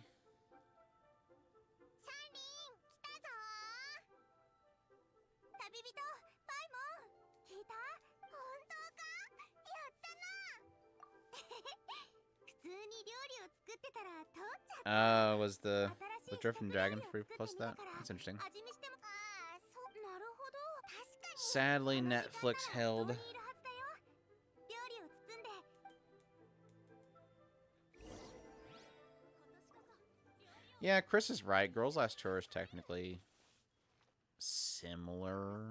Was the Drifting Dragon pretty close to that? That's interesting. Sadly, Netflix held. Yeah, Chris is right. Girls Last Tour is technically similar.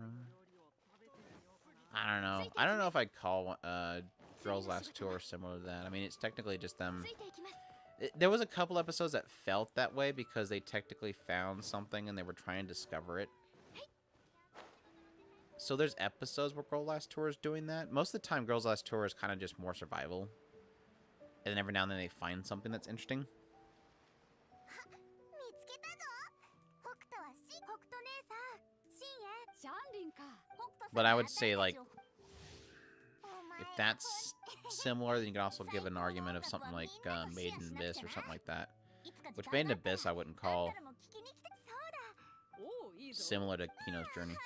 I don't know. I don't know if I'd call Girls Last Tour similar to that. I mean, it's technically just them. There was a couple episodes that felt that way because they technically found something and they were trying to discover it. So there's episodes where Girls Last Tour is doing that. Most of the time, Girls Last Tour is kind of just more survival. And then every now and then they find something that's interesting. But I would say, like, if that's similar, then you can also give an argument of something like Made in Abyss or something like that. Which Made in Abyss I wouldn't call similar to Kino's Journey.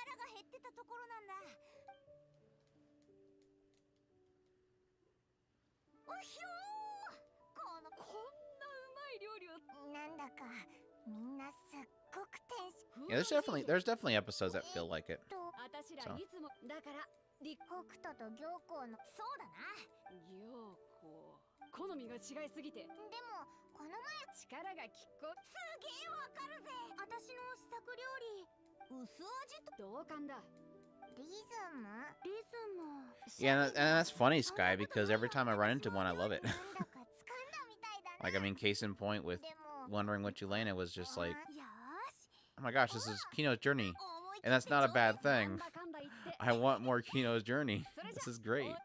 Yeah, there's definitely episodes that feel like it. So. 好みが違いすぎてでもこの前力がきっこすげえわかるぜ私の試作料理薄味と同感だリズム Yeah, and that's funny, Sky, because every time I run into one, I love it. Like, I mean, case in point with Wondering What You Lane, it was just like, oh my gosh, this is Kino's Journey. And that's not a bad thing. I want more Kino's Journey. This is great.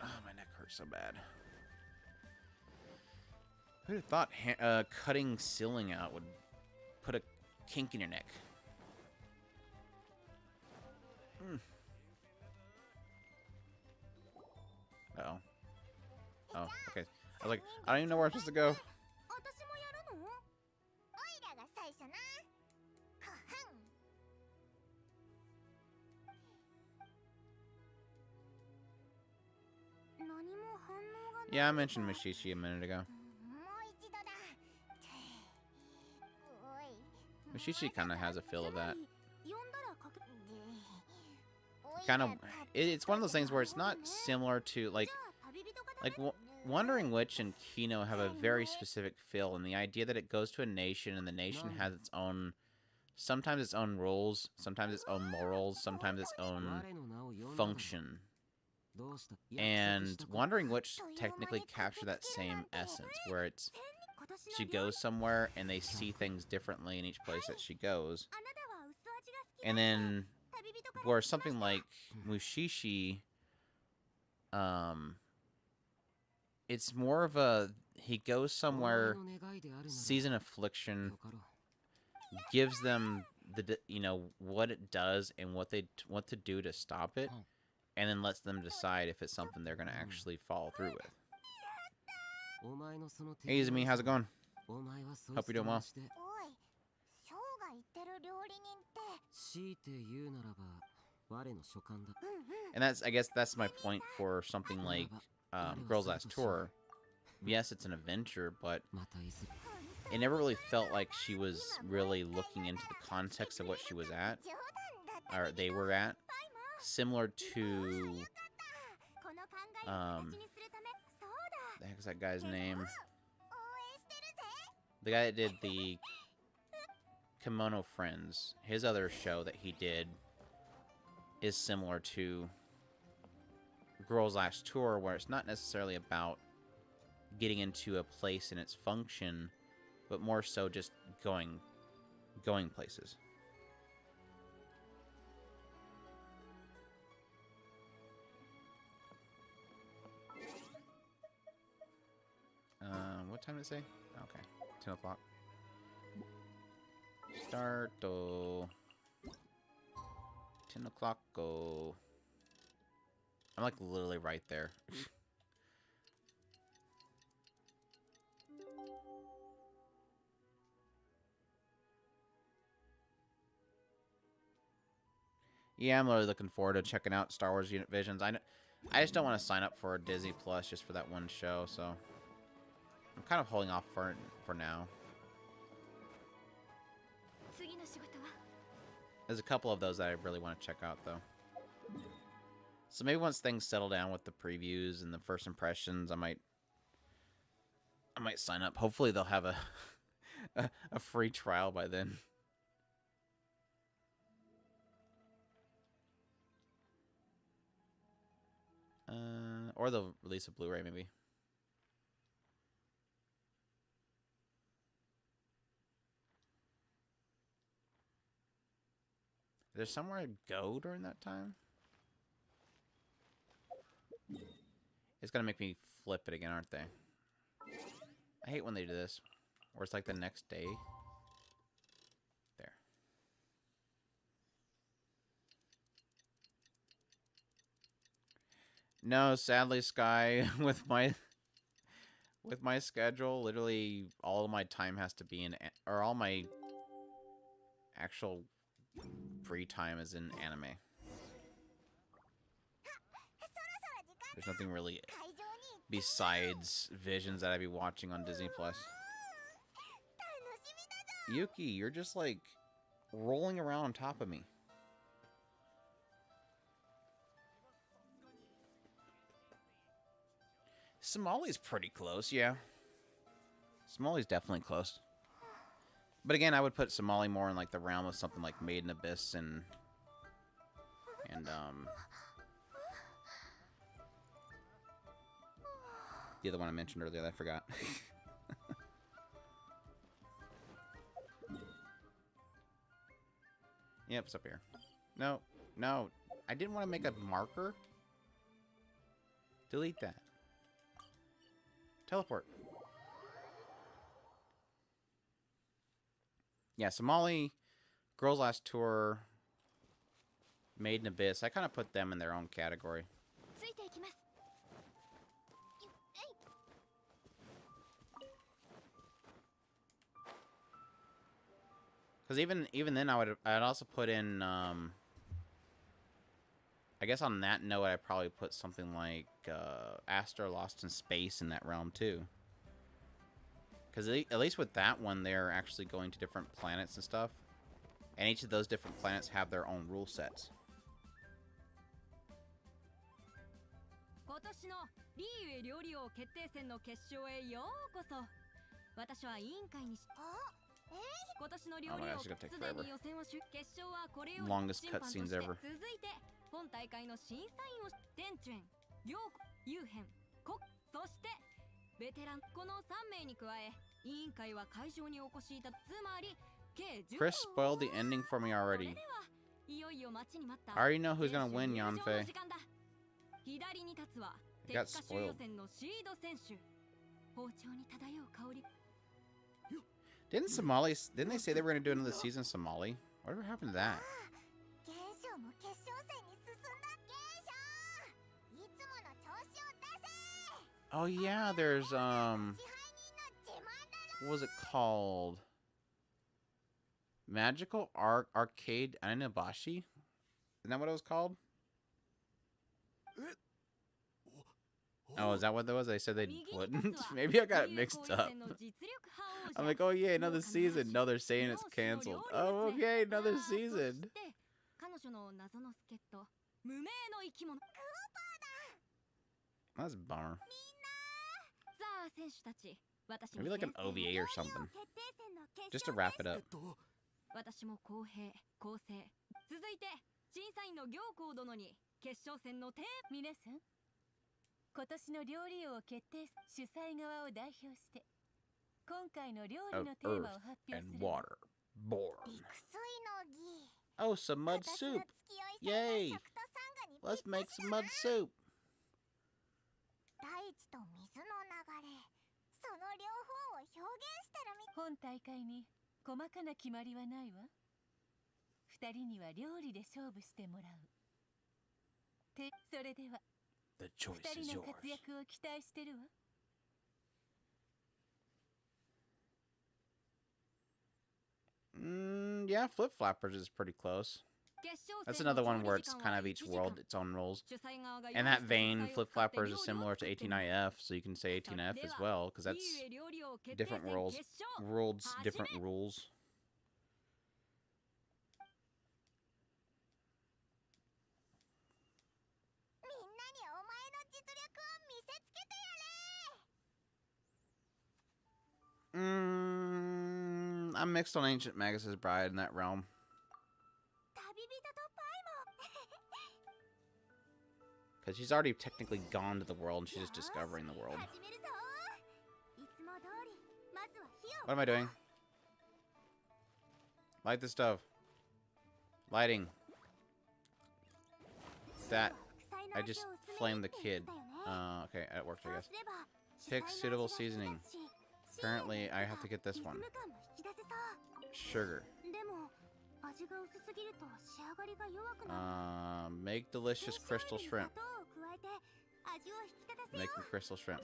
Oh, my neck hurts so bad. Who'd have thought cutting ceiling out would put a kink in your neck? Uh-oh. Oh, okay. I was like, I don't even know where I'm supposed to go. Yeah, I mentioned Mushishi a minute ago. Mushishi kind of has a feel of that. Kind of, it's one of those things where it's not similar to, like Wandering Witch and Kino have a very specific feel, and the idea that it goes to a nation, and the nation has its own, sometimes its own rules, sometimes its own morals, sometimes its own function. And Wandering Witch technically capture that same essence, where it's she goes somewhere and they see things differently in each place that she goes. And then where something like Mushishi, it's more of a, he goes somewhere, sees an affliction, gives them the, you know, what it does and what to do to stop it, and then lets them decide if it's something they're going to actually follow through with. Hey, Izumi, how's it going? Hope you're doing well. And that's, I guess that's my point for something like Girls Last Tour. Yes, it's an adventure, but it never really felt like she was really looking into the context of what she was at, or they were at. Similar to, the heck is that guy's name? The guy that did the Kimono Friends. His other show that he did is similar to Girls Last Tour, where it's not necessarily about getting into a place and its function, but more so just going places. What time did it say? Okay, 10 o'clock. Start. 10 o'clock. Go. I'm like literally right there. Yeah, I'm really looking forward to checking out Star Wars Unit Visions. I just don't want to sign up for Disney Plus just for that one show, so I'm kind of holding off for now. There's a couple of those that I really want to check out, though. So maybe once things settle down with the previews and the first impressions, I might sign up. Hopefully they'll have a free trial by then. Or they'll release a Blu-ray, maybe. there somewhere I'd go during that time? It's gonna make me flip it again, aren't they? I hate when they do this. Or it's like the next day. There. No, sadly, Sky, with my schedule, literally all of my time has to be in, or all my actual free time is in anime. There's nothing really besides Visions that I'd be watching on Disney Plus. Yuki, you're just like rolling around on top of me. Somali's pretty close, yeah. Somali's definitely close. But again, I would put Somali more in like the realm of something like Made in Abyss and the other one I mentioned earlier that I forgot. Yep, it's up here. No, no. I didn't want to make a marker. Delete that. Teleport. Yeah, Somali, Girls Last Tour, Made in Abyss. I kind of put them in their own category. Because even then, I'd also put in. I guess on that note, I'd probably put something like Astra Lost in Space in that realm too. Because at least with that one, they're actually going to different planets and stuff, and each of those different planets have their own rule sets. Oh my gosh, it's gonna take forever. Longest cutscenes ever. Chris spoiled the ending for me already. I already know who's gonna win, Yanfei. It got spoiled. Didn't they say they were gonna do another season of Somali? Whatever happened to that? Oh yeah, there's what was it called? Magical Arcade Anabashi? Isn't that what it was called? Oh, is that what that was? They said they wouldn't? Maybe I got it mixed up. I'm like, oh yeah, another season. No, they're saying it's canceled. Oh, okay, another season. That's a bummer. Maybe like an OVA or something. Just to wrap it up. Of earth and water born. Oh, some mud soup. Yay! Let's make some mud soup. The choice is yours. Yeah, Flip Flappers is pretty close. That's another one where it's kind of each world its own rules. In that vein, Flip Flappers is similar to 18IF, so you can say 18IF as well, because that's different worlds, different rules. I'm mixed on Ancient Magus' Bride in that realm. Because she's already technically gone to the world and she's just discovering the world. What am I doing? Light the stove. Lighting. that. I just flamed the kid. Okay, it worked, I guess. Pick suitable seasoning. Apparently, I have to get this one. Sugar. Make delicious crystal shrimp. Making crystal shrimp.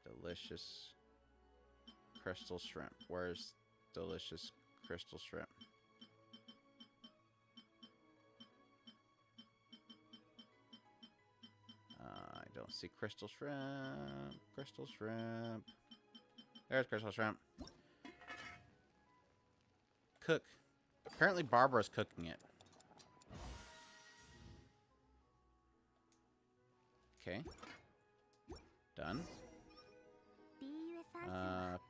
Delicious crystal shrimp. Where's delicious crystal shrimp? I don't see crystal shrimp. Crystal shrimp. There's crystal shrimp. Cook. Apparently Barbara's cooking it. Okay. Done.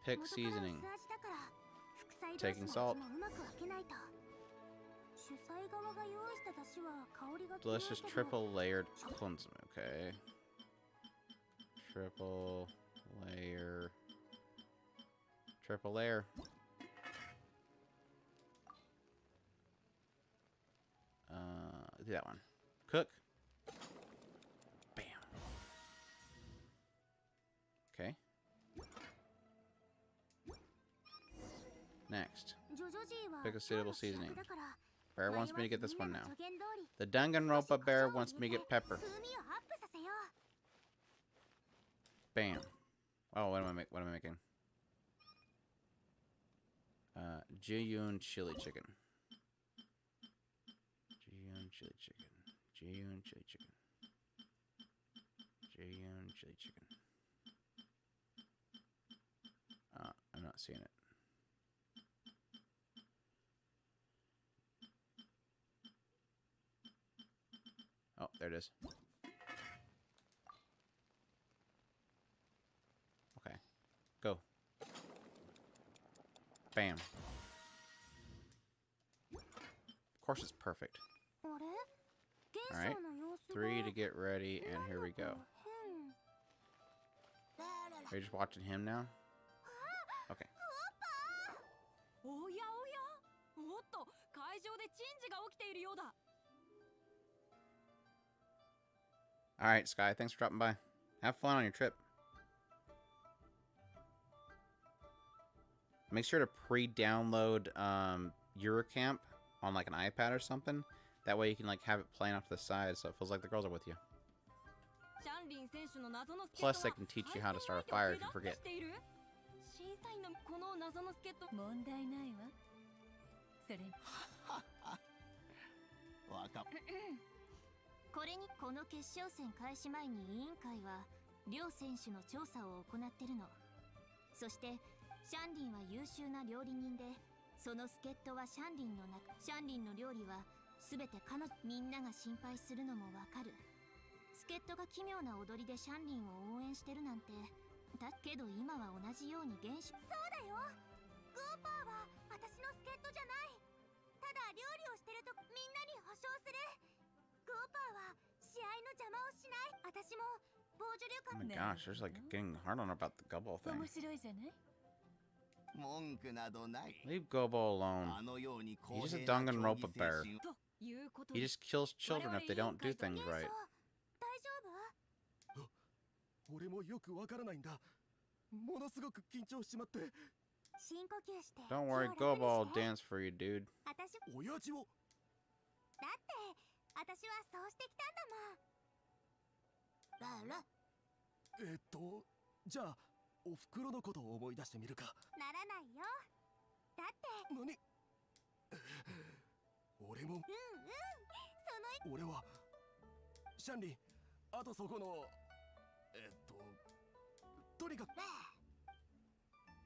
Pick seasoning. Taking salt. Delicious triple layered consomme. Okay. Triple layer. Triple layer. Do that one. Cook. Bam. Okay. Next. Pick a suitable seasoning. Bear wants me to get this one now. The Danganronpa bear wants me to get pepper. Bam. Oh, what am I making? Jiyun chili chicken. Jiyun chili chicken. Jiyun chili chicken. Jiyun chili chicken. I'm not seeing it. Oh, there it is. Okay. Go. Bam. Of course it's perfect. Alright. 3 to get ready, and here we go. Are you just watching him now? Okay. Alright, Sky, thanks for dropping by. Have fun on your trip. Make sure to pre-download Eurocamp on like an iPad or something. That way you can like have it playing off to the side so it feels like the girls are with you. Plus they can teach you how to start a fire if you forget. これにこの決勝戦開始前に委員会は両選手の調査を行ってるの。そしてシャンリンは優秀な料理人で、その助っ人はシャンリンの料理はすべてみんなが心配するのもわかる。助っ人が奇妙な踊りでシャンリンを応援してるなんて。だけど今は同じように原始。そうだよ。グーパーは私の助っ人じゃない。ただ料理をしてるとみんなに保証する。 Oh my gosh, there's like getting hard on her about the Gobbo thing. Leave Gobbo alone. He's just a Danganronpa bear. He just kills children if they don't do things right. Don't worry, Gobbo will dance for you, dude. 私はそうしてきたんだもん。だら。じゃあお袋のことを思い出してみるか。ならないよ。だって。何？俺も。その。俺は。シャンリン、あとそこの。とにかく。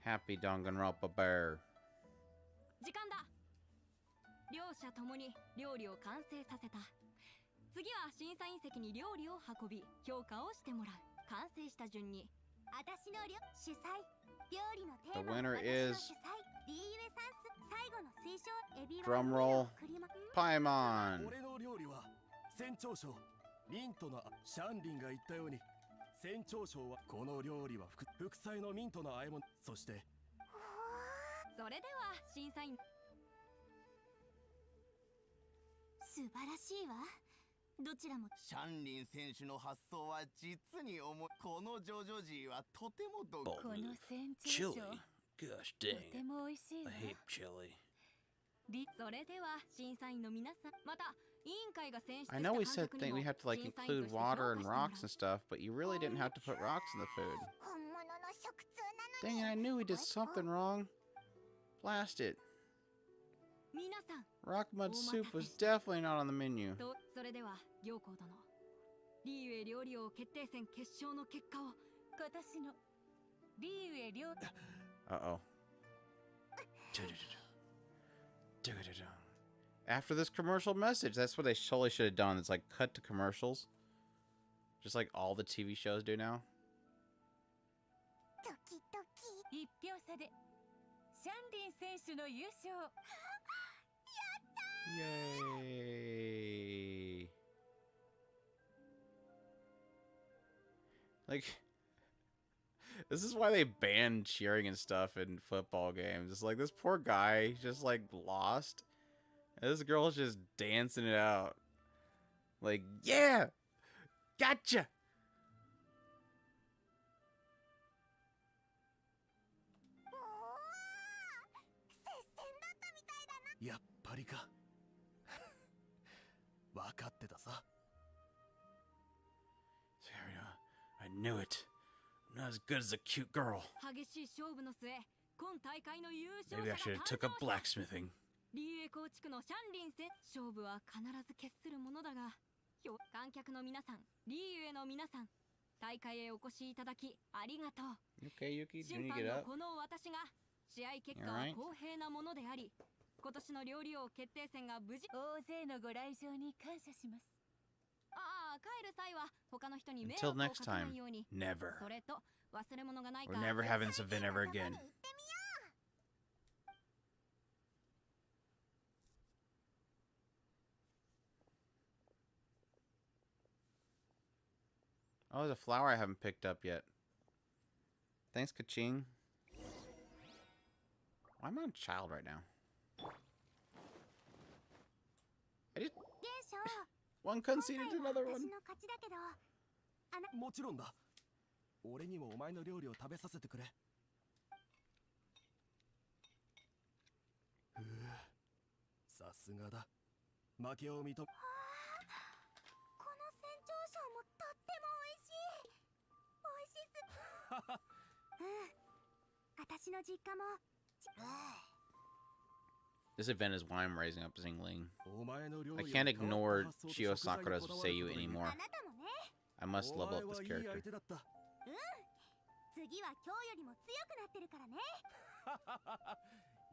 Happy Danganronpa bear. 時間だ。両者ともに料理を完成させた。 次は審査員席に料理を運び評価をしてもらう。完成した順に。私の主催料理のテーマ。 The winner is. リーユエサンス最後の推奨エビワ Drum roll. Paimon. 俺の料理は船長賞ミントのシャンリンが言ったように船長賞はこの料理は副菜のミントの和え物そして。それでは審査員。素晴らしいわ。どちらもシャンリン選手の発想は実に重い。このジョジョジーはとても毒。この船長 Chili. 賞 Gosh と dang て it. も美味しい I わ。 hate chili. それでは審査員の皆さん、また委員会が選出した I 観 know 客 we said にも we have to like 審査員 include として評 water 価 and してもらう rocks and stuff, but you really didn't have to put rocks in the food. 本物の食通な Dang it, I knew we did something wrong. Blast it. 皆さん Rock mud soup was definitely not on the menu. と、それでは行幸殿、リーウェ料理王決定戦決勝の結果を。今年のリーウェ料 Uh-oh. After this commercial message, that's what they totally should have done. It's like cut to commercials. Just like all the TV shows do now. ドキドキ。一票差でシャンリン選手の優勝。 Yay. Like, this is why they banned cheering and stuff in football games. It's like this poor guy just like lost. And this girl's just dancing it out. Like, yeah! Gotcha! やっぱりか。分かってたさ。 There we go. I knew it. Not as good as a cute girl. 激しい勝負の末、今大会の優勝 Maybe 者 I should が have 誕 took up 生した。 blacksmithing. リーエ構築のシャンリン戦、勝負は必ず決するものだが、観客の皆さん、リーウェの皆さん、大会へお越しいただきありがとう。 Okay, Yuki, 審 can you 判 get の up? この私が試合結果 You は alright? 公平なものであり、今年の料理王決定戦が無事。大勢のご来場に感謝します。ああ、帰る際は他の人に迷 Until 惑をか next けない time, ように。 never. それと忘れ物がないか We're never having this event ever again. Oh, there's a flower I haven't picked up yet. Thanks, Kaching. Why am I a child right now? I just 現象 one conceded to another 私 one. の勝ちだけど、もちろんだ。俺にもお前の料理を食べさせてくれ。ふう、さすがだ。負けを認め。この船長賞もとっても美味しい。美味しす。私の実家も。 This event is why I'm raising up Zingling. お前の料 I 理 can't は ignore 変わった発想と Shio 食材に Sakura's こだわる Seiyu ことに anymore. あなたもね。 I must お level 前 up は this いい character. 相手だった。次は今日よりも強くなってるからね。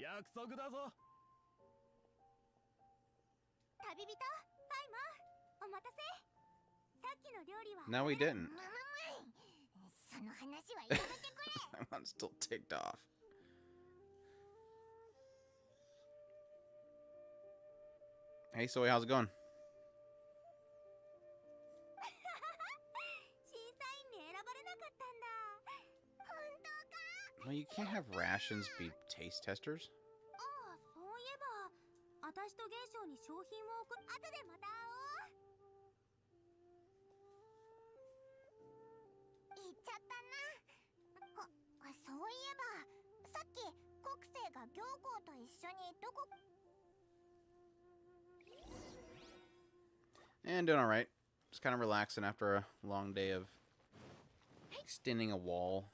約束だぞ。旅人、パイマン、お待たせ。さっきの料理は。 No, we didn't. その話はやめてくれ。 I'm still ticked off. Hey, Soy, how's it going? 審査員に選ばれなかったんだ。本当か。 Well, you can't have rations be taste testers. ああ、そういえば、私と現象に商品を送る。後でまた会おう。言っちゃったな。そういえば、さっき国生が行幸と一緒にどこ。 And doing alright. Just kind of relaxing after a long day of extending a wall.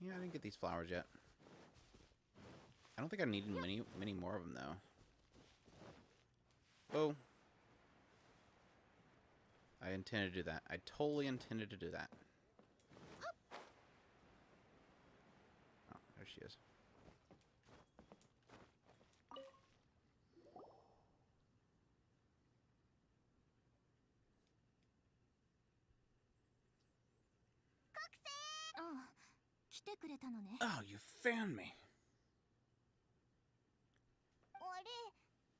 Yeah, I didn't get these flowers yet. I don't think I needed many more of them, though. Oh. I intended to do that. I totally intended to do that. Oh, there she is. Oh, you found me. あれ、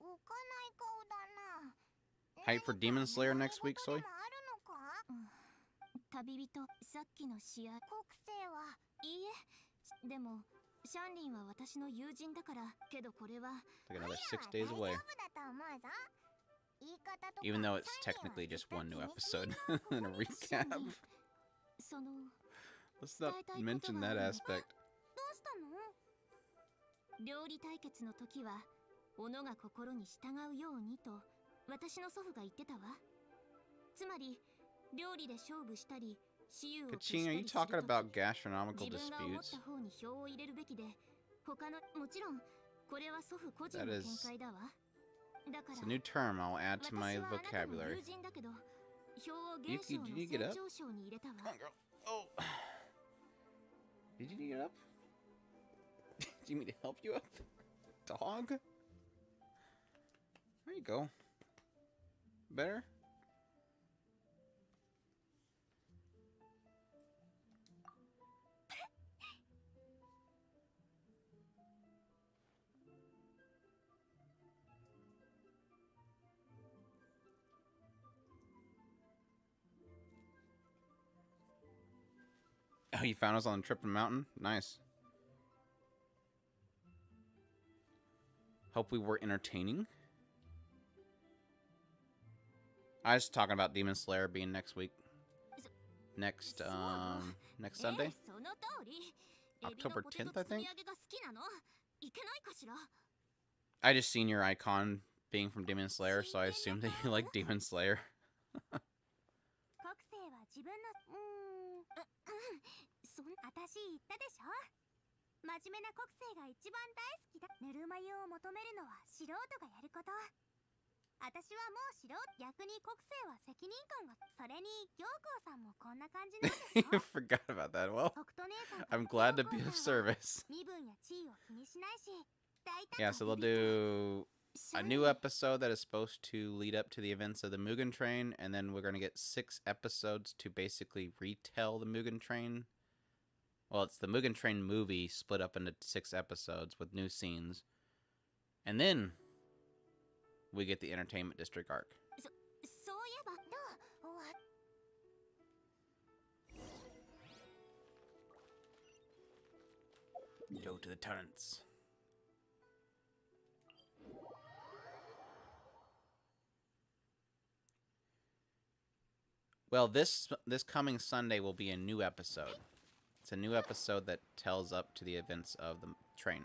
浮かない顔だな。 Hype for Demon Slayer next week, Soy? 旅人、さっきの試合。国生はいいえ。でも、シャンリンは私の友人だから。けどこれは Like another 6 days away. Even though it's technically just one new episode and a recap. その Let's not mention that aspect. どうしたの？料理対決の時は斧が心に従うようにと私の祖父が言ってたわ。つまり料理で勝負したり私有を消したり Kaching, す are る you 時 talking about gastronomical 自分が思っ disputes? た方に票を入れるべきで他のもちろんこれは祖父個人の That 見 is- 解だわ。だか It's ら a new term I'll add to 私 my はあなたの vocabulary. 友人だけど票を現象の Yuki, did you get 成 up? 長賞に入れたわ。 Come on, girl. Oh. Did you get up? Do you need me to help you up? Dog? There you go. Better? Oh, you found us on the Trippin' Mountain? Nice. Hope we were entertaining. I was talking about Demon Slayer being next week. Next Sunday? その通り。 October 10th, I think? エビのポテト包み揚げが好きなの？いけないかしら？ I just seen your icon being from Demon Slayer, so I assumed that you like Demon Slayer. 国性は自分のそん私言ったでしょ。真面目な国性が一番大好きだ。ぬるま湯を求めるのは素人がやること。私はもう素人。逆に国性は責任感が。それに行幸さんもこんな感じなんでしょ。 Forgot about that. Well, 北斗姉さんと I'm glad to be 行 of 幸さんは service. 身分や地位を気にしないし。大胆 Yeah, な so they'll ビビッ do a new episode that is supposed to lead up to the events of the Mugen Train, and then we're going to get 6 episodes to basically retell the Mugen Train. Well, it's the Mugen Train movie split up into 6 episodes with new scenes. And then we get the Entertainment District arc. そういえばどう？ Go to the turrets. Well, this coming Sunday will be a new episode. It's a new episode that tells up to the events of the train.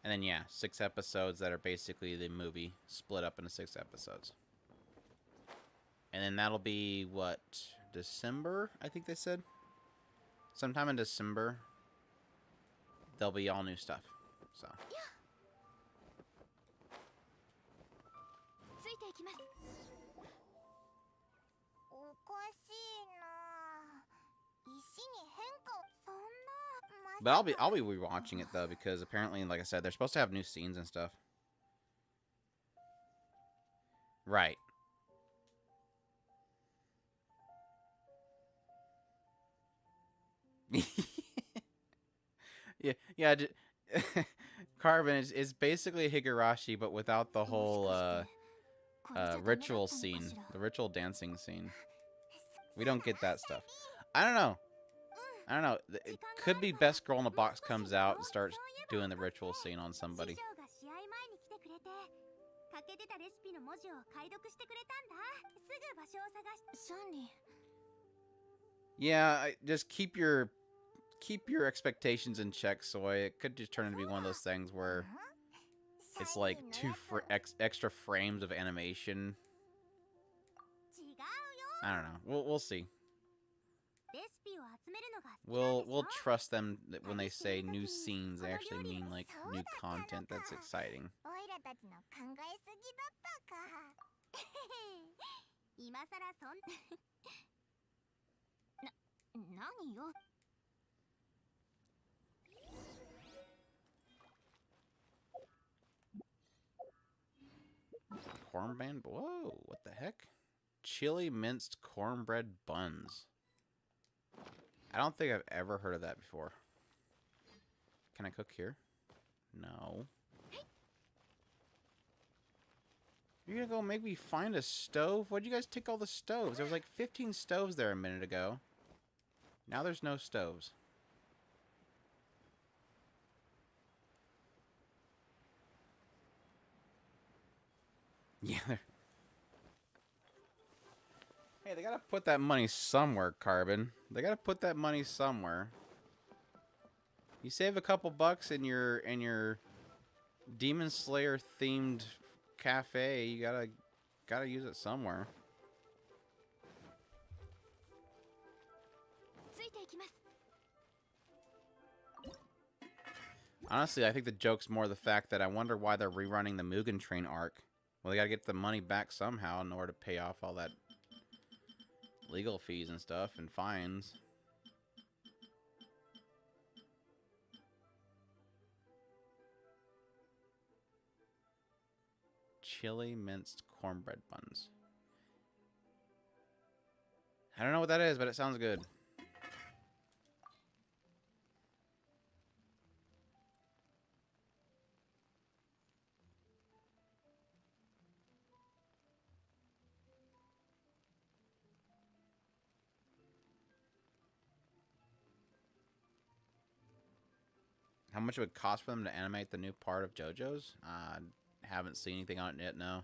And then, yeah, 6 episodes that are basically the movie split up into 6 episodes. And then that'll be, what, December, I think they said? Sometime in December, there'll be all new stuff. So. ついていきます。おかしいな。石に変化。そんな。 But I'll be rewatching it though, because apparently, like I said, they're supposed to have new scenes and stuff. Right. yeah. Carbon is basically Higurashi, but without the whole ritual scene, the ritual dancing scene. We don't get that stuff. I don't know. It could be Best Girl in a Box comes out and starts doing the ritual scene on somebody. 師匠が試合前に来てくれて、欠けてたレシピの文字を解読してくれたんだ。すぐ場所を探し。シャンリン。 Yeah, just keep your expectations in check, Soy. It could just turn into be one of those things where it's like 2 extra frames of animation. 違うよ。 I don't know. We'll see. レシピを集めるのが好きなんでしょ？ We'll trust them that when they say new scenes, they actually mean like new content that's exciting. オイラたちの考えすぎだったか。今さらそん何よ。 Cornbread? Whoa, what the heck? Chili minced cornbread buns. I don't think I've ever heard of that before. Can I cook here? No. You're gonna go make me find a stove? Why'd you guys take all the stoves? There was like 15 stoves there a minute ago. Now there's no stoves. Yeah. Hey, they gotta put that money somewhere, Carbon. They gotta put that money somewhere. You save a couple bucks in your Demon Slayer themed cafe, you gotta use it somewhere. Honestly, I think the joke's more the fact that I wonder why they're rerunning the Mugen Train arc. Well, they gotta get the money back somehow in order to pay off all that legal fees and stuff and fines. Chili minced cornbread buns. I don't know what that is, but it sounds good. How much it would cost for them to animate the new part of JoJo's? Haven't seen anything on it yet, no.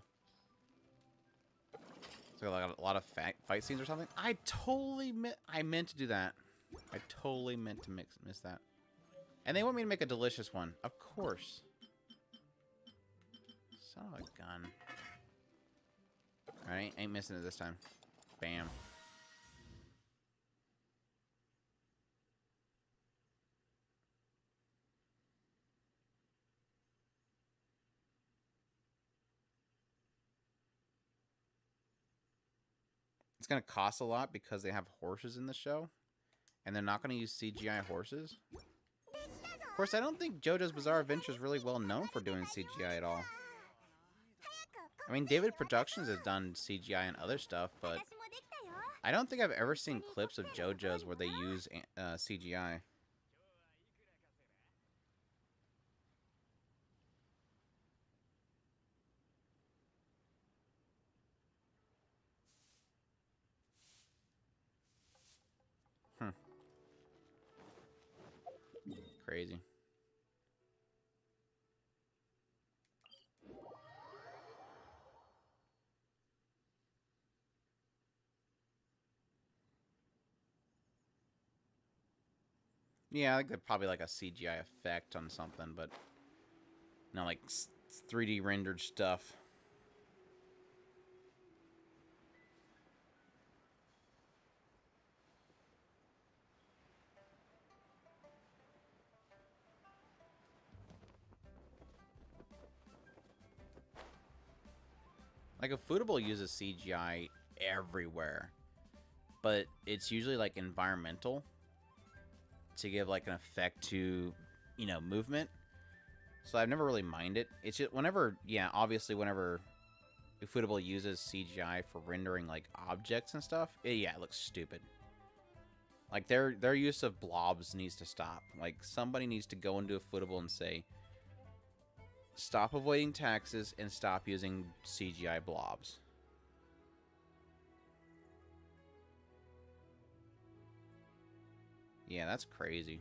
So like a lot of fight scenes or something? I meant to do that. I totally meant to miss that. And they want me to make a delicious one. Of course. Son of a gun. Alright, ain't missing it this time. Bam. It's going to cost a lot because they have horses in the show. And they're not going to use CGI horses. Of course, I don't think JoJo's Bizarre Adventure is really well known for doing CGI at all. I mean, David Productions has done CGI and other stuff, but I don't think I've ever seen clips of JoJo's where they use CGI. Crazy. Yeah, I think they're probably like a CGI effect on something, but not like 3D rendered stuff. Like, Ufotable uses CGI everywhere, but it's usually like environmental to give like an effect to, you know, movement. So I've never really minded. It's just whenever, yeah, obviously whenever Ufotable uses CGI for rendering like objects and stuff, it looks stupid. Like their use of blobs needs to stop. Like somebody needs to go into Ufotable and say, stop avoiding taxes and stop using CGI blobs. Yeah, that's crazy.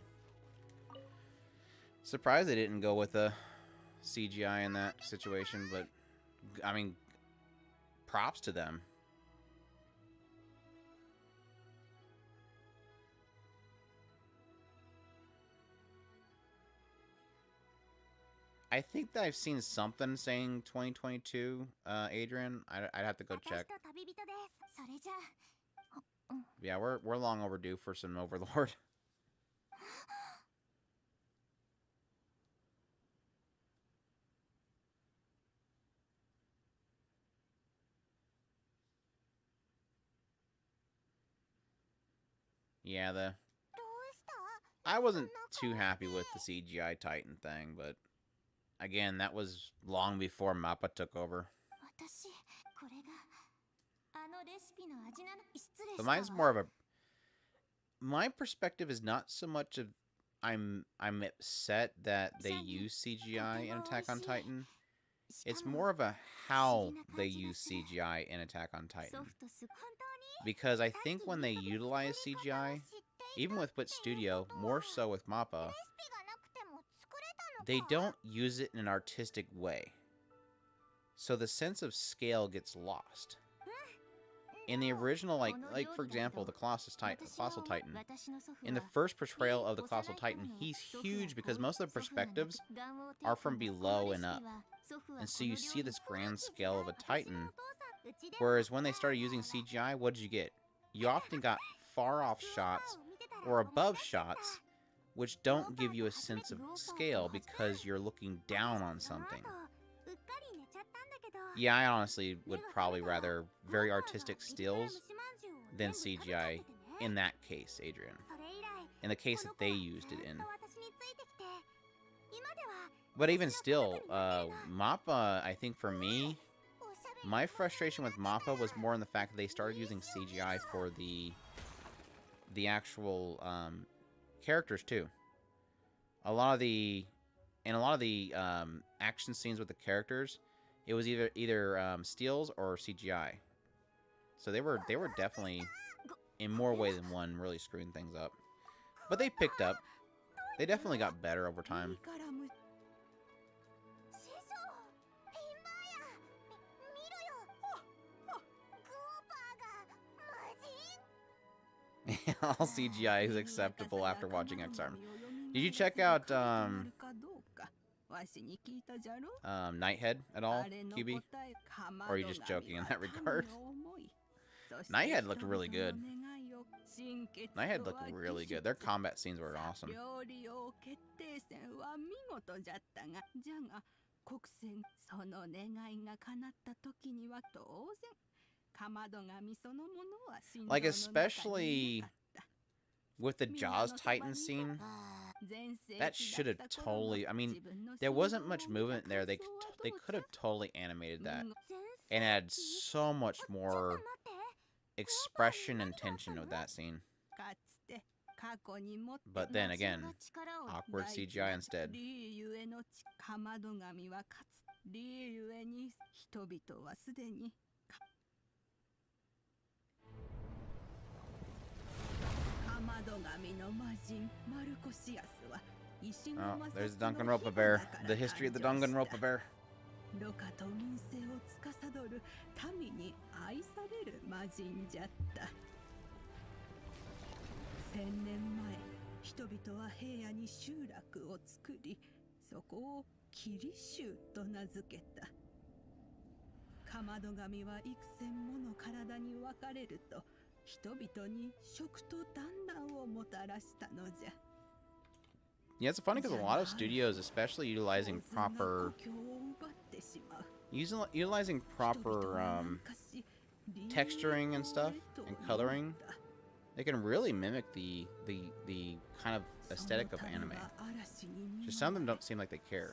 Surprised they didn't go with a CGI in that situation, but I mean, props to them. I think that I've seen something saying 2022, Adrian. I'd have to go check. Yeah, we're long overdue for some Overlord. Yeah, I wasn't too happy with the CGI Titan thing, but again, that was long before Mappa took over. So mine's more of a... My perspective is not so much of I'm upset that they use CGI in Attack on Titan. It's more of a how they use CGI in Attack on Titan. Because I think when they utilize CGI, even with Wit Studio, more so with Mappa, they don't use it in an artistic way. so the sense of scale gets lost. In the original, like for example, the Colossal Titan. In the first portrayal of the Colossal Titan, he's huge because most of the perspectives are from below and up. And so you see this grand scale of a Titan. Whereas when they started using CGI, what did you get? You often got far off shots or above shots, which don't give you a sense of scale because you're looking down on something. Yeah, I honestly would probably rather very artistic stills than CGI in that case, Adrian. In the case that they used it in. But even still, Mappa, I think for me, my frustration with Mappa was more in the fact that they started using CGI for the actual characters too. A lot of the action scenes with the characters, it was either stills or CGI. So they were definitely, in more ways than one, really screwing things up. But they picked up. They definitely got better over time. All CGI is acceptable after watching X-Arm. Did you check out Nighthead at all, QB? Or are you just joking in that regard? Nighthead looked really good. Nighthead looked really good. Their combat scenes were awesome. Like, especially with the Jaws Titan scene, that should have totally... I mean, there wasn't much movement there. They could have totally animated that and add so much more expression and tension with that scene. But then again, awkward CGI instead. Oh, there's Danganronpa Bear. The history of the Danganronpa Bear. ロカと民政を司る民に愛される魔人じゃった。1000年前、人々は平野に集落を作り、そこをキリ州と名付けた。かまど神は幾千もの体に分かれると、人々に食と団らんをもたらしたのじゃ。Yeah, it's funny because a lot of studios, especially utilizing proper texturing and stuff and coloring, they can really mimic the kind of aesthetic of anime. Just some of them don't seem like they care.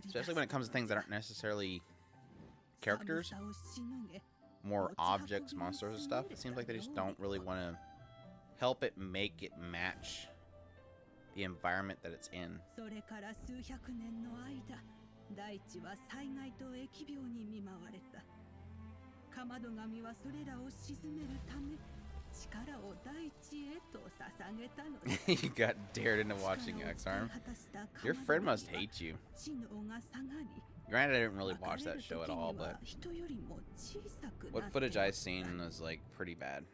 Especially when it comes to things that aren't necessarily characters, more objects, monsters and stuff. It seems like they just don't really want to help it make it match the environment that it's in. You got dared into watching X-Arm. Your friend must hate you. Granted, I didn't really watch that show at all, but what footage I've seen was like pretty bad.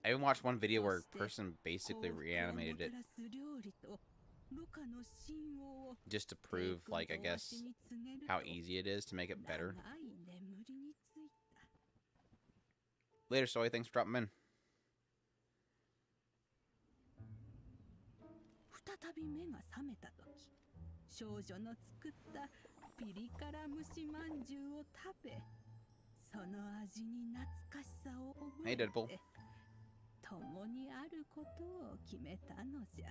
I even watched one video where a person basically reanimated it just to prove, like, I guess, how easy it is to make it better. Later, Soy. Thanks for dropping in. 再び目が覚めた時、少女の作ったピリ辛蒸しまんじゅうを食べ、その味に懐かしさを覚えて、共にあることを決めたのじゃ。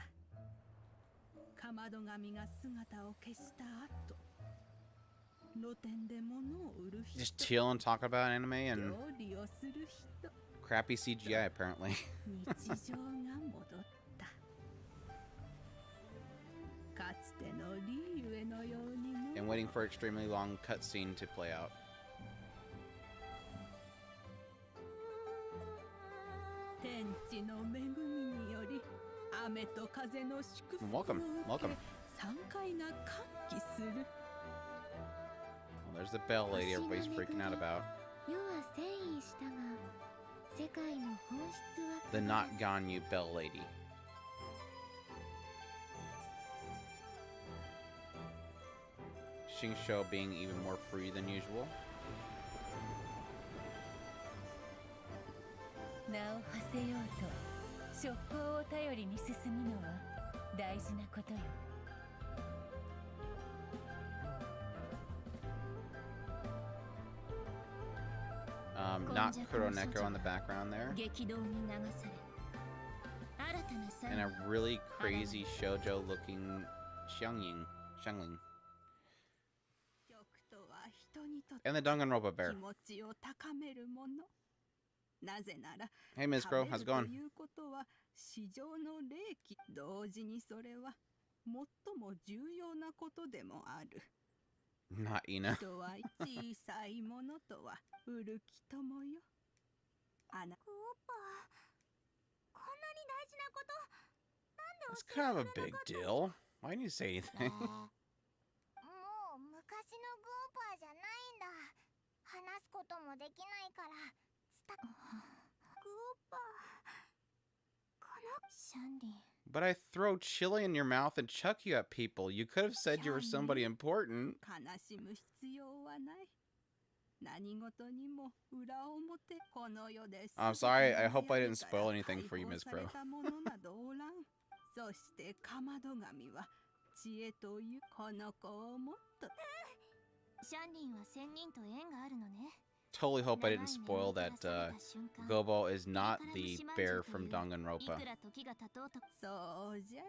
かまど神が姿を消した後、露店で物を売る人、 Just chill and talk about anime and 料理をする人、 crappy CGI apparently. 日常が戻った。 And waiting for extremely long cutscene to play out. 天地の恵み雨と風の祝福を Welcome, 受 welcome. け山海が歓喜する。 Well, there's the bell lady everybody's freaking out about. 世は遷移したが世界の本質は The not Ganyu bell lady. Shingsho being even more free than usual. 名を馳せようと職行を頼りに進むのは大事なことよ。 Not Kuroneko in the background there. 激動に流され新たな And a really crazy shoujo looking Xiangling. 曲とは人にとって And the Danganronpa 気 bear. 持ちを高めるもの。なぜなら Hey Ms. Crow, how's it 食べると going? いうことは市場の利益、同時にそれは最も重要なことでもある。 Not Ina. 人は小さいものとは売る気ともよ。あなクオッパこんなに大事なこと That's kind of a big deal. Why didn't you say anything? もう昔のグーパーじゃないんだ話すこともできないからグーパーこのシャンリン But I throw chili in your mouth and chuck you at people. You could have said you were somebody important. 悲しむ必要はない。何事にも裏表この世です。 I'm sorry, I hope I didn't spoil anything for you, Ms. Crow. そしてかまど神は知恵というこの子をもっと。シャンリンは仙人と縁があるのね Totally hope I didn't spoil that Gobo is not the bear from い Danganronpa. くら時が経とうとそうじゃ。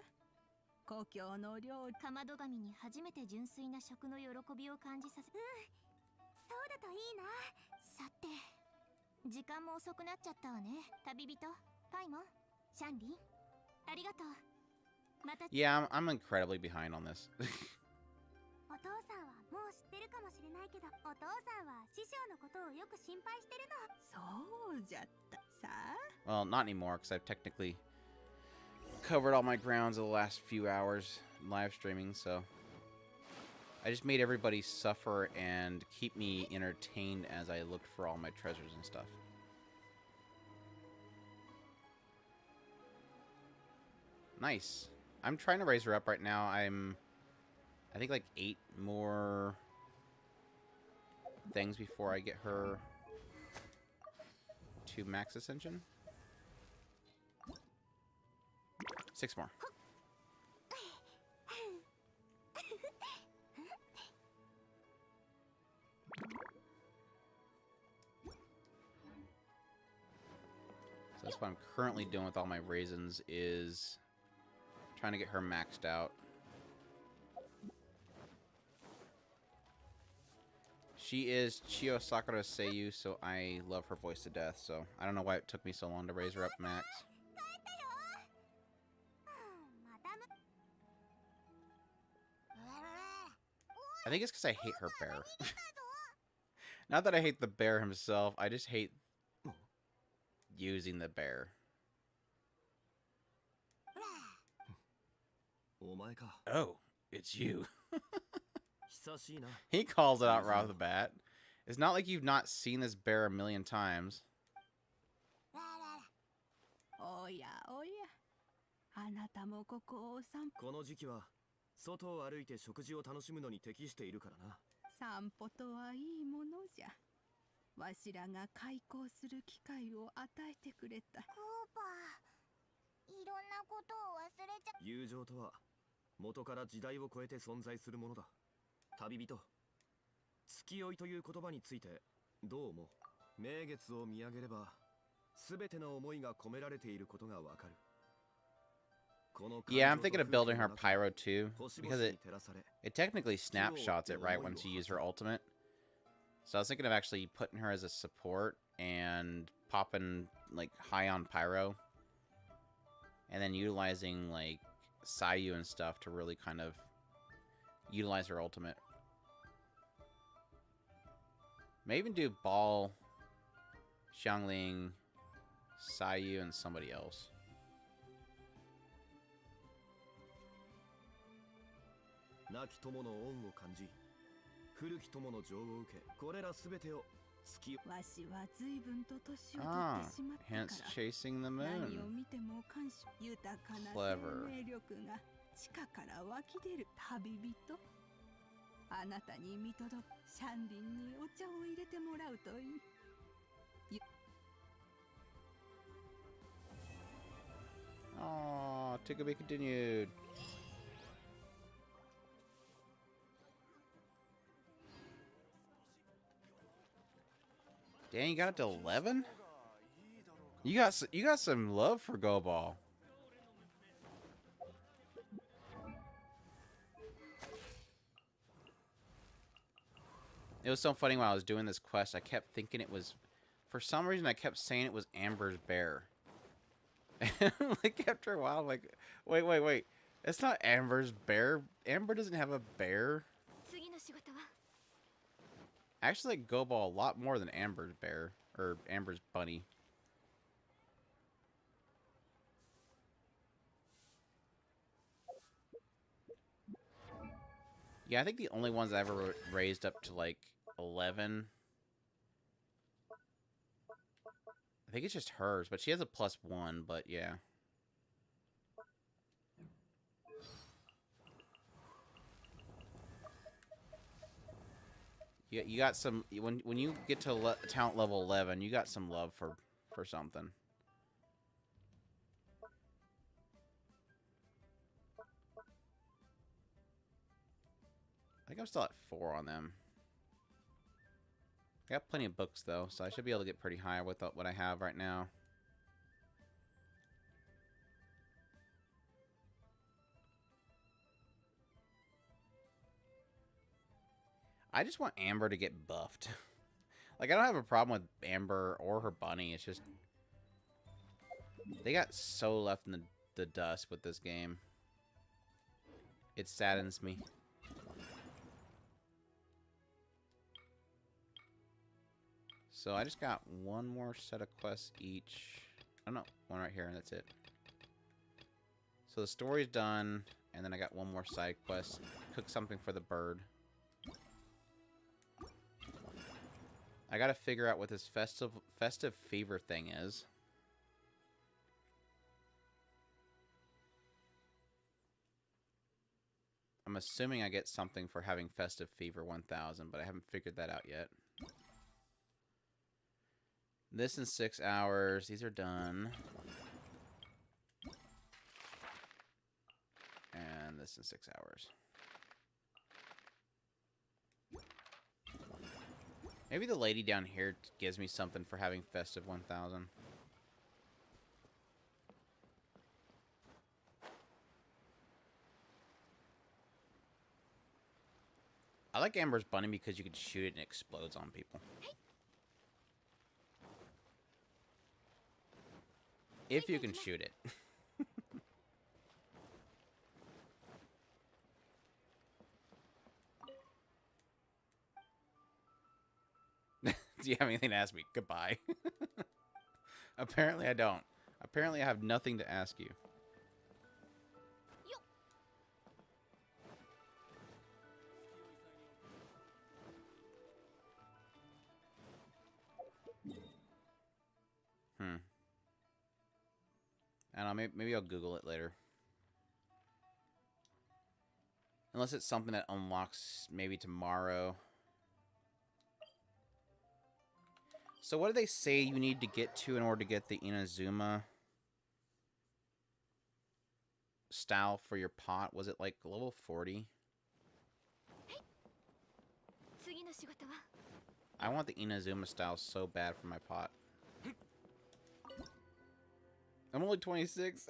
故郷の料理。かまど神に初めて純粋な食の喜びを感じさせそうだといいなさて時間も遅くなっちゃったわね旅人パイモンシャンリンありがとうまた Yeah, I'm incredibly behind on this. お父さんはもう知ってるかもしれないけどお父さんは師匠のことをよく心配してるのそうじゃったさあ。 Well, not anymore, because I've technically covered all my grounds of the last few hours live streaming, so I just made everybody suffer and keep me entertained as I looked for all my treasures and stuff. Nice. I'm trying to raise her up right now. I think like 8 more things before I get her to max ascension. 6 more. So that's what I'm currently doing with all my raisins is trying to get her maxed out. She is Chio Sakura Seiyu, so I love her voice to death, so I don't know why it took me so long to raise her up max. I think it's because I hate her bear. Not that I hate the bear himself, I just hate using the bear. Oh, it's you. He calls it out right off the bat. It's not like you've not seen this bear a million times. おやおや。あなたもここをお散歩。この時期は外を歩いて食事を楽しむのに適しているからな。散歩とはいいものじゃ。わしらが開口する機会を与えてくれた。クーパーいろんなことを忘れちゃ友情とは元から時代を超えて存在するものだ。旅人、月酔いという言葉についてどう思う？名月を見上げれば全ての思いが込められていることがわかる。 Yeah, I'm thinking of building her pyro too, because it technically snapshots it right once you use her ultimate. So I was thinking of actually putting her as a support and popping like high on pyro, and then utilizing like Sayu and stuff to really kind of utilize her ultimate. May even do Ball, Xiangling, Sayu, and somebody else. 亡き友の恩を感じ、古き友の情を受け、これらすべてを月。わしは随分と年を取 Ah, ってしまったか hence ら、 chasing the 何を moon. 見ても感謝豊かな Clever. 生命力が地下から湧き出る旅人。あなたに見届くシャンリンにお茶を入れてもらうといい。 Oh, to be continued. Dang, you got it to 11? You got some love for Go Ball. It was so funny while I was doing this quest. I kept thinking it was, for some reason, I kept saying it was Amber's bear. And like after a while, I'm like, wait. It's not Amber's bear. Amber doesn't have a bear. 次の仕事は I actually like Go Ball a lot more than Amber's bear. Or Amber's bunny. Yeah, I think the only ones I ever raised up to like 11. I think it's just hers, but she has a +1, but yeah. You got some when you get to talent level 11, you got some love for something. I think I'm still at 4 on them. I got plenty of books though, so I should be able to get pretty high with what I have right now. I just want Amber to get buffed. Like, I don't have a problem with Amber or her bunny. It's just they got so left in the dust with this game. It saddens me. So I just got one more set of quests each. Oh no, one right here, and that's it. So the story's done, and then I got one more side quest. Cook something for the bird. I gotta figure out what this festive fever thing is. I'm assuming I get something for having festive fever 1000, but I haven't figured that out yet. This in 6 hours. These are done. And this in 6 hours. Maybe the lady down here gives me something for having festive 1000. I like Amber's bunny because you can shoot it and it explodes on people. If you can shoot it. Do you have anything to ask me? Goodbye. Apparently I don't. Apparently I have nothing to ask you. I don't know, maybe I'll Google it later. Unless it's something that unlocks maybe tomorrow. So what do they say you need to get to in order to get the Inazuma style for your pot? Was it like level 40? I want the Inazuma style so bad for my pot. I'm only 26.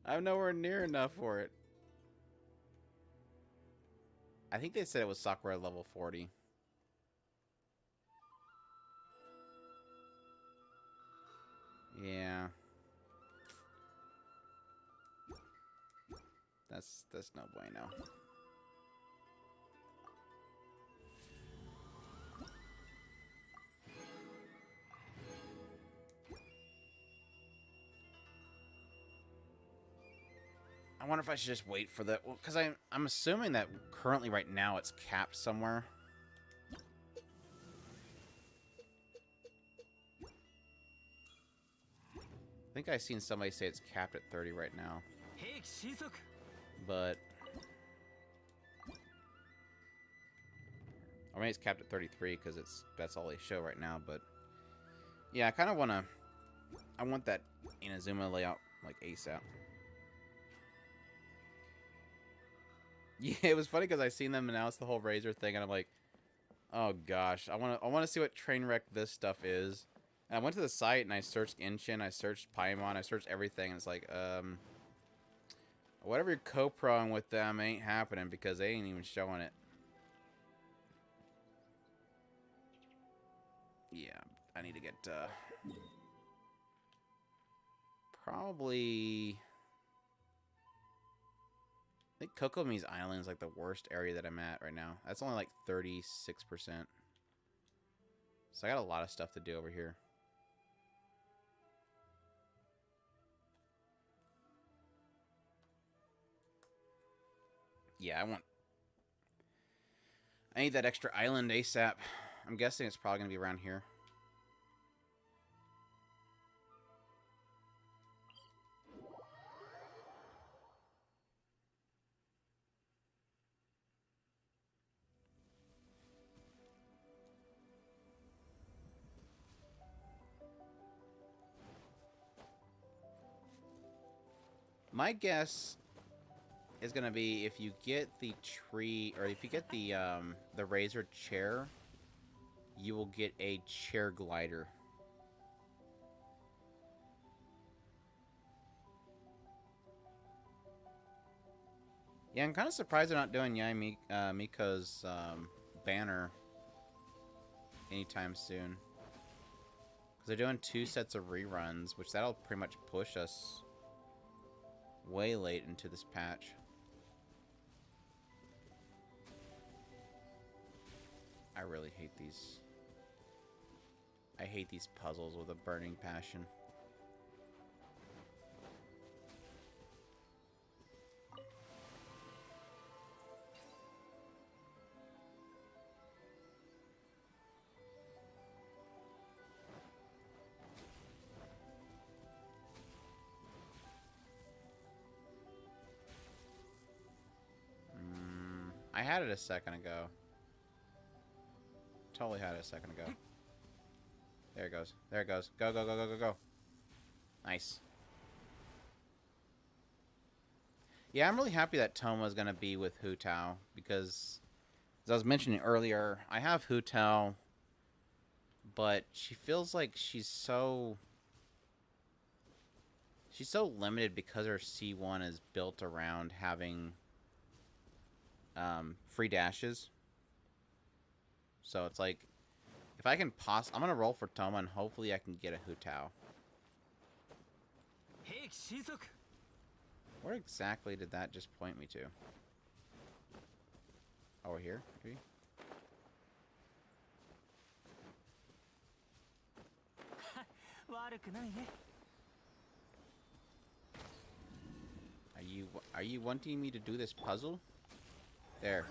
I'm nowhere near enough for it. I think they said it was Sakura level 40. Yeah. That's no bueno. I wonder if I should just wait for the... Because I'm assuming that currently right now it's capped somewhere. I think I've seen somebody say it's capped at 30 right now. But... Or maybe it's capped at 33 because that's all they show right now. But yeah, I kind of want to... I want that Inazuma layout like ASAP. Yeah, it was funny because I seen them announce the whole Razor thing, and I'm like, oh gosh, I want to see what train wreck this stuff is. And I went to the site and I searched Genshin, I searched Paimon, I searched everything, and it's like, whatever you're co-proing with them ain't happening because they ain't even showing it. Yeah, I need to get, probably... I think Kokomi's Island is like the worst area that I'm at right now. That's only like 36%. So I got a lot of stuff to do over here. Yeah, I need that extra island ASAP. I'm guessing it's probably going to be around here. My guess is going to be if you get the tree, or if you get the Razor chair, you will get a chair glider. Yeah, I'm kind of surprised they're not doing Yai Miko's banner anytime soon. Because they're doing 2 sets of reruns, which that'll pretty much push us way late into this patch. I really hate these. I hate these puzzles with a burning passion. I had it a second ago. Totally had it a second ago. There it goes. There it goes. Go, go, go, go, go, go. Nice. Yeah, I'm really happy that Toma is going to be with Hu Tao because, as I was mentioning earlier, I have Hu Tao, but she feels like she's so limited because her C1 is built around having free dashes. So it's like, if I can I'm gonna roll for Toma and hopefully I can get a Hu Tao. Where exactly did that just point me to? Over here, maybe? Are you wanting me to do this puzzle? There.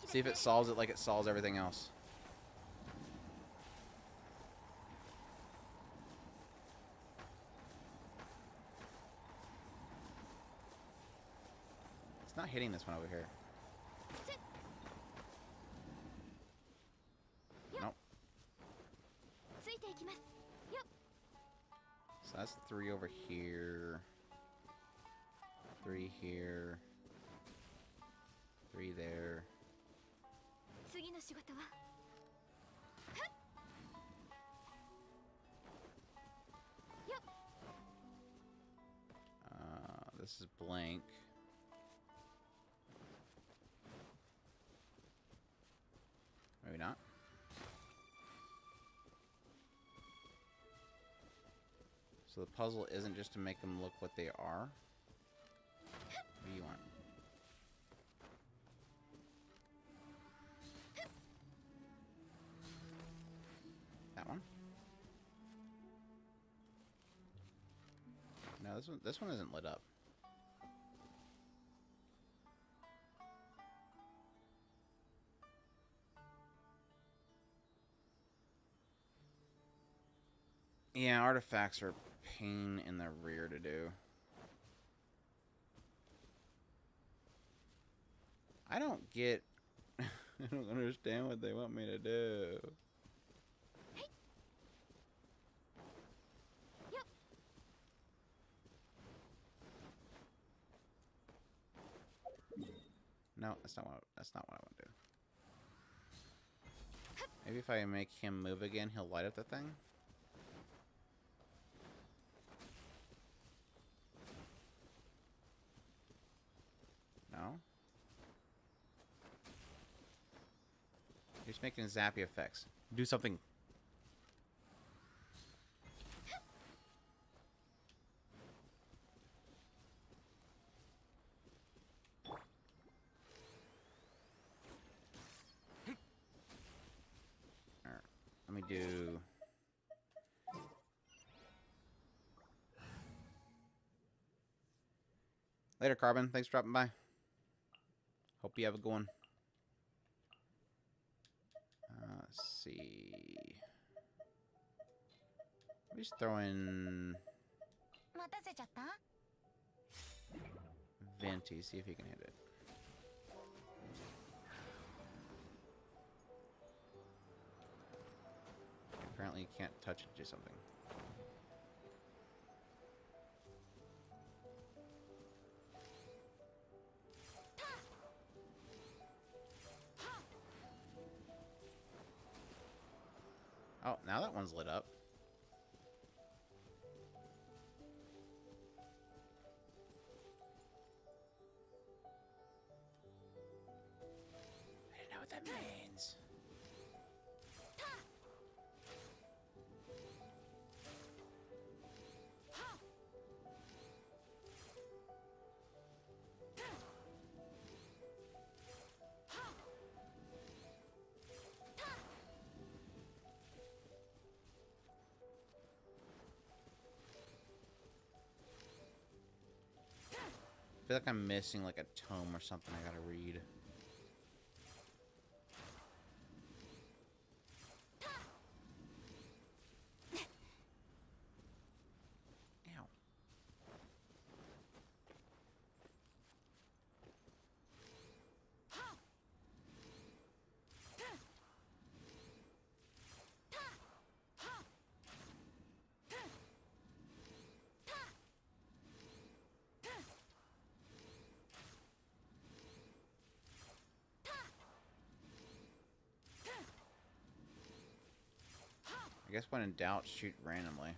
See if it solves it like it solves everything else. It's not hitting this one over here. Nope. So that's 3 over here. 3 here. 3 there. This is blank. Maybe not. So the puzzle isn't just to make them look what they are. What do you want? That one? No, this one isn't lit up. Yeah, artifacts are a pain in the rear to do. I don't get... I don't understand what they want me to do. No, that's not what I want to do. Maybe if I make him move again, he'll light up the thing. No. You're just making zappy effects. Do something. Alright, let me do... Later, Carbon. Thanks for dropping by. Hope you have a good one. Let's see. Let me just throw in 待たせちゃった？ Venti, see if he can hit it. Apparently you can't touch it, do something. Oh, now that one's lit up. I didn't know what that means. I feel like I'm missing like a tome or something I gotta read. Ow. I guess when in doubt, shoot randomly.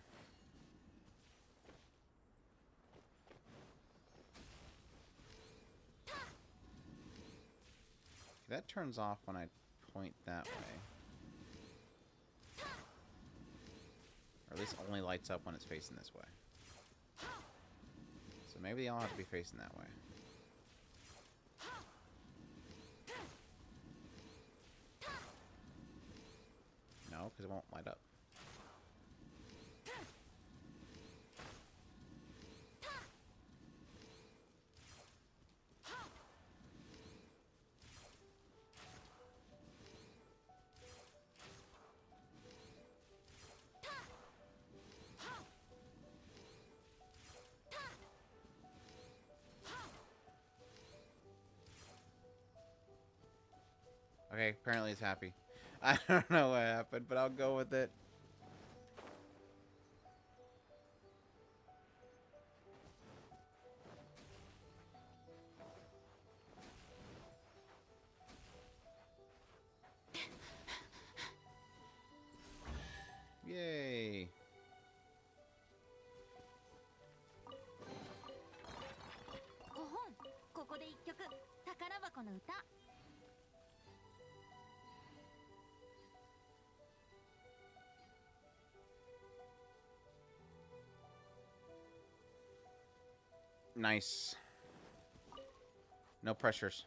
That turns off when I point that way. Or at least only lights up when it's facing this way. So maybe they all have to be facing that way. No, because it won't light up. Okay, apparently it's happy. I don't know what happened, but I'll go with it. Yay. 5本。ここで1曲。宝箱の歌。 Nice. No pressures.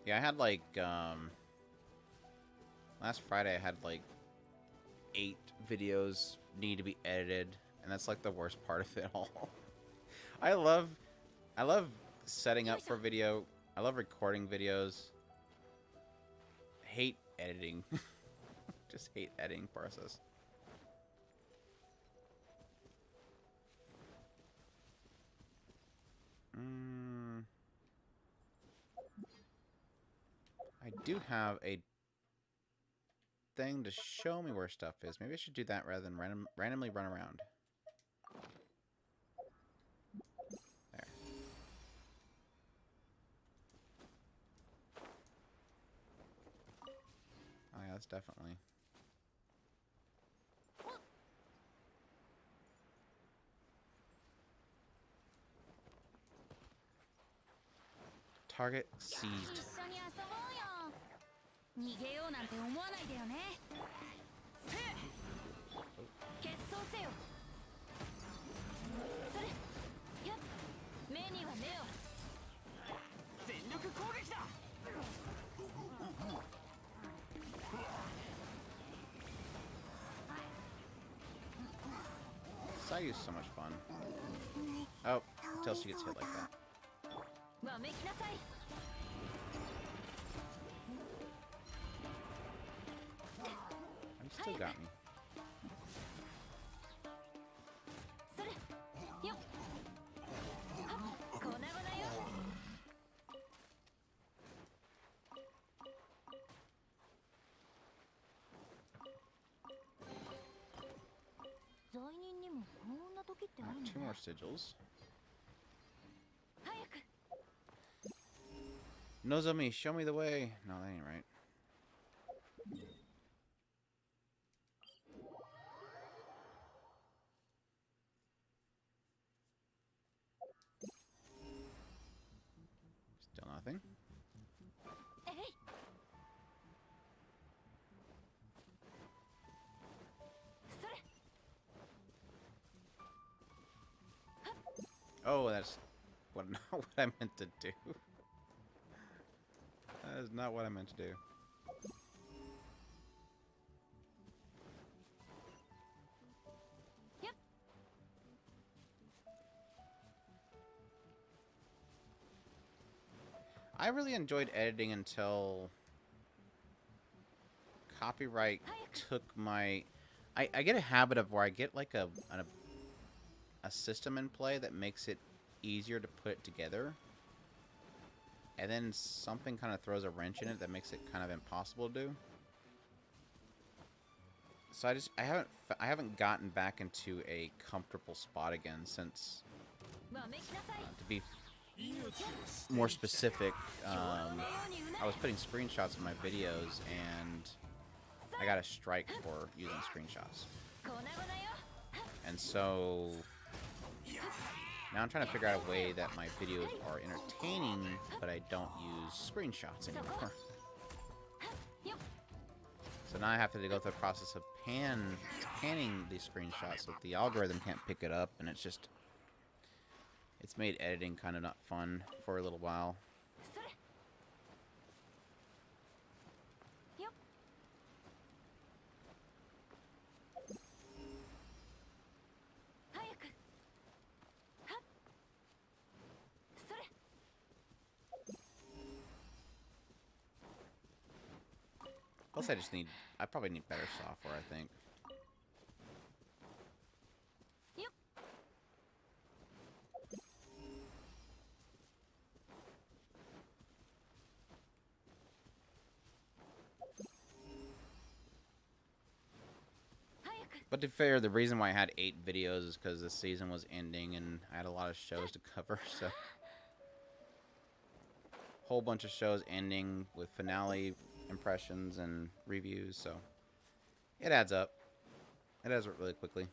Yeah, I had like, last Friday I had like 8 videos need to be edited, and that's like the worst part of it all. I love setting up for video I love recording videos. Hate editing. Just hate editing process. I do have a thing to show me where stuff is. Maybe I should do that rather than randomly run around. There. Oh yeah, that's definitely... Target seized. 一緒に遊ぼうよ。逃げようなんて思わないでよね。せい。決闘せよ。それ。やっ。目には目を。全力攻撃だ。Sayu's so much fun. Oh, until she gets hit like that. わめきなさい。You still got me. それ。よっ。はっ。粉々よ。罪人にもこんな時ってある Alright, の 2 more sigils. 早く。 Nozomi, show me the way. No, that ain't right. Still nothing. えい。 それ。 Oh, that's what not what I meant to do. That is not what I meant to do. Yep. I really enjoyed editing until copyright took my... I get a habit of where I get like a system in play that makes it easier to put it together. And then something kind of throws a wrench in it that makes it kind of impossible to do. So I haven't gotten back into a comfortable spot again since, to be more specific, I was putting screenshots in my videos and I got a strike for using screenshots. And so now I'm trying to figure out a way that my videos are entertaining, but I don't use screenshots anymore. So now I have to go through the process of panning these screenshots so that the algorithm can't pick it up, and it's made editing kind of not fun for a little while. Plus, I probably need better software, I think. Yep. But to be fair, the reason why I had 8 videos is because the season was ending and I had a lot of shows to cover, so... Whole bunch of shows ending with finale impressions and reviews, so... It adds up. It adds up really quickly.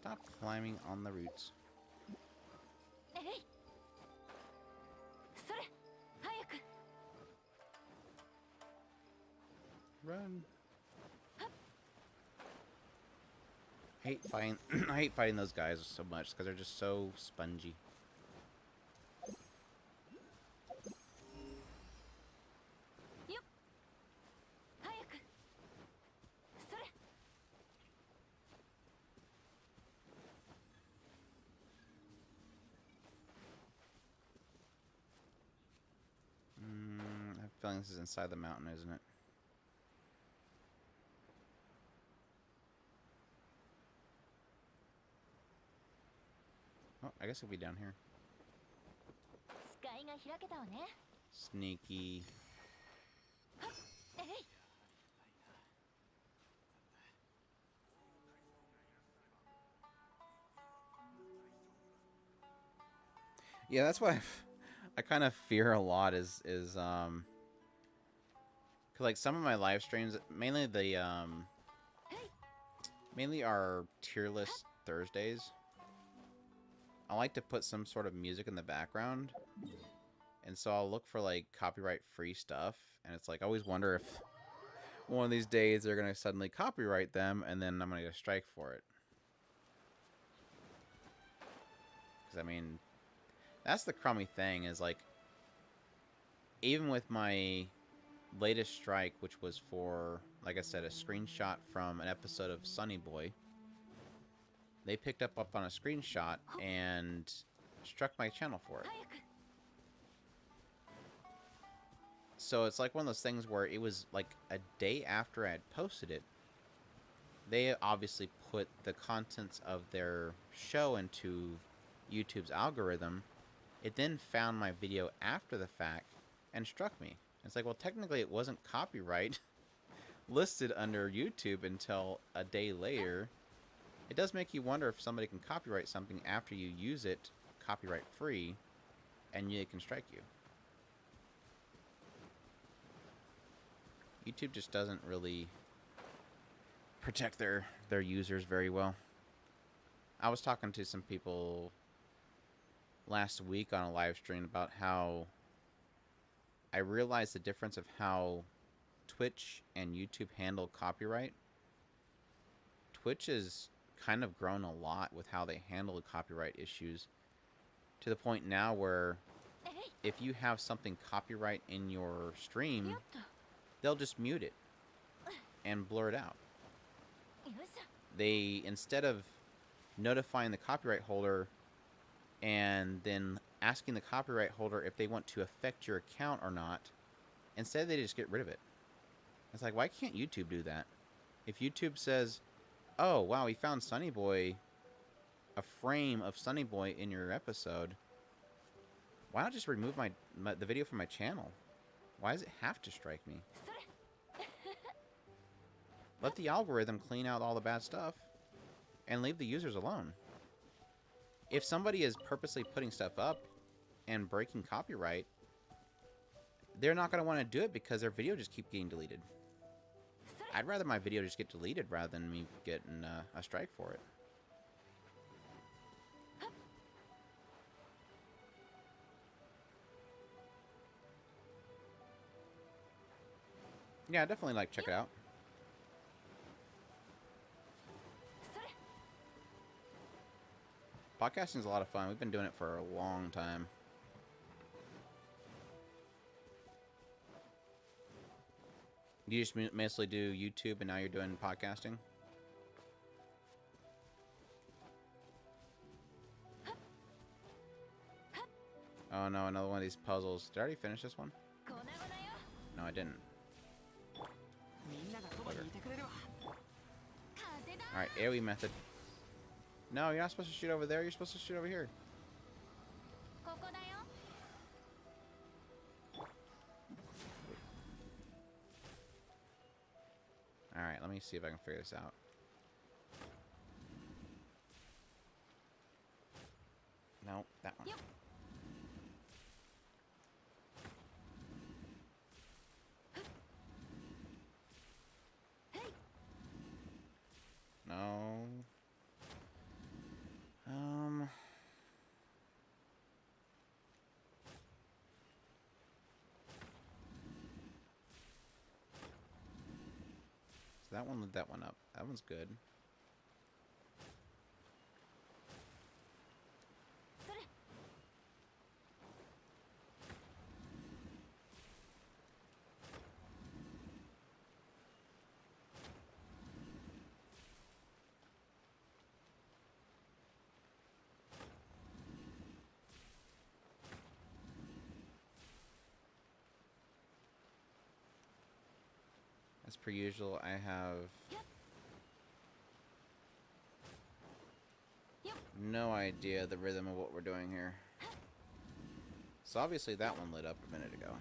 Stop climbing on the roots. Run. I hate fighting those guys so much because they're just so spongy. Yep. feeling this is inside the mountain, isn't it? Oh, I guess it'll be down here. 視界が開けたわね。 Sneaky. えい。 Yeah, that's what I kind of fear a lot is 'cause like some of my live streams, mainly mainly our tier list Thursdays. I like to put some sort of music in the background, and so I'll look for like copyright free stuff, and it's like I always wonder if one of these days they're gonna suddenly copyright them, and then I'm gonna get a strike for it. Because I mean, that's the crummy thing is like, even with my latest strike, which was for, like I said, a screenshot from an episode of Sunny Boy, they picked up on a screenshot and struck my channel for it. So it's like one of those things where it was like a day after I had posted it. They obviously put the contents of their show into YouTube's algorithm. It then found my video after the fact and struck me. It's like, well, technically it wasn't copyright listed under YouTube until a day later. It does make you wonder if somebody can copyright something after you use it copyright free, and they can strike you. YouTube just doesn't really protect their users very well. I was talking to some people last week on a live stream about how I realized the difference of how Twitch and YouTube handle copyright. Twitch has kind of grown a lot with how they handle the copyright issues, to the point now where if you have something copyright in your stream, they'll just mute it and blur it out. They, instead of notifying the copyright holder and then asking the copyright holder if they want to affect your account or not, instead they just get rid of it. It's like, why can't YouTube do that? If YouTube says, oh, wow, we found Sunny Boy, a frame of Sunny Boy in your episode, why not just remove the video from my channel? Why does it have to strike me? Let the algorithm clean out all the bad stuff and leave the users alone. If somebody is purposely putting stuff up and breaking copyright, they're not going to want to do it because their video just keeps getting deleted. I'd rather my video just get deleted rather than me getting a strike for it. Yeah, definitely like check it out. Podcasting is a lot of fun. We've been doing it for a long time. You just mostly do YouTube and now you're doing podcasting? Oh no, another one of these puzzles. Did I already finish this one? No, I didn't. Alright, AoE method. No, you're not supposed to shoot over there. You're supposed to shoot over here. Alright, let me see if I can figure this out. No, that one. No. So that one lit that one up. That one's good. As per usual, I have no idea the rhythm of what we're doing here. So obviously that one lit up a minute ago.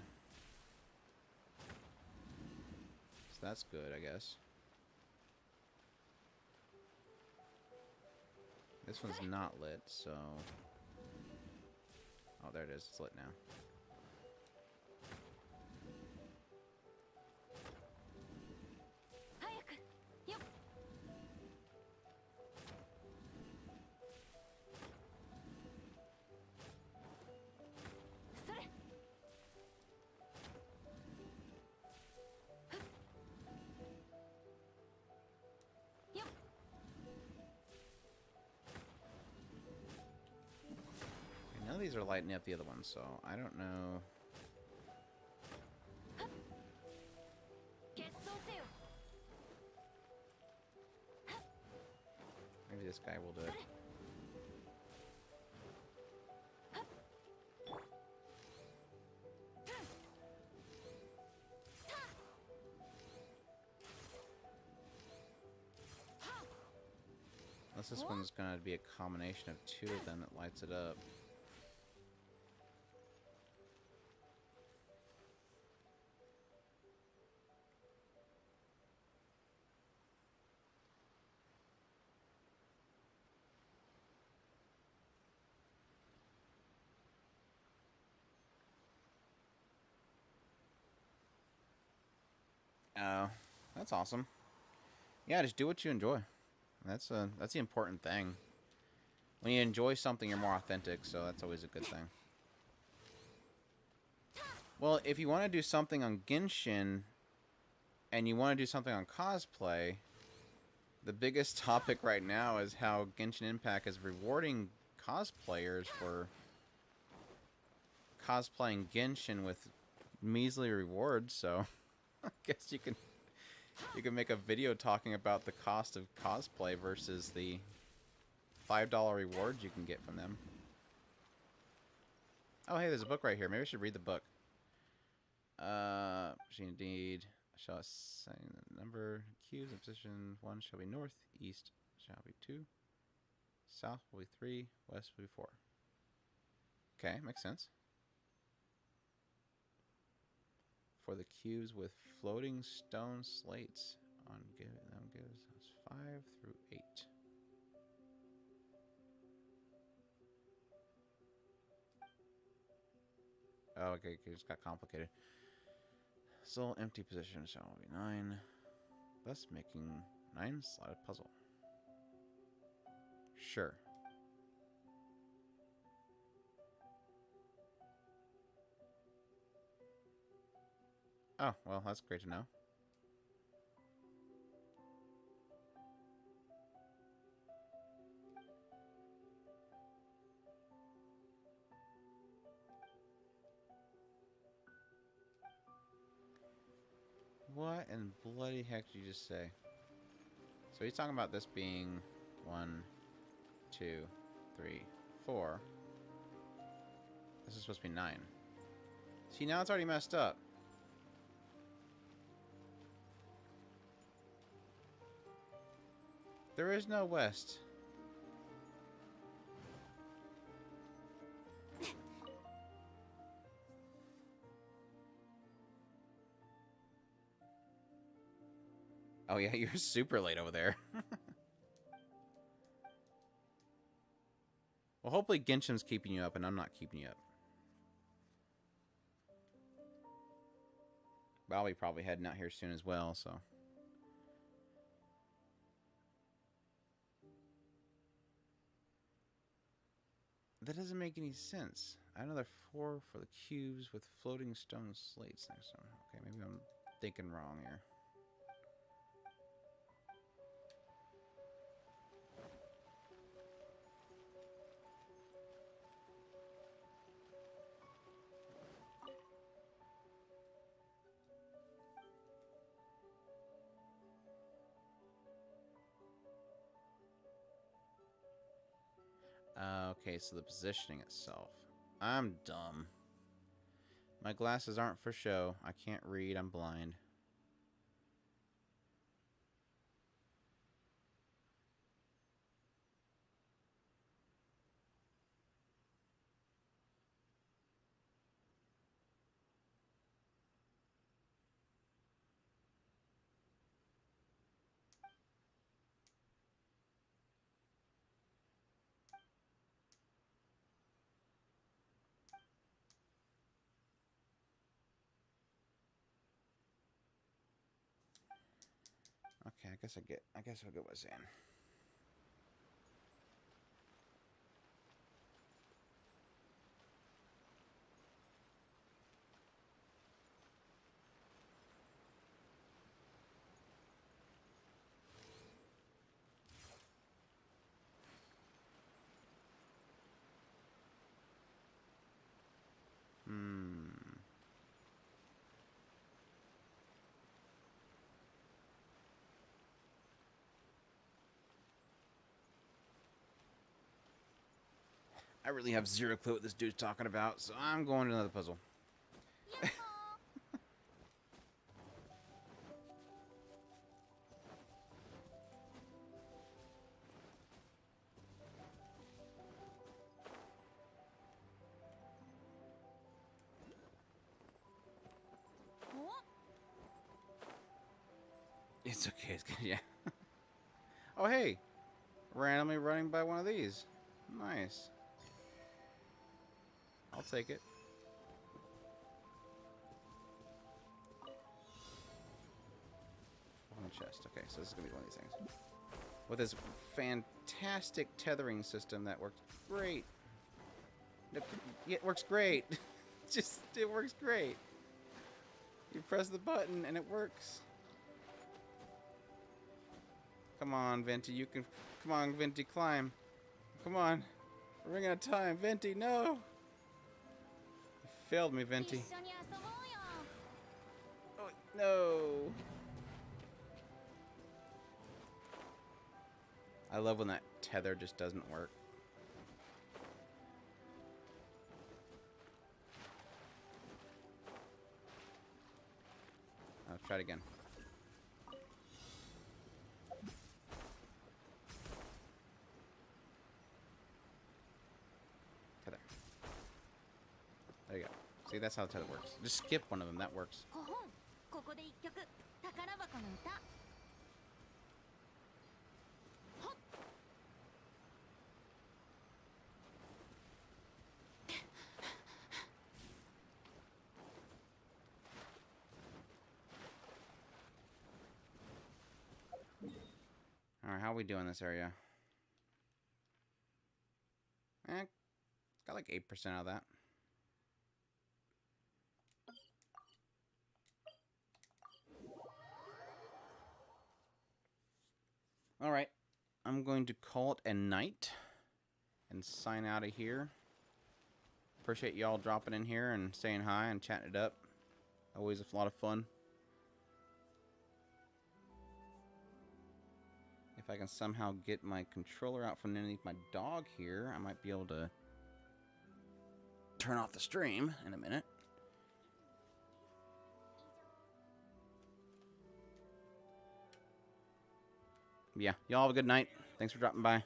So that's good, I guess. This one's not lit, so... Oh, there it is. It's lit now. None of these are lighting up the other ones, so I don't know. Maybe this guy will do it. Unless this one's gonna be a combination of two of them that lights it up. Oh, that's awesome. Yeah, just do what you enjoy. That's the important thing. When you enjoy something, you're more authentic, so that's always a good thing. Well, if you want to do something on Genshin, and you want to do something on cosplay, the biggest topic right now is how Genshin Impact is rewarding cosplayers for cosplaying Genshin with measly rewards, so I guess you can make a video talking about the cost of cosplay versus the $5 rewards you can get from them. Oh, hey, there's a book right here. Maybe I should read the book. Indeed. Shall assign the number. Cubes in position 1 shall be north. East shall be 2. South will be 3. West will be 4. Okay, makes sense. For the cubes with floating stone slates on gives us 5 through 8. Oh, okay, it just got complicated. Soul empty position shall be 9. Thus making 9 slotted puzzle. Sure. Oh, well, that's great to know. What in bloody heck did you just say? So he's talking about this being 1, 2, 3, 4. This is supposed to be 9. See, now it's already messed up. There is no west. Oh yeah, you're super late over there. Well, hopefully Genshin's keeping you up and I'm not keeping you up. But I'll be probably heading out here soon as well, so. That doesn't make any sense. Another 4 for the cubes with floating stone slates next to them. Okay, maybe I'm thinking wrong here. Okay, so the positioning itself. I'm dumb. My glasses aren't for show. I can't read. I'm blind. Okay, I guess I'll get what I'm saying. I really have zero clue what this dude's talking about, so I'm going to another puzzle. It's okay, it's good, yeah. Oh, hey! Randomly running by one of these. Nice. I'll take it. On the chest. Okay, so this is going to be one of these things. With this fantastic tethering system that works great. It works great. It works great. You press the button and it works. Come on, Venti, you can... Come on, Venti, climb. Come on. We're running out of time. Venti, no! You failed me, Venti. Oh, no! I love when that tether just doesn't work. Let's try it again. Tether. There you go. See, that's how the tether works. Just skip one of them. That works. Alright, how are we doing this area? Got like 8% out of that. Alright, I'm going to call it a night and sign out of here. Appreciate y'all dropping in here and saying hi and chatting it up. Always a lot of fun. If I can somehow get my controller out from underneath my dog here, I might be able to turn off the stream in a minute. Yeah, y'all have a good night. Thanks for dropping by.